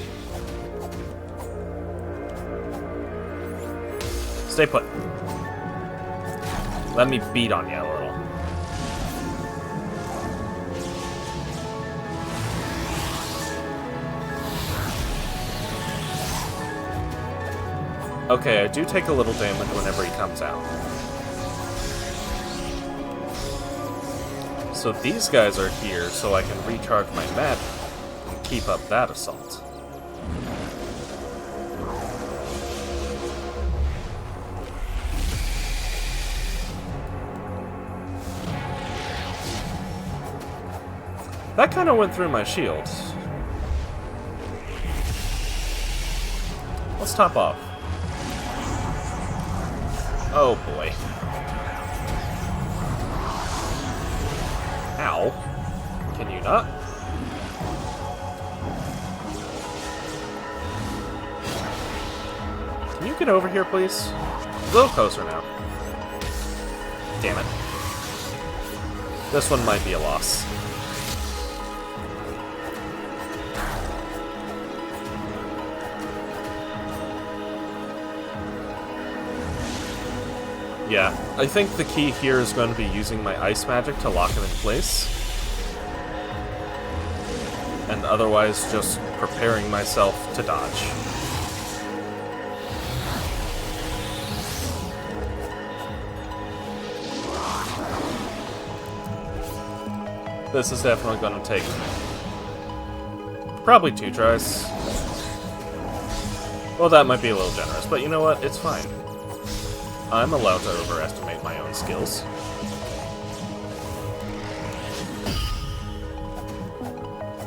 Stay put. Let me beat on you a little. Okay, I do take a little damage whenever he comes out. So these guys are here so I can recharge my magic and keep up that assault. That kind of went through my shield. Let's top off. Oh boy. Ow. Can you not? Can you get over here, please? A little closer now. Damn it. This one might be a loss. Yeah, I think the key here is going to be using my ice magic to lock him in place. And otherwise just preparing myself to dodge. This is definitely going to take probably 2 tries. Well, that might be a little generous, but you know what? It's fine. I'm allowed to overestimate my own skills.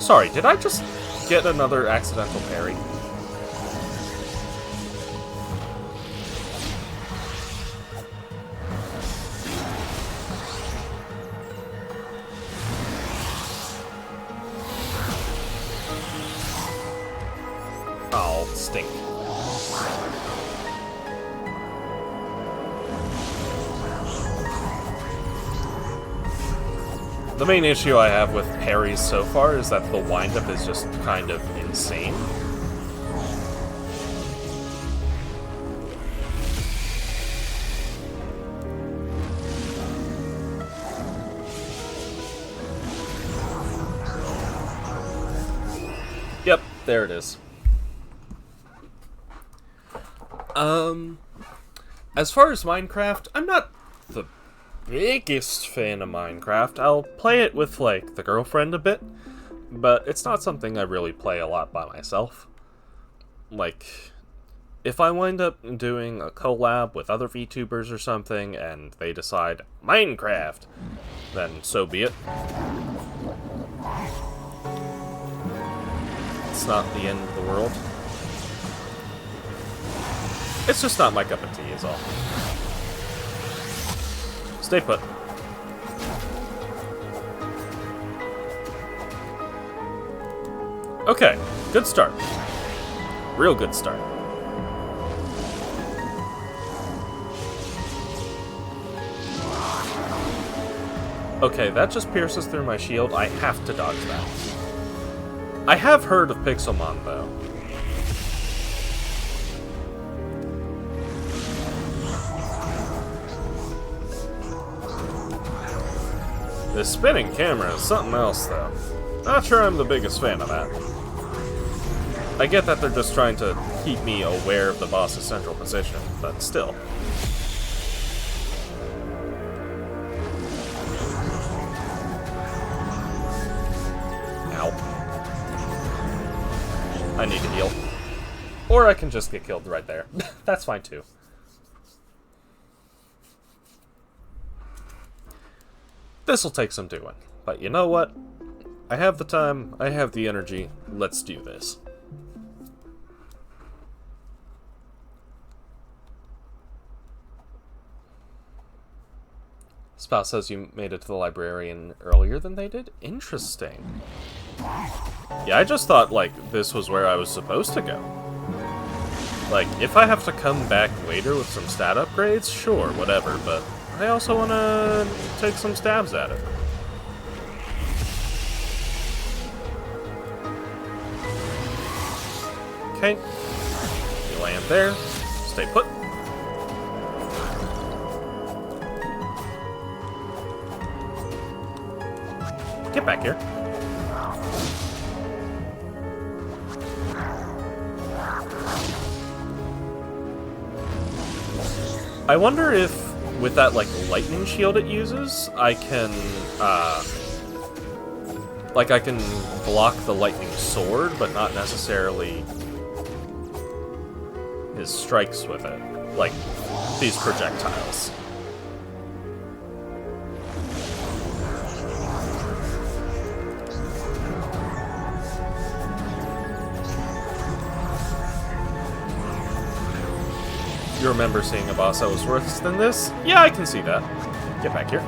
Sorry, did I just get another accidental parry? Oh, stink. The main issue I have with parries so far is that the windup is just kind of insane. Yep, there it is. As far as Minecraft, I'm not the biggest fan of Minecraft. I'll play it with, like, the girlfriend a bit, but it's not something I really play a lot by myself. Like, if I wind up doing a collab with other VTubers or something, and they decide Minecraft, then so be it. It's not the end of the world. It's just not my cup of tea, is all. Stay put. Okay, good start. Real good start. Okay, that just pierces through my shield. I have to dodge that. I have heard of Pixelmon, though. This spinning camera is something else, though. Not sure I'm the biggest fan of that. I get that they're just trying to keep me aware of the boss's central position, but still. Ow. I need to heal. Or I can just get killed right there. That's fine, too. This'll take some doing. But you know what? I have the time, I have the energy, let's do this. Spouse says you made it to the librarian earlier than they did? Interesting. Yeah, I just thought, like, this was where I was supposed to go. Like, if I have to come back later with some stat upgrades, sure, whatever, but I also want to take some stabs at it. Okay. You land there. Stay put. Get back here. I wonder if, with that, like, lightning shield it uses, I can, like, I can block the lightning sword, but not necessarily his strikes with it. Like, these projectiles. You remember seeing a boss that was worse than this? Yeah, I can see that. Get back here.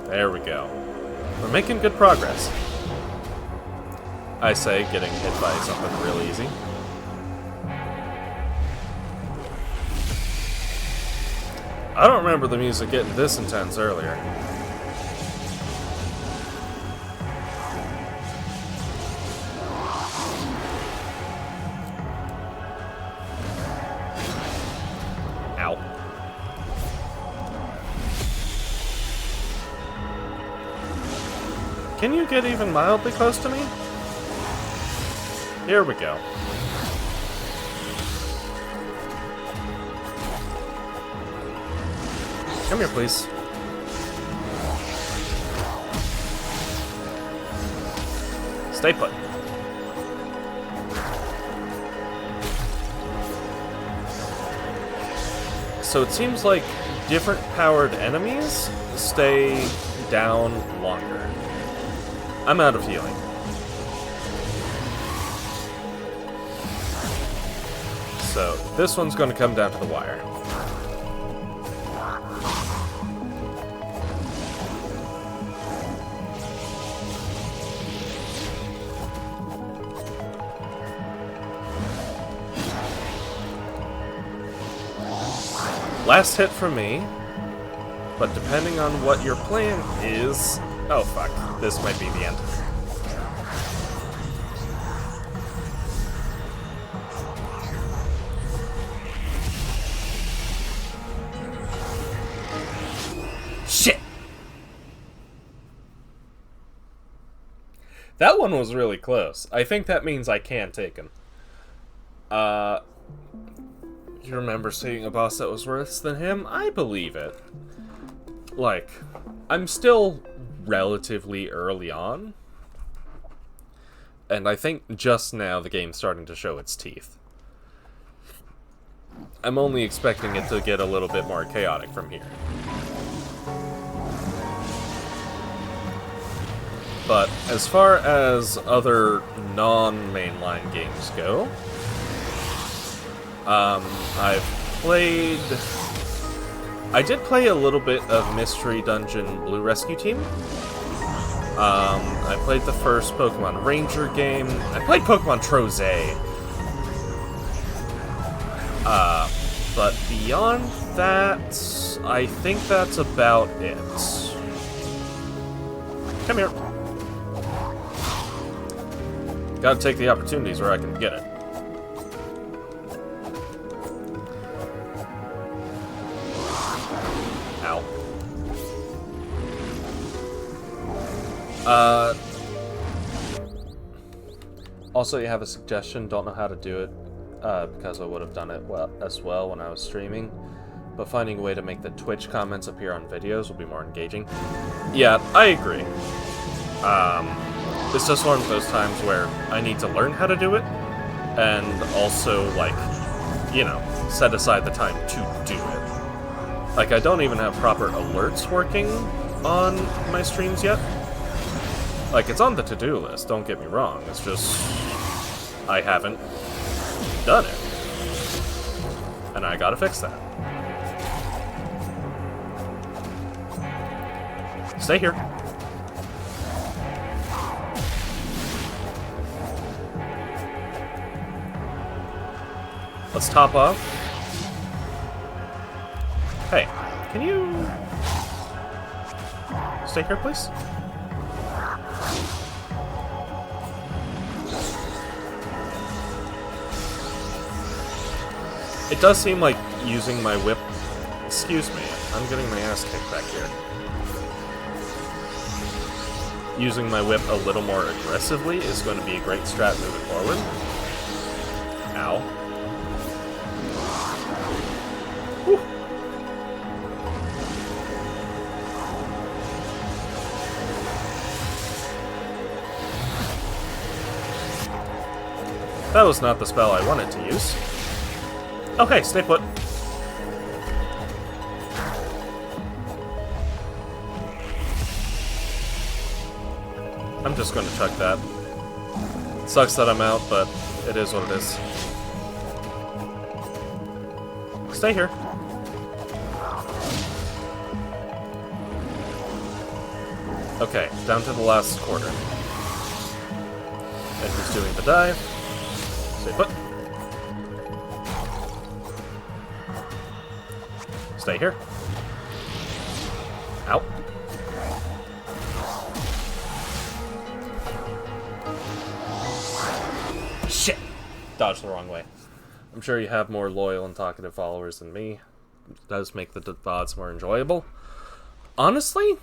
There we go. We're making good progress. I say, getting hit by something real easy. I don't remember the music getting this intense earlier. Ow. Can you get even mildly close to me? Here we go. Come here, please. Stay put. So it seems like different powered enemies stay down longer. I'm out of healing. So this one's going to come down to the wire. Last hit from me, but depending on what your plan is... Oh fuck, this might be the end. Shit! That one was really close. I think that means I can take him. You remember seeing a boss that was worse than him? I believe it. Like, I'm still relatively early on. And I think just now the game's starting to show its teeth. I'm only expecting it to get a little bit more chaotic from here. But as far as other non-mainline games go, I did play a little bit of Mystery Dungeon Blue Rescue Team. I played the first Pokemon Ranger game. I played Pokemon Troze. But beyond that, I think that's about it. Come here. Gotta take the opportunities where I can get it. Ow. Also, you have a suggestion, don't know how to do it, because I would have done it as well when I was streaming, but finding a way to make the Twitch comments appear on videos will be more engaging. Yeah, I agree. It's just one of those times where I need to learn how to do it, and also, like, you know, set aside the time to do it. Like, I don't even have proper alerts working on my streams yet. Like, it's on the to-do list, don't get me wrong, it's just I haven't done it. And I gotta fix that. Stay here. Let's top off. Hey, can you stay here, please? It does seem like using my whip... Excuse me, I'm getting my ass kicked back here. Using my whip a little more aggressively is going to be a great strat moving forward. Ow. Whew. That was not the spell I wanted to use. Oh, hey, stay put. I'm just going to chuck that. Sucks that I'm out, but it is what it is. Stay here. Okay, down to the last quarter. And who's doing the dive? Stay put. Stay here. Ow. Shit! Dodged the wrong way. I'm sure you have more loyal and talkative followers than me. It does make the VODs more enjoyable. Honestly,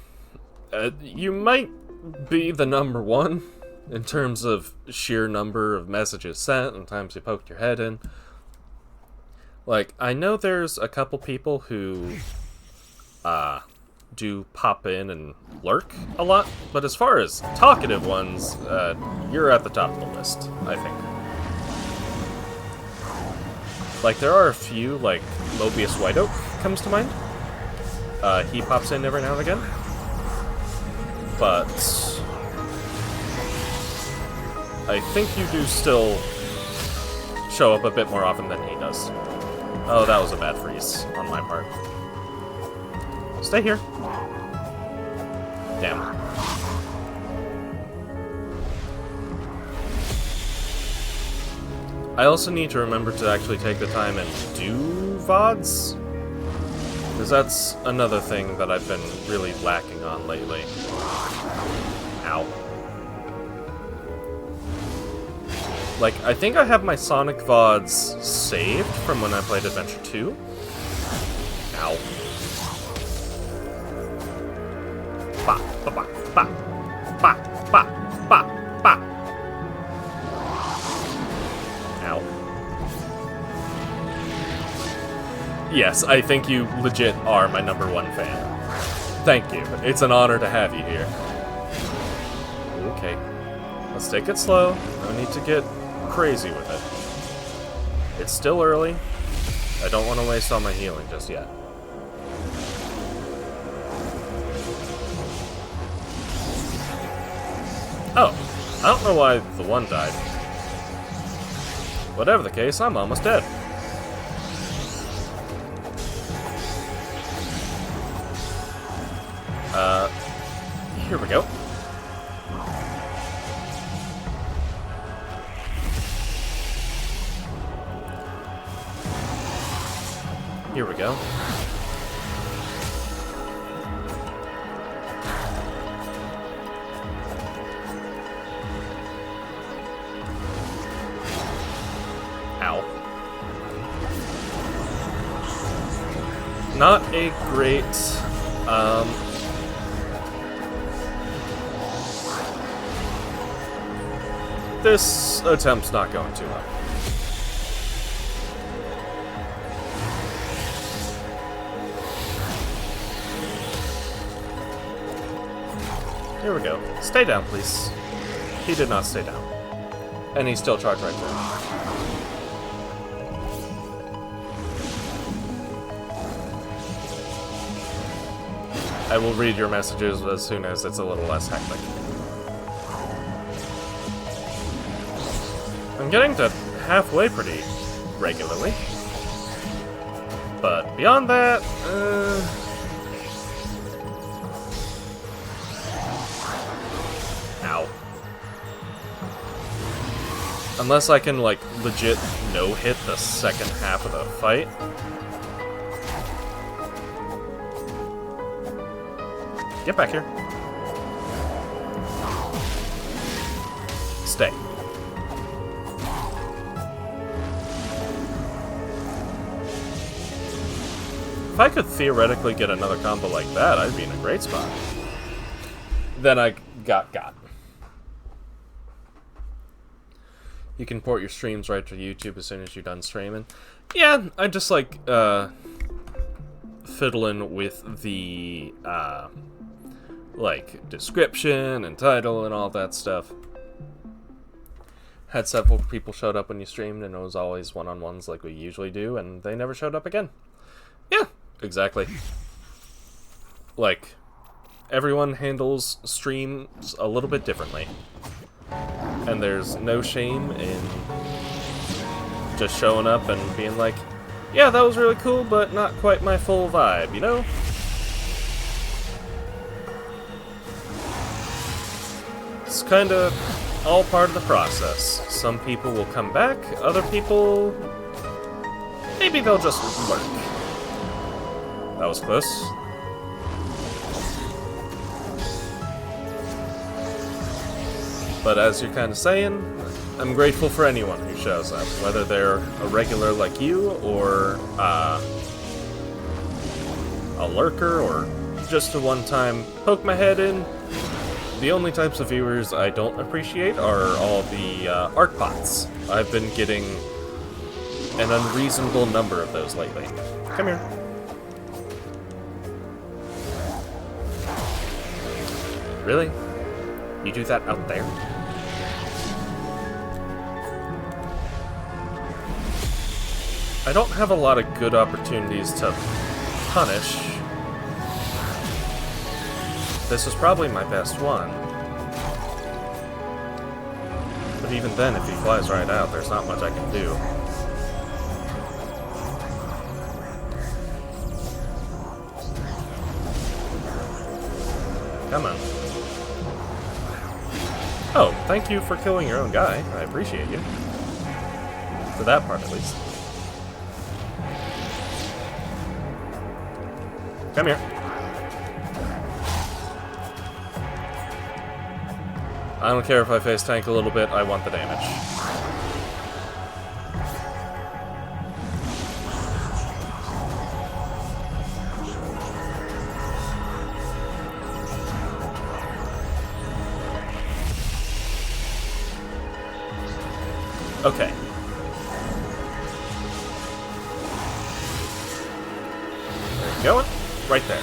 you might be the number one in terms of sheer number of messages sent and times you poked your head in. Like, I know there's a couple people who, do pop in and lurk a lot, but as far as talkative ones, you're at the top of the list, I think. Like, there are a few, like, Mobius White Oak comes to mind. He pops in every now and again. But I think you do still show up a bit more often than he does. Oh, that was a bad freeze on my part. Stay here. Damn. I also need to remember to actually take the time and do VODs, because that's another thing that I've been really lacking on lately. Ow. Like, I think I have my Sonic VODs saved from when I played Adventure 2. Ow. Ba, ba, ba, ba, ba, ba, ba, ba. Ow. Yes, I think you legit are my number one fan. Thank you. It's an honor to have you here. Okay. Let's take it slow. No need to get crazy with it. It's still early. I don't want to waste all my healing just yet. Oh, I don't know why the one died. Whatever the case, I'm almost dead. Here we go. Here we go. Ow. Not a great, this attempt's not going too well. Here we go. Stay down, please. He did not stay down. And he still charged right there. I will read your messages as soon as it's a little less hectic. I'm getting to halfway pretty regularly. But beyond that, ow. Unless I can, like, legit no-hit the second half of the fight. Get back here. Stay. If I could theoretically get another combo like that, I'd be in a great spot. Then I got. You can port your streams right to YouTube as soon as you're done streaming. Yeah, I just like fiddling with the like description and title and all that stuff. Had several people showed up when you streamed, and it was always one-on-ones like we usually do, and they never showed up again. Yeah, exactly. Like, everyone handles streams a little bit differently. And there's no shame in just showing up and being like, yeah, that was really cool, but not quite my full vibe, you know? It's kind of all part of the process. Some people will come back, other people, maybe they'll just lurk. That was close. But as you're kind of saying, I'm grateful for anyone who shows up, whether they're a regular like you, or a lurker, or just a one-time poke my head in. The only types of viewers I don't appreciate are all the art bots. I've been getting an unreasonable number of those lately. Come here. Really? You do that out there? I don't have a lot of good opportunities to punish. This is probably my best one. But even then, if he flies right out, there's not much I can do. Come on. Oh, thank you for killing your own guy. I appreciate you. For that part, at least. Come here. I don't care if I face tank a little bit, I want the damage. Okay. There you go. Right there.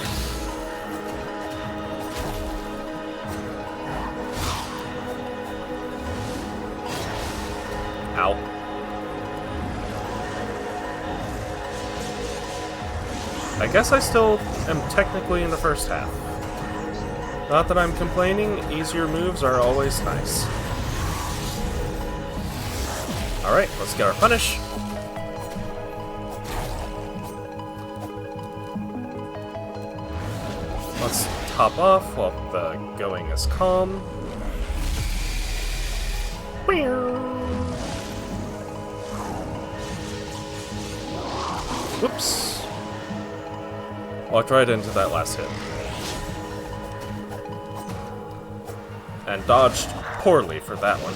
Ow. I guess I still am technically in the first half. Not that I'm complaining, easier moves are always nice. Alright, let's get our punish. Let's top off while the going is calm. Whoops. Walked right into that last hit. And dodged poorly for that one.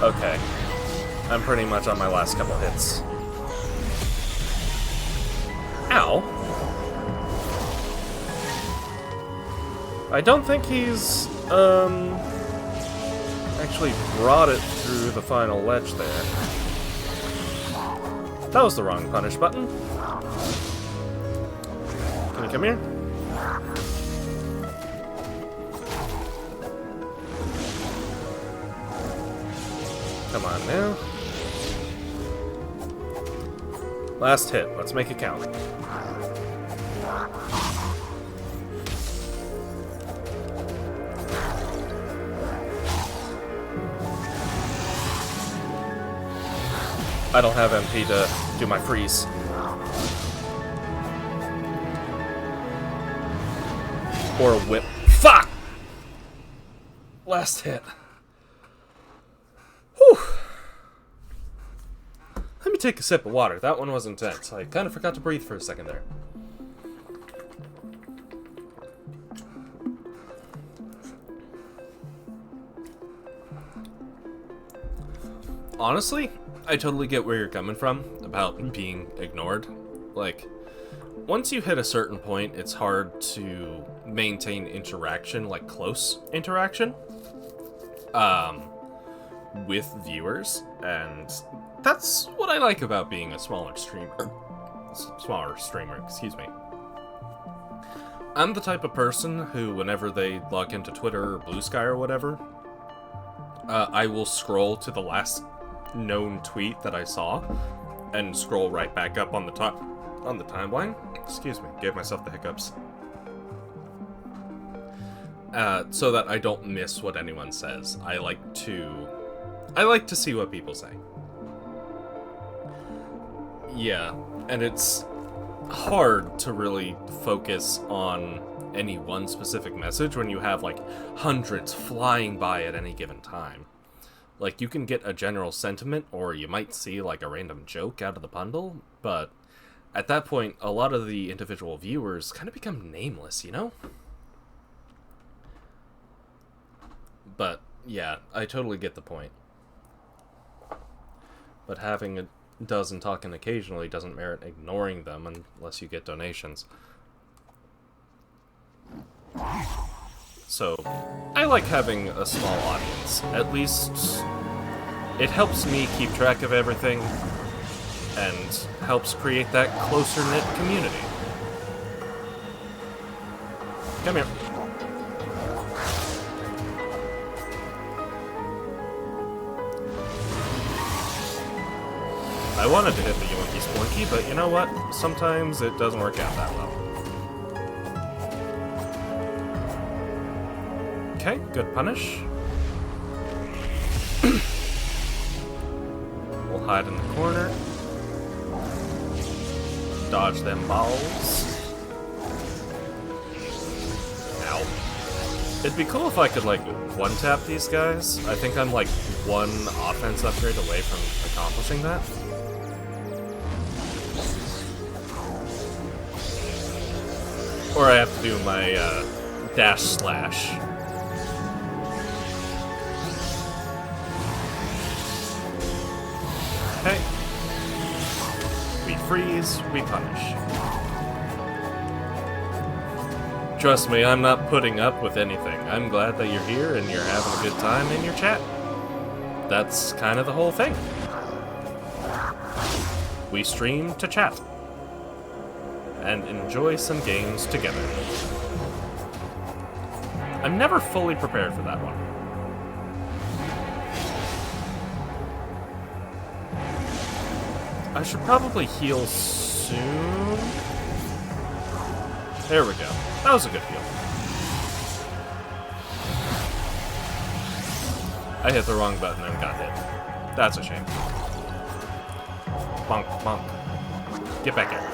Okay. I'm pretty much on my last couple hits. Ow. I don't think he's, actually brought it through the final ledge there. That was the wrong punish button. Can you come here? Come on now. Last hit. Let's make it count. I don't have MP to do my freeze. Or a whip. Fuck! Last hit. Whew. Let me take a sip of water. That one was intense. I kind of forgot to breathe for a second there. Honestly, I totally get where you're coming from about being ignored. Like, once you hit a certain point, it's hard to maintain interaction, like close interaction, with viewers, and that's what I like about being a smaller streamer. Excuse me. I'm the type of person who, whenever they log into Twitter or Blue Sky or whatever, I will scroll to the last known tweet that I saw and scroll right back up on the top on the timeline. Excuse me, gave myself the hiccups. So that I don't miss what anyone says. I like to see what people say. Yeah, and it's hard to really focus on any one specific message when you have like hundreds flying by at any given time. Like, you can get a general sentiment, or you might see like a random joke out of the bundle, but at that point, a lot of the individual viewers kind of become nameless, you know? But, yeah, I totally get the point. But having a dozen talking occasionally doesn't merit ignoring them unless you get donations. So, I like having a small audience. At least, it helps me keep track of everything, and helps create that closer-knit community. Come here. I wanted to hit the Yoinky Splinky, but you know what? Sometimes it doesn't work out that well. Okay, good punish. We'll hide in the corner. Dodge them balls. Ow. It'd be cool if I could, like, one-tap these guys. I think I'm, like, one offense upgrade away from accomplishing that. Or I have to do my, dash slash. Okay. We freeze, we punish. Trust me, I'm not putting up with anything. I'm glad that you're here and you're having a good time in your chat. That's kind of the whole thing. We stream to chat. And enjoy some games together. I'm never fully prepared for that one. I should probably heal soon. There we go. That was a good heal. I hit the wrong button and got hit. That's a shame. Bonk, bonk. Get back here.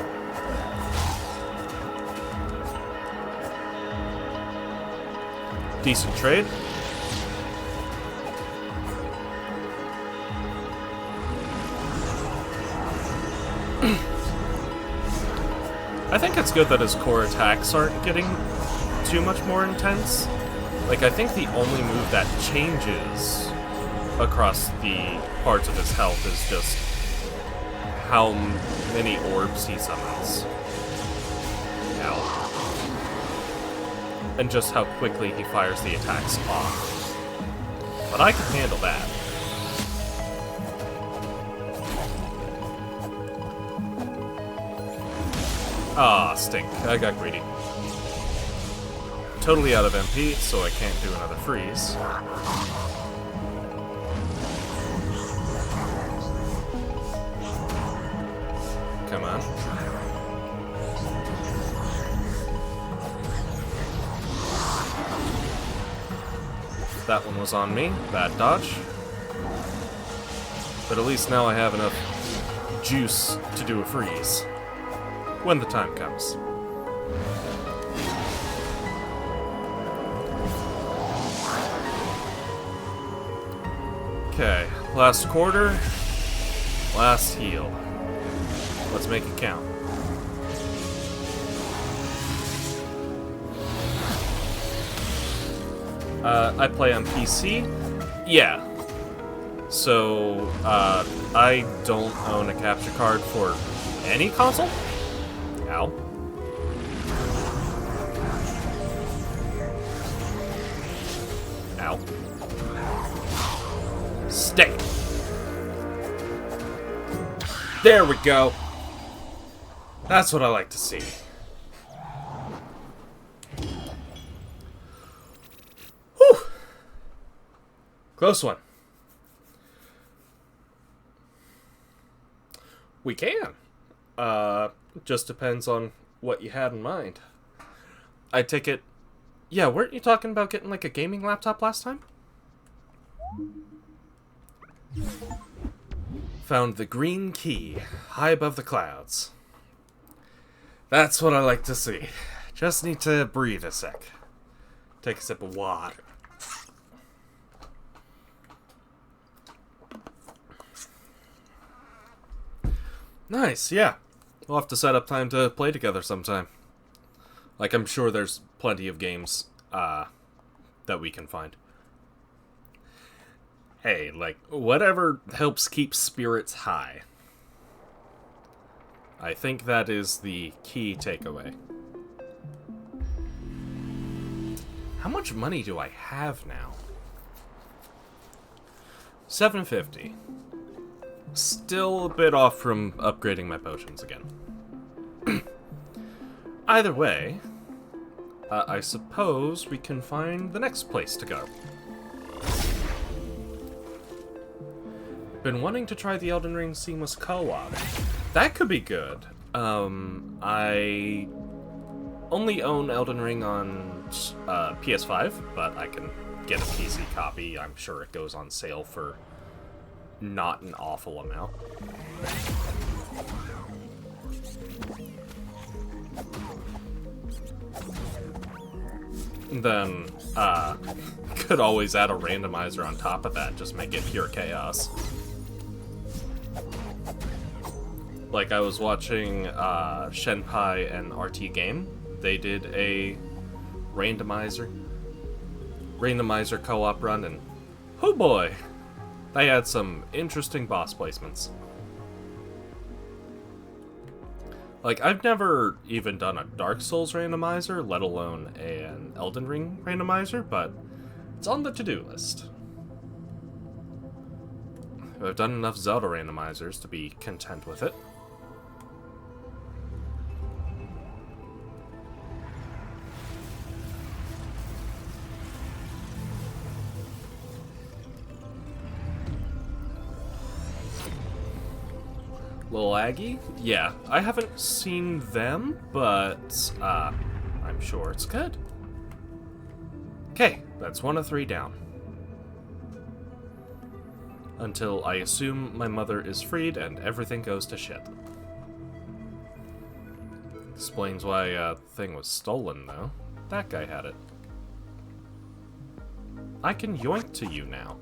Decent trade. I think it's good that his core attacks aren't getting too much more intense. Like, I think the only move that changes across the parts of his health is just how many orbs he summons. Ow. And just how quickly he fires the attacks off. But I can handle that. Ah, stink. I got greedy. Totally out of MP, so I can't do another freeze. Come on. That one was on me. Bad dodge. But at least now I have enough juice to do a freeze. When the time comes. Okay, last quarter, last heal. Let's make it count. I play on PC? Yeah. So, I don't own a capture card for any console? Ow. Ow. Stay! There we go! That's what I like to see. Whew! Close one. We can. Just depends on what you had in mind. I take it... Yeah, weren't you talking about getting, like, a gaming laptop last time? Found the green key, high above the clouds. That's what I like to see. Just need to breathe a sec. Take a sip of water. Nice, yeah. We'll have to set up time to play together sometime. Like, I'm sure there's plenty of games, that we can find. Hey, like, whatever helps keep spirits high. I think that is the key takeaway. How much money do I have now? 750. Still a bit off from upgrading my potions again. Either way, I suppose we can find the next place to go. Been wanting to try the Elden Ring seamless co-op. That could be good. I only own Elden Ring on PS5, but I can get a PC copy. I'm sure it goes on sale for not an awful amount. Then, could always add a randomizer on top of that, just make it pure chaos. Like, I was watching Shenpai and RT Game. They did a randomizer co-op run, and oh boy, they had some interesting boss placements. Like, I've never even done a Dark Souls randomizer, let alone an Elden Ring randomizer, but it's on the to-do list. I've done enough Zelda randomizers to be content with it. Little Aggie? Yeah, I haven't seen them, but I'm sure it's good. Okay, that's 1 of 3 down. Until I assume my mother is freed and everything goes to shit. Explains why the thing was stolen, though. That guy had it. I can yoink to you now.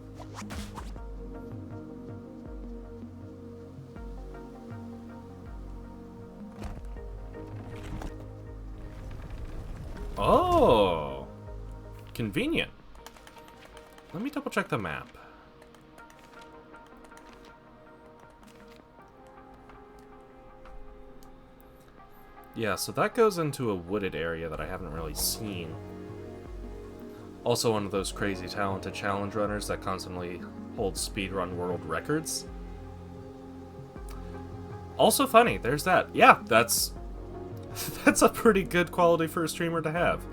convenient. Let me double check the map. Yeah, so that goes into a wooded area that I haven't really seen. Also one of those crazy talented challenge runners that constantly holds speedrun world records. Also funny, there's that. Yeah, that's a pretty good quality for a streamer to have.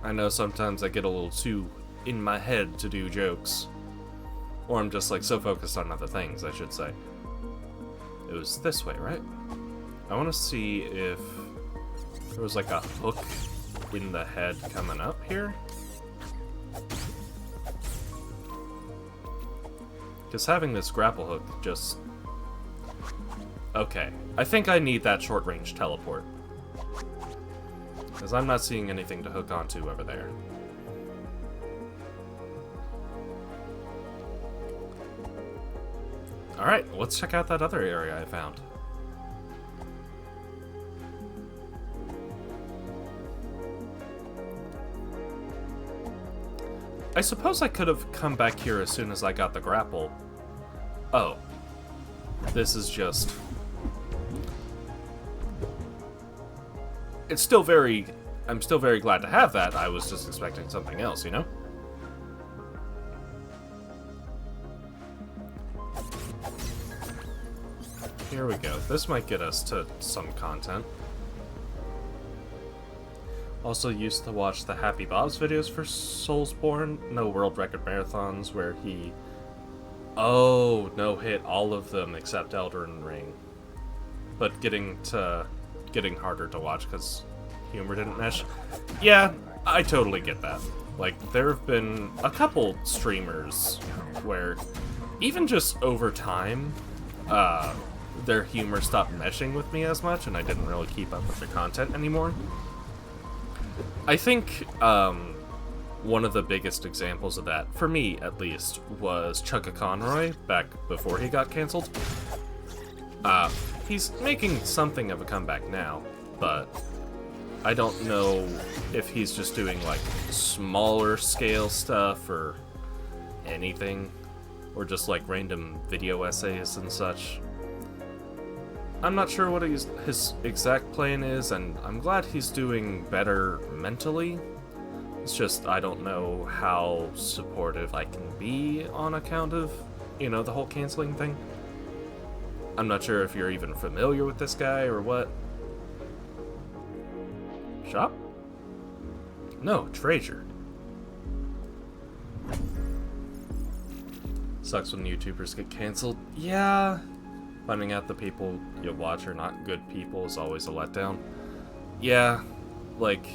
I know sometimes I get a little too in my head to do jokes. Or I'm just like so focused on other things, I should say. It was this way, right? I want to see if there was like a hook in the head coming up here. Because having this grapple hook just... Okay, I think I need that short-range teleport. Because I'm not seeing anything to hook onto over there. Alright, let's check out that other area I found. I suppose I could have come back here as soon as I got the grapple. Oh. This is just... It's still very... I'm still very glad to have that. I was just expecting something else, you know? Here we go. This might get us to some content. Also used to watch the Happy Bob's videos for Soulsborne. No world record marathons where he... Oh, no hit all of them except Elden Ring. But getting harder to watch because humor didn't mesh. Yeah, I totally get that. Like, there have been a couple streamers where even just over time, their humor stopped meshing with me as much and I didn't really keep up with their content anymore. I think one of the biggest examples of that, for me at least, was Chugga Conroy back before he got cancelled. He's making something of a comeback now, but I don't know if he's just doing like smaller scale stuff or anything, or just like random video essays and such. I'm not sure what his exact plan is, and I'm glad he's doing better mentally. It's just I don't know how supportive I can be on account of, you know, the whole canceling thing. I'm not sure if you're even familiar with this guy or what. Shop? No, treasure. Sucks when YouTubers get canceled. Yeah. Finding out the people you watch are not good people is always a letdown. Yeah, like,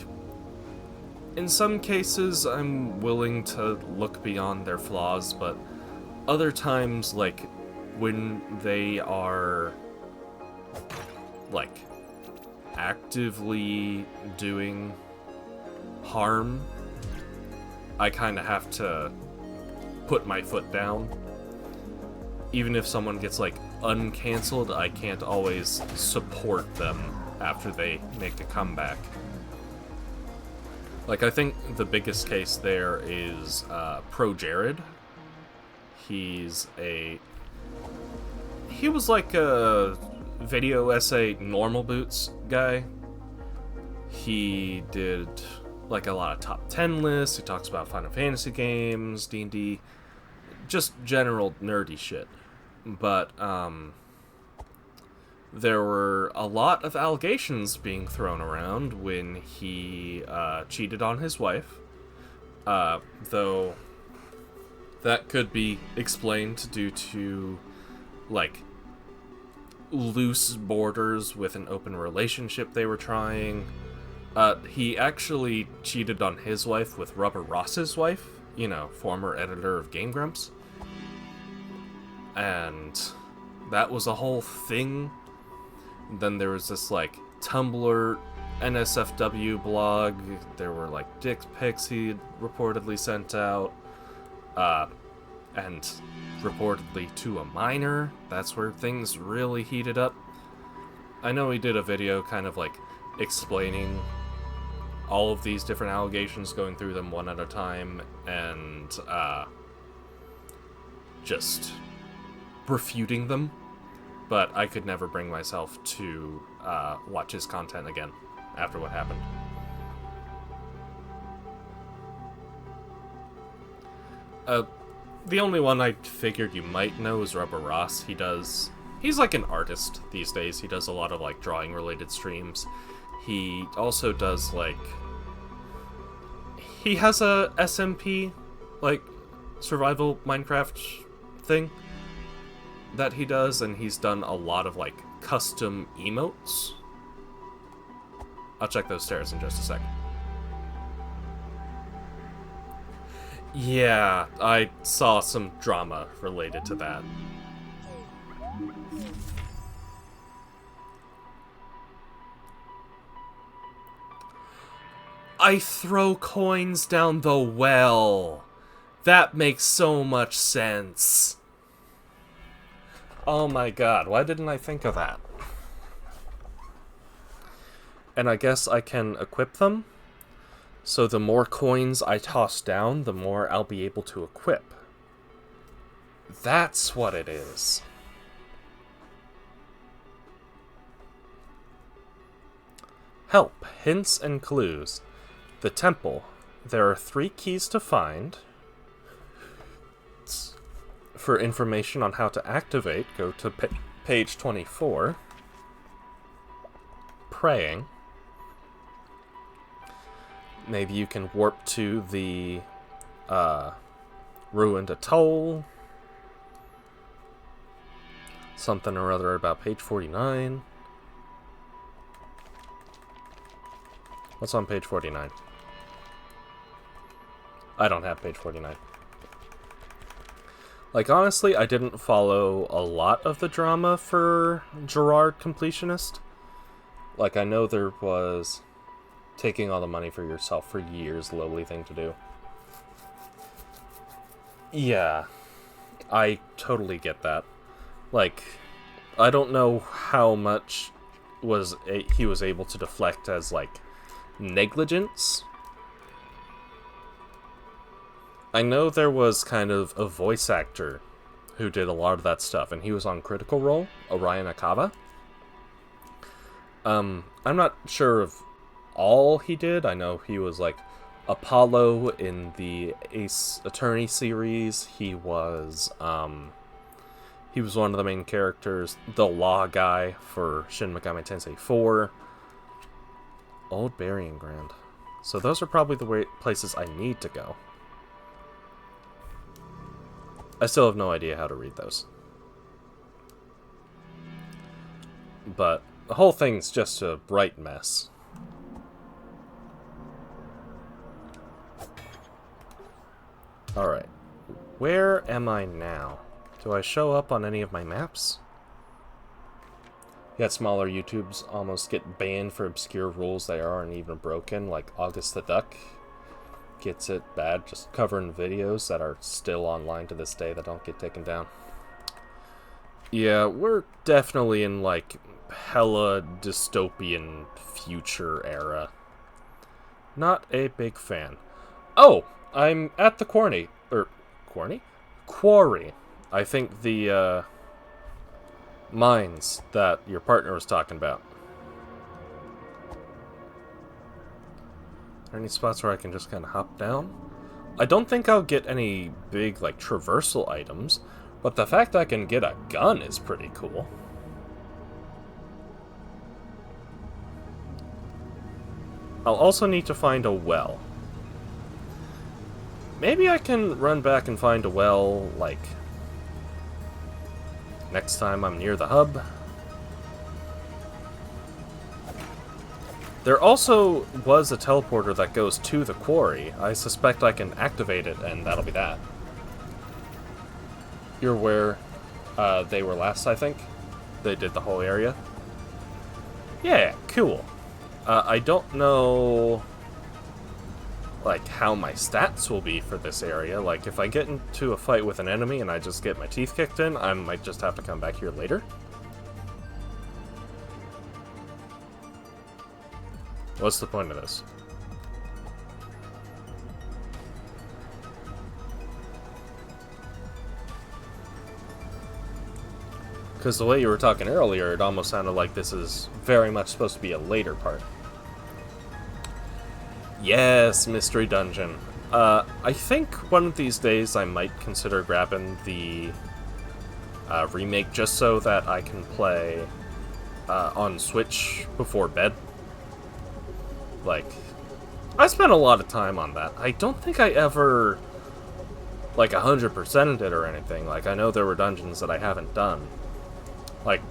in some cases I'm willing to look beyond their flaws, but other times, like, when they are, like, actively doing harm, I kind of have to put my foot down. Even if someone gets, like, uncancelled, I can't always support them after they make a comeback. Like, I think the biggest case there is Pro Jared. He was like a video essay normal boots guy. He did like a lot of top 10 lists. He talks about Final Fantasy games, D&D, just general nerdy shit. But there were a lot of allegations being thrown around when he cheated on his wife, though that could be explained due to, like, loose borders with an open relationship they were trying. He actually cheated on his wife with Rubber Ross's wife, you know, former editor of Game Grumps. And that was a whole thing. Then there was this, like, Tumblr NSFW blog. There were, like, dick pics he reportedly sent out. And reportedly to a minor. That's where things really heated up. I know he did a video kind of, like, explaining all of these different allegations, going through them one at a time, and just refuting them. But I could never bring myself to watch his content again after what happened. The only one I figured you might know is Rubber Ross. He's like an artist these days. He does a lot of like drawing related streams. He also does like, he has a SMP, like, survival Minecraft thing that he does, and he's done a lot of like custom emotes. I'll check those stairs in just a second. Yeah, I saw some drama related to that. I throw coins down the well. That makes so much sense. Oh my god, why didn't I think of that? And I guess I can equip them. So the more coins I toss down, the more I'll be able to equip. That's what it is. Help, hints and clues. The temple. There are 3 keys to find. For information on how to activate, go to page 24. Praying. Maybe you can warp to the ruined atoll. Something or other about page 49. What's on page 49? I don't have page 49. Like, honestly, I didn't follow a lot of the drama for Gerard Completionist. Like, I know there was taking all the money for yourself for years, lowly thing to do. Yeah, I totally get that. Like, I don't know how much he was able to deflect as, like, negligence. I know there was kind of a voice actor who did a lot of that stuff, and he was on Critical Role, Orion Akava. I'm not sure of all he did. I know he was like Apollo in the Ace Attorney series. He was one of the main characters, the law guy for Shin Megami Tensei 4. Old Burying Ground. So those are probably the places I need to go. I still have no idea how to read those. But the whole thing's just a bright mess. Alright. Where am I now? Do I show up on any of my maps? Yet smaller YouTubes almost get banned for obscure rules they aren't even broken, like August the Duck gets it bad just covering videos that are still online to this day that don't get taken down. Yeah, we're definitely in like hella dystopian future era. Not a big fan. Oh, I'm at the quarry. Quarry. I think the mines that your partner was talking about. Are there any spots where I can just kind of hop down? I don't think I'll get any big, like, traversal items, but the fact I can get a gun is pretty cool. I'll also need to find a well. Maybe I can run back and find a well, like, next time I'm near the hub. There also was a teleporter that goes to the quarry. I suspect I can activate it, and that'll be that. You're where they were last, I think? They did the whole area? Yeah, cool. I don't know, like, how my stats will be for this area. Like, if I get into a fight with an enemy and I just get my teeth kicked in, I might just have to come back here later. What's the point of this? Because the way you were talking earlier, it almost sounded like this is very much supposed to be a later part. Yes, Mystery Dungeon. I think one of these days I might consider grabbing the remake just so that I can play on Switch before bed. Like, I spent a lot of time on that. I don't think I ever, like, 100%ed it or anything. Like, I know there were dungeons that I haven't done. Like,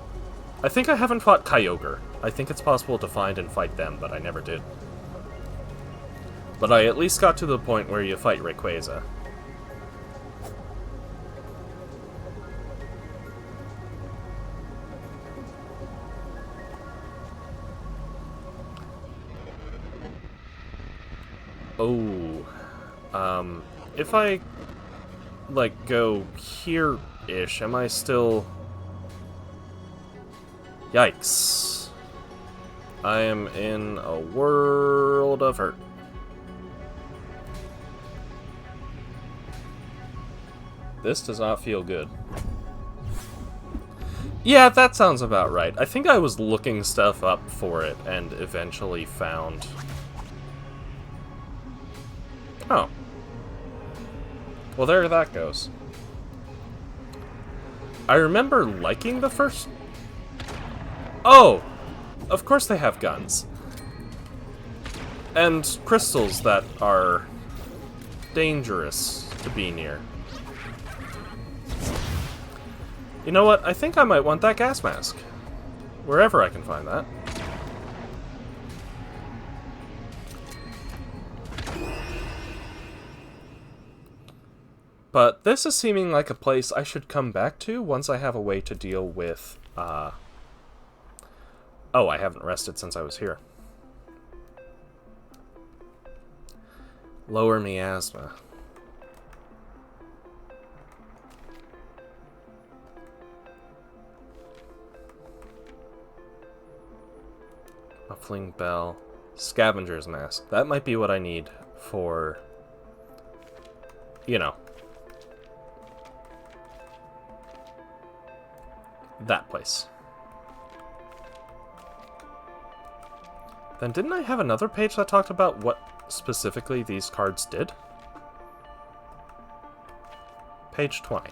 I think I haven't fought Kyogre. I think it's possible to find and fight them, but I never did. But I at least got to the point where you fight Rayquaza. Oh, if I, like, go here-ish, am I still... Yikes. I am in a world of hurt. This does not feel good. Yeah, that sounds about right. I think I was looking stuff up for it and eventually found... Oh. Well, there that goes. I remember liking the first... Oh! Of course they have guns. And crystals that are dangerous to be near. You know what? I think I might want that gas mask. Wherever I can find that. But this is seeming like a place I should come back to once I have a way to deal with, Oh, I haven't rested since I was here. Lower miasma. Muffling bell. Scavenger's mask. That might be what I need for... You know. That place. Then didn't I have another page that talked about what specifically these cards did? Page 20.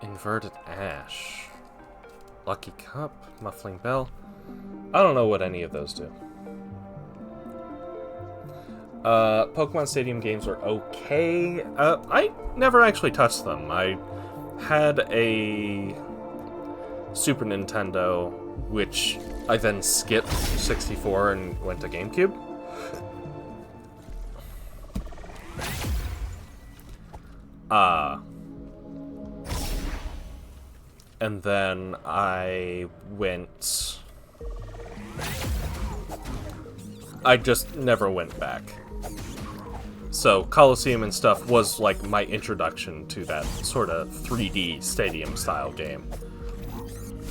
Inverted Ash. Lucky Cup. Muffling Bell. I don't know what any of those do. Pokemon Stadium games were okay. I never actually touched them. I had a Super Nintendo, which I then skipped 64 and went to GameCube. And then I went... I just never went back. So, Coliseum and stuff was like my introduction to that sort of 3D stadium-style game.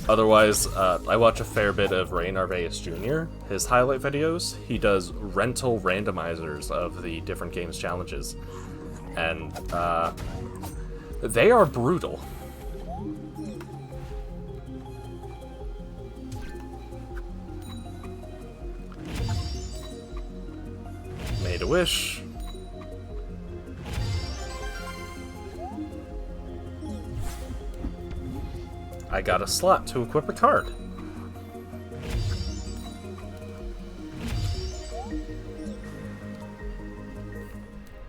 Otherwise, I watch a fair bit of Ray Narvaez Jr., his highlight videos. He does rental randomizers of the different games challenges. And, they are brutal. Made a wish. I got a slot to equip a card.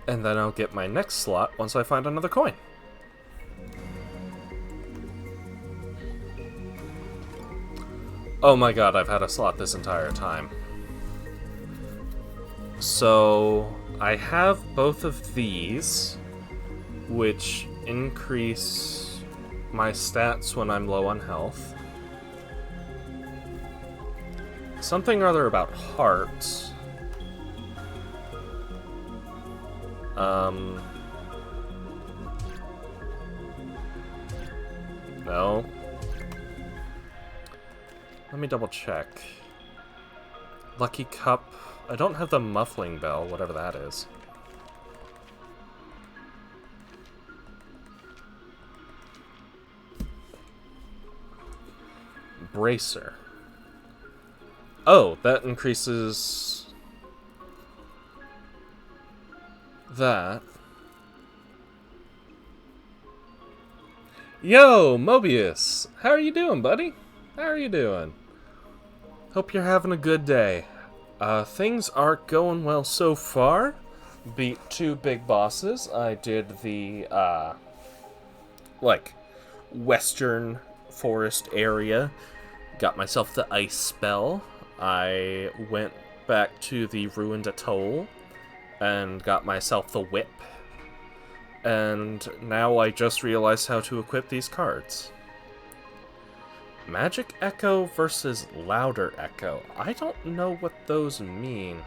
And then I'll get my next slot once I find another coin. Oh my god, I've had a slot this entire time. So, I have both of these, which increase my stats when I'm low on health. Something or other about hearts. No. Let me double check. Lucky Cup. I don't have the Muffling Bell, whatever that is. bracer. Oh, that increases that. Yo, Mobius! How are you doing, buddy? How are you doing? Hope you're having a good day. Things are going well so far. Beat 2 big bosses. I did the, western forest area. Got myself the ice spell. I went back to the ruined atoll and got myself the whip. And now I just realized how to equip these cards. Magic Echo versus Louder Echo. I don't know what those mean.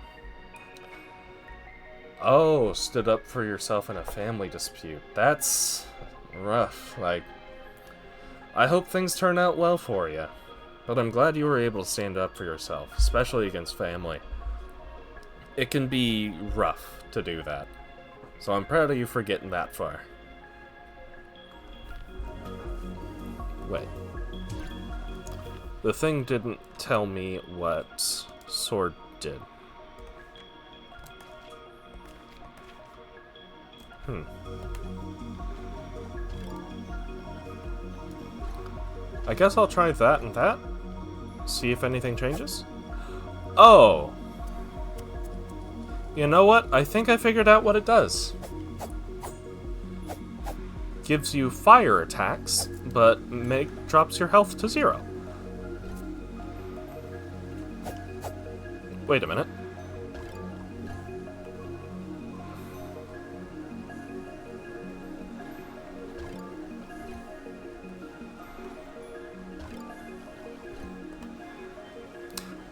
Oh, stood up for yourself in a family dispute. That's rough. I hope things turn out well for you. But I'm glad you were able to stand up for yourself, especially against family. It can be rough to do that. So I'm proud of you for getting that far. Wait. The thing didn't tell me what sword did. I guess I'll try that and that. See if anything changes. Oh! You know what? I think I figured out what it does. Gives you fire attacks, but drops your health to 0. Wait a minute.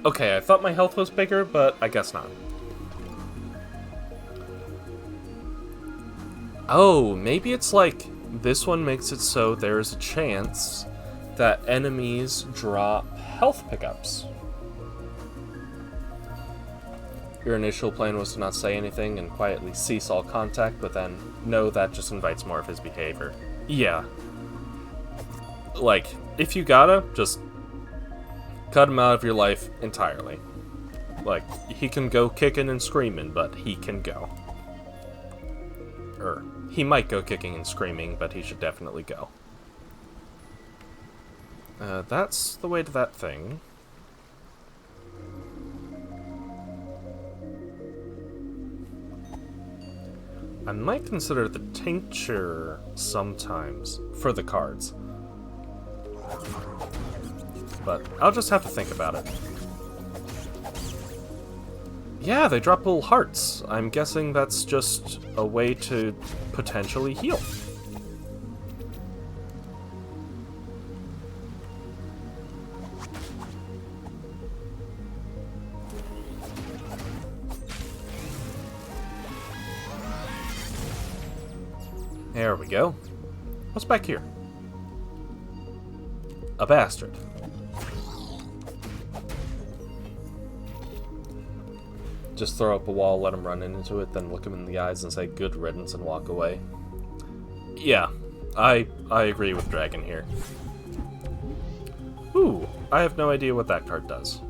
Okay, I thought my health was bigger, but I guess not. Oh, maybe it's like this one makes it so there's a chance that enemies drop health pickups. Your initial plan was to not say anything and quietly cease all contact, but then, no, that just invites more of his behavior. Yeah. If you gotta, just cut him out of your life entirely. He can go kicking and screaming, but he can go. He might go kicking and screaming, but he should definitely go. That's the way to that thing. I might consider the tincture sometimes for the cards. But I'll just have to think about it. Yeah, they drop little hearts. I'm guessing that's just a way to potentially heal. There we go. What's back here? A bastard. Just throw up a wall, let him run into it, then look him in the eyes and say good riddance and walk away. Yeah, I agree with Dragon here. Ooh, I have no idea what that card does.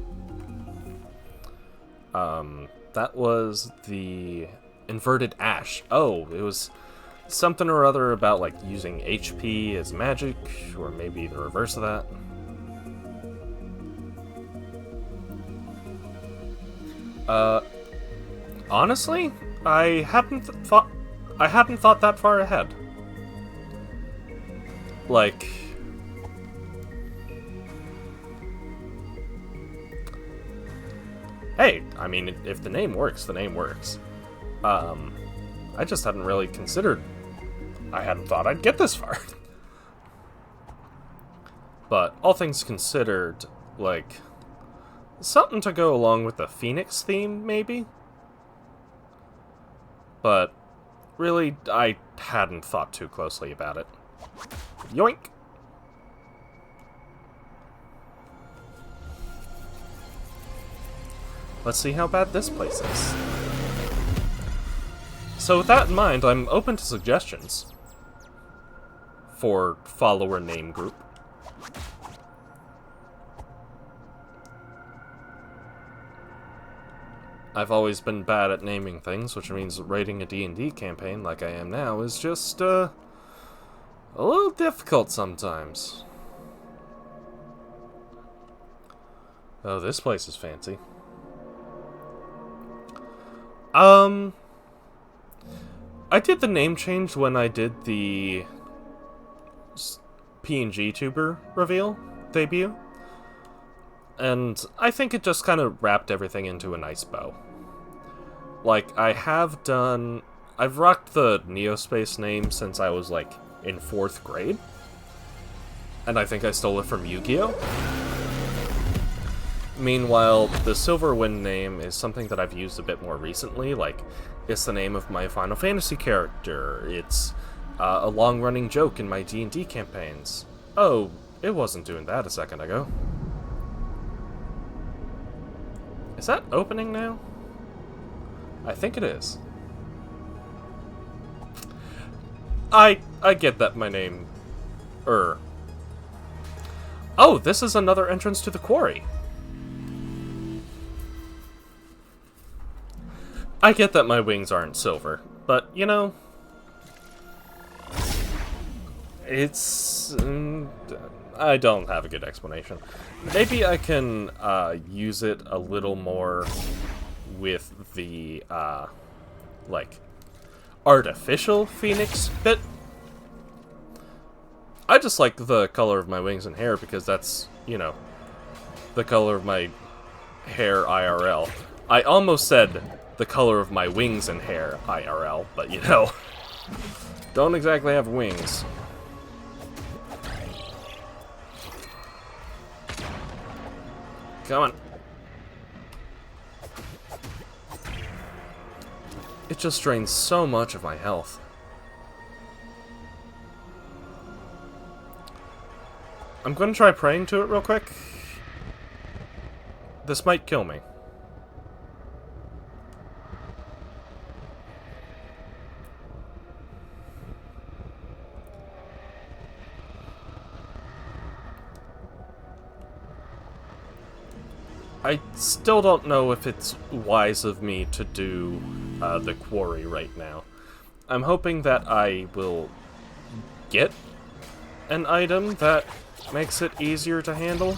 That was the Inverted Ash. Oh, it was something or other about, using HP as magic, or maybe the reverse of that. Honestly, I hadn't thought that far ahead. Hey, I mean, if the name works, the name works. I just hadn't really considered. I hadn't thought I'd get this far. But all things considered, something to go along with the Phoenix theme, maybe? But really, I hadn't thought too closely about it. Yoink! Let's see how bad this place is. So with that in mind, I'm open to suggestions for follower name group. I've always been bad at naming things, which means writing a D&D campaign like I am now is just, a little difficult sometimes. Oh, this place is fancy. I did the name change when I did the PNG tuber reveal debut. And I think it just kind of wrapped everything into a nice bow. Like, I've rocked the Neospace name since I was, like, in 4th grade. And I think I stole it from Yu-Gi-Oh! Meanwhile, the Silverwind name is something that I've used a bit more recently. Like, it's the name of my Final Fantasy character. It's a long-running joke in my D&D campaigns. Oh, it wasn't doing that a second ago. Is that opening now? I think it is. I get that my name... Oh, this is another entrance to the quarry. I get that my wings aren't silver, but, you know... It's... I don't have a good explanation. Maybe I can use it a little more with the, like, artificial phoenix bit. I just like the color of my wings and hair because that's, you know, the color of my hair IRL. I almost said the color of my wings and hair IRL, but, you know, don't exactly have wings. Come on. It just drains so much of my health. I'm going to try praying to it real quick. This might kill me. I still don't know if it's wise of me to do the quarry right now. I'm hoping that I will get an item that makes it easier to handle.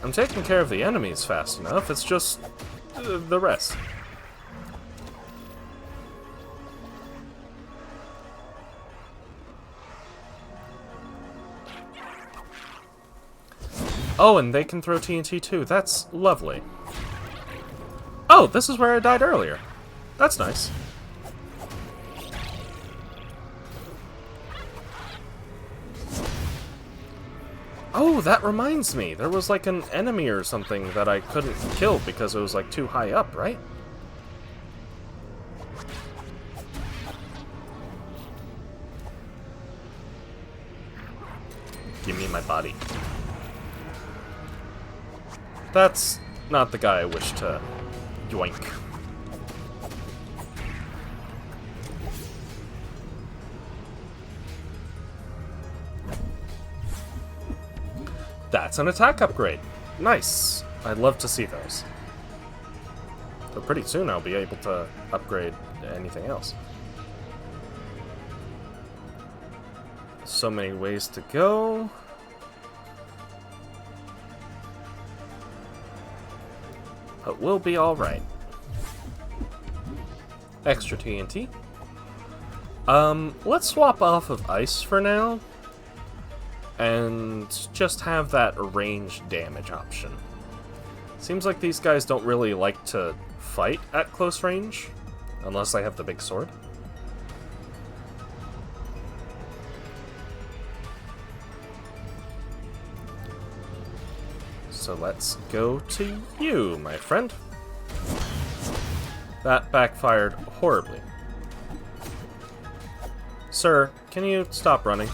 I'm taking care of the enemies fast enough, it's just the rest. Oh, and they can throw TNT too. That's lovely. Oh, this is where I died earlier. That's nice. Oh, that reminds me. There was like an enemy or something that I couldn't kill because it was like too high up, right? Give me my body. That's not the guy I wish to yoink. That's an attack upgrade. Nice. I'd love to see those. But pretty soon I'll be able to upgrade anything else. So many ways to go. But we'll be alright. Extra TNT. Let's swap off of ice for now. And just have that ranged damage option. Seems like these guys don't really like to fight at close range. Unless I have the big sword. So let's go to you, my friend. That backfired horribly. Sir, can you stop running?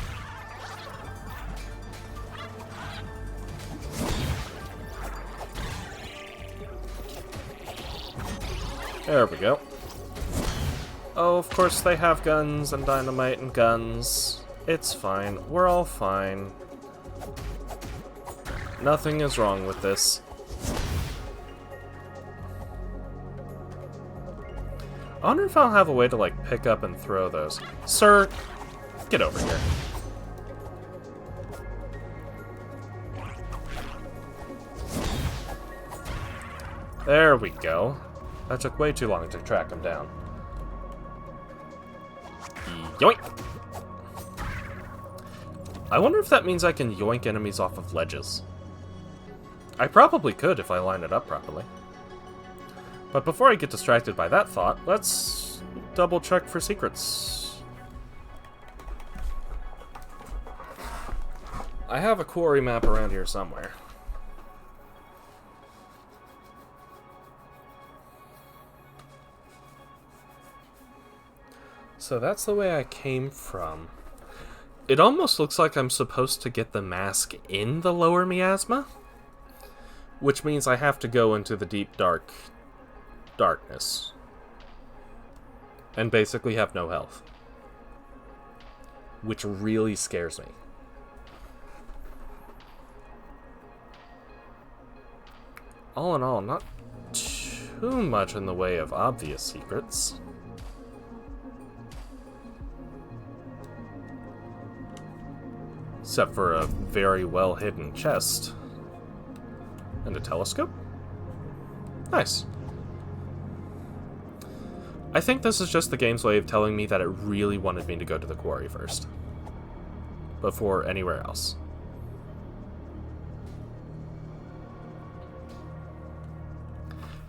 There we go. Oh, of course they have guns and dynamite and guns. It's fine. We're all fine. Nothing is wrong with this. I wonder if I'll have a way to, like, pick up and throw those. Sir, get over here. There we go. That took way too long to track him down. Yoink! I wonder if that means I can yoink enemies off of ledges. I probably could if I line it up properly. But before I get distracted by that thought, let's double check for secrets. I have a quarry map around here somewhere. So that's the way I came from. It almost looks like I'm supposed to get the mask in the lower miasma, which means I have to go into the deep darkness and basically have no health, which really scares me. All in all, not too much in the way of obvious secrets. Except for a very well-hidden chest. And a telescope? Nice. I think this is just the game's way of telling me that it really wanted me to go to the quarry first. Before anywhere else.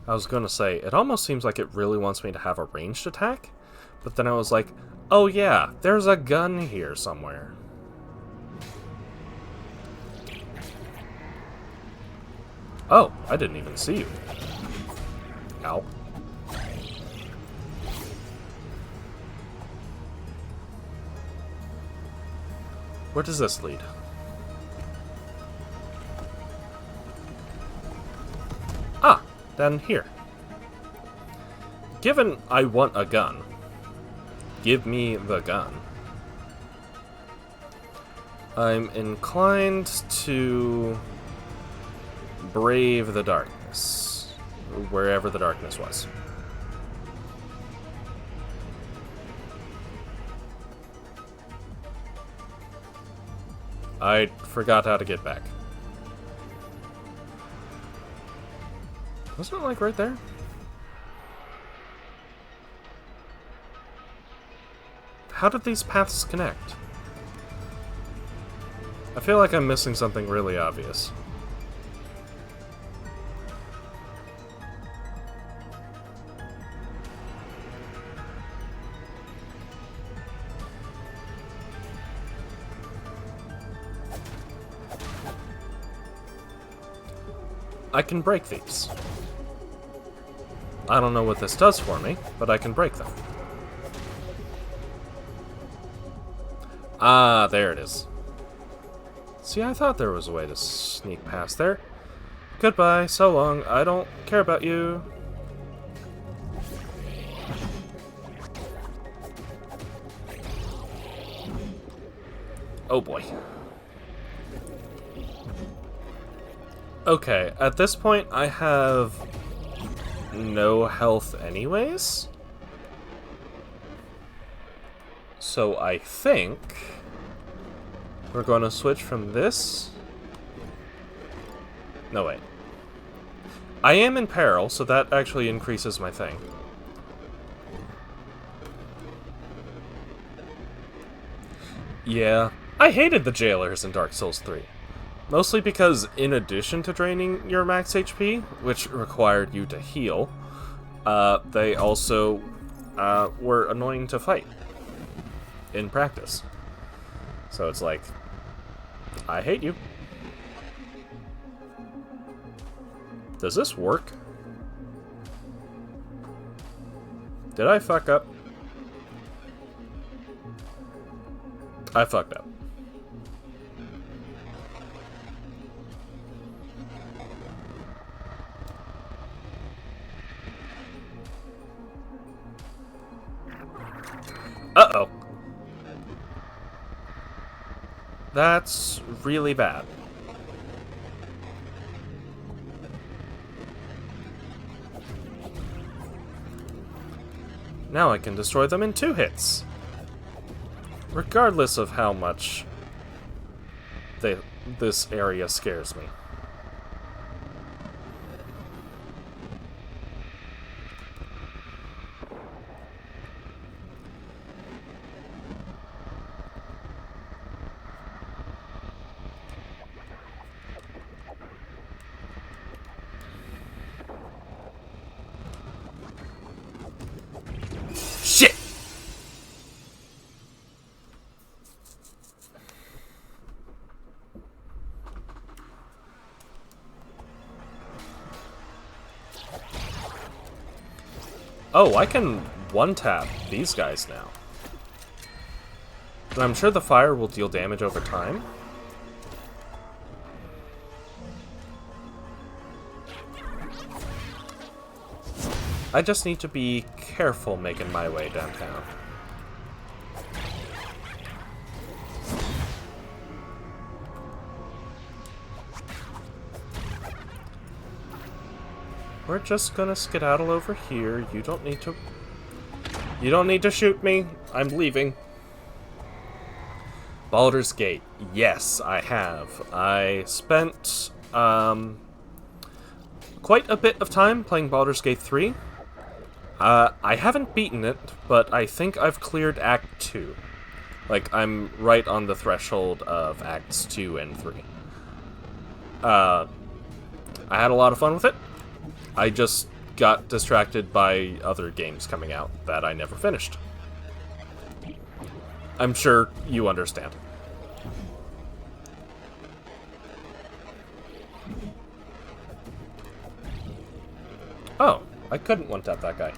I was gonna say, it almost seems like it really wants me to have a ranged attack, but then I was like, oh yeah, there's a gun here somewhere. Oh, I didn't even see you. Ow. Where does this lead? Ah, down here. Given I want a gun, give me the gun. I'm inclined to brave the darkness, wherever the darkness was. I forgot how to get back. Wasn't it like right there? How did these paths connect? I feel like I'm missing something really obvious. I can break these. I don't know what this does for me, but I can break them. Ah, there it is. See, I thought there was a way to sneak past there. Goodbye, so long, I don't care about you. Oh boy. Okay, at this point I have no health anyways. So I think we're going to switch from this. No, wait. I am in peril, so that actually increases my thing. Yeah, I hated the jailers in Dark Souls 3. Mostly because, in addition to draining your max HP, which required you to heal, they also were annoying to fight in practice. So it's like, I hate you. Does this work? Did I fuck up? I fucked up. Uh-oh. That's really bad. Now I can destroy them in 2 hits. Regardless of how much this area scares me. Shit! Oh, I can one-tap these guys now. And I'm sure the fire will deal damage over time. I just need to be careful making my way downtown. We're just gonna skedaddle over here. You don't need to shoot me. I'm leaving. Baldur's Gate. Yes, I have. I spent quite a bit of time playing Baldur's Gate 3. I haven't beaten it, but I think I've cleared Act 2. Like, I'm right on the threshold of Acts 2 and 3. I had a lot of fun with it. I just got distracted by other games coming out that I never finished. I'm sure you understand. Oh, I couldn't one-tap that guy.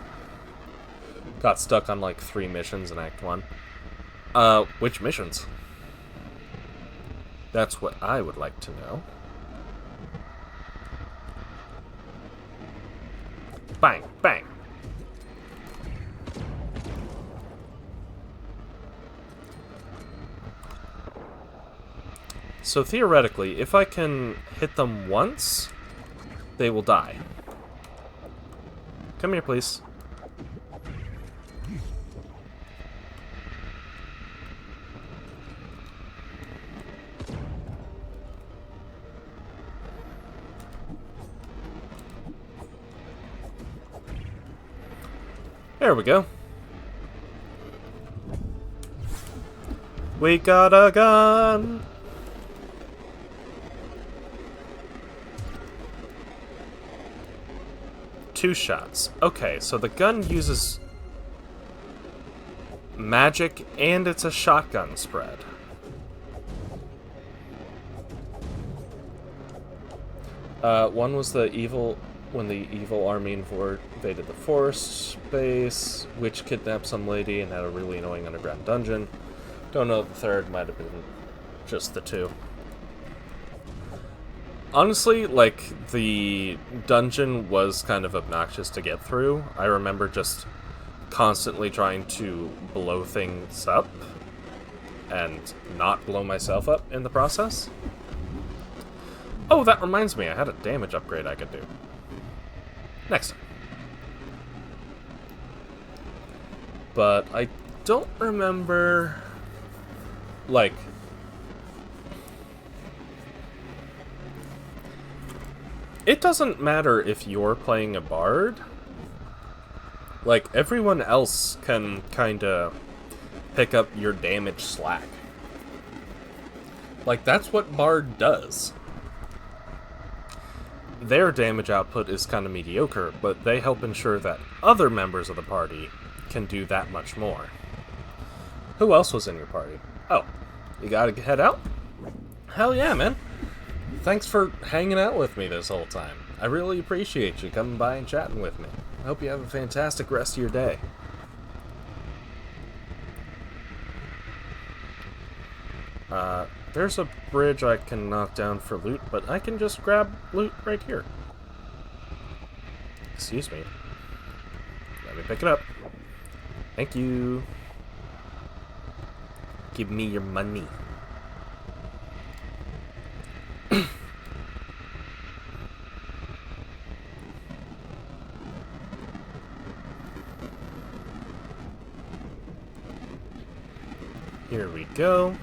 Got stuck on like 3 missions in Act 1. Which missions? That's what I would like to know. Bang, bang. So theoretically, if I can hit them once, they will die. Come here, please. There we go. We got a gun! Two shots. Okay, so the gun uses magic and it's a shotgun spread. One was the evil... when the evil army invaded the forest base, witch kidnapped some lady and had a really annoying underground dungeon. Don't know if the third might have been just the 2. Honestly, like, the dungeon was kind of obnoxious to get through. I remember just constantly trying to blow things up and not blow myself up in the process. Oh, that reminds me, I had a damage upgrade I could do. Next time. But I don't remember, like, it doesn't matter if you're playing a bard. Like, everyone else can kinda pick up your damage slack. Like, that's what bard does. Their damage output is kind of mediocre, but they help ensure that other members of the party can do that much more. Who else was in your party? Oh, you gotta head out? Hell yeah, man. Thanks for hanging out with me this whole time. I really appreciate you coming by and chatting with me. I hope you have a fantastic rest of your day. There's a bridge I can knock down for loot, but I can just grab loot right here. Excuse me. Let me pick it up. Thank you. Give me your money. Here we go.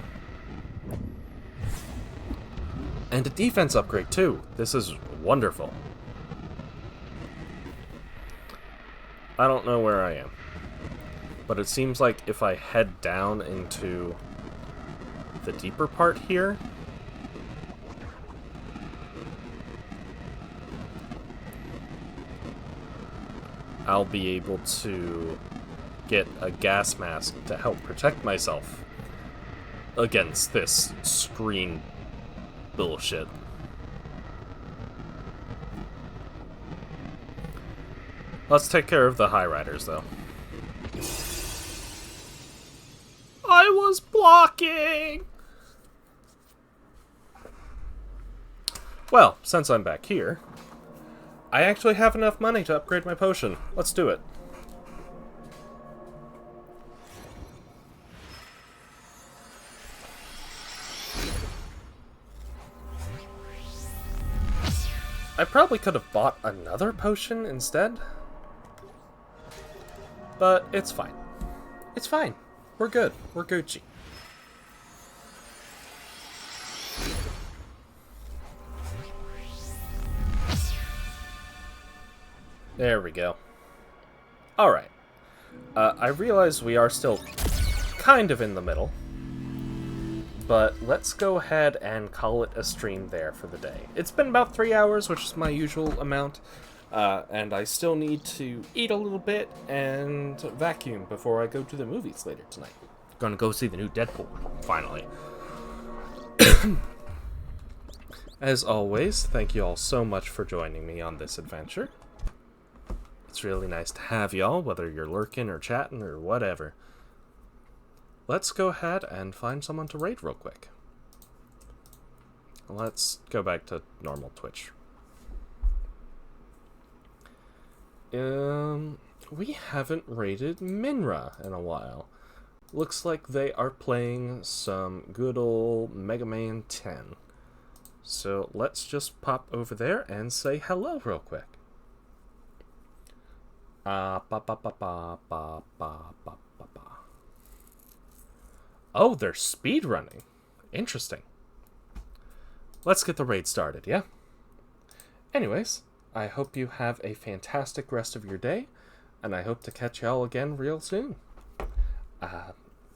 And a defense upgrade, too. This is wonderful. I don't know where I am. But it seems like if I head down into the deeper part here, I'll be able to get a gas mask to help protect myself against this screen bullshit. Let's take care of the high riders, though. I was blocking! Well, since I'm back here, I actually have enough money to upgrade my potion. Let's do it. I probably could have bought another potion instead. But it's fine. It's fine. We're good. We're Gucci. There we go. Alright. I realize we are still kind of in the middle. But let's go ahead and call it a stream there for the day. It's been about 3 hours, which is my usual amount. And I still need to eat a little bit and vacuum before I go to the movies later tonight. Gonna go see the new Deadpool, finally. As always, thank you all so much for joining me on this adventure. It's really nice to have y'all, whether you're lurking or chatting or whatever. Let's go ahead and find someone to raid real quick. Let's go back to normal Twitch. We haven't raided Minra in a while. Looks like they are playing some good old Mega Man 10. So let's just pop over there and say hello real quick. Oh, they're speedrunning. Interesting. Let's get the raid started, yeah? Anyways, I hope you have a fantastic rest of your day, and I hope to catch y'all again real soon.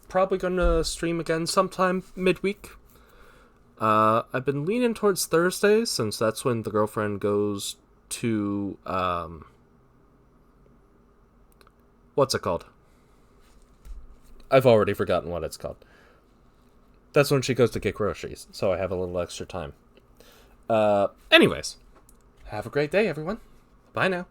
Probably gonna stream again sometime midweek. I've been leaning towards Thursdays, since that's when the girlfriend goes to, what's it called? I've already forgotten what it's called. That's when she goes to get groceries, so I have a little extra time. Anyways, have a great day, everyone. Bye now.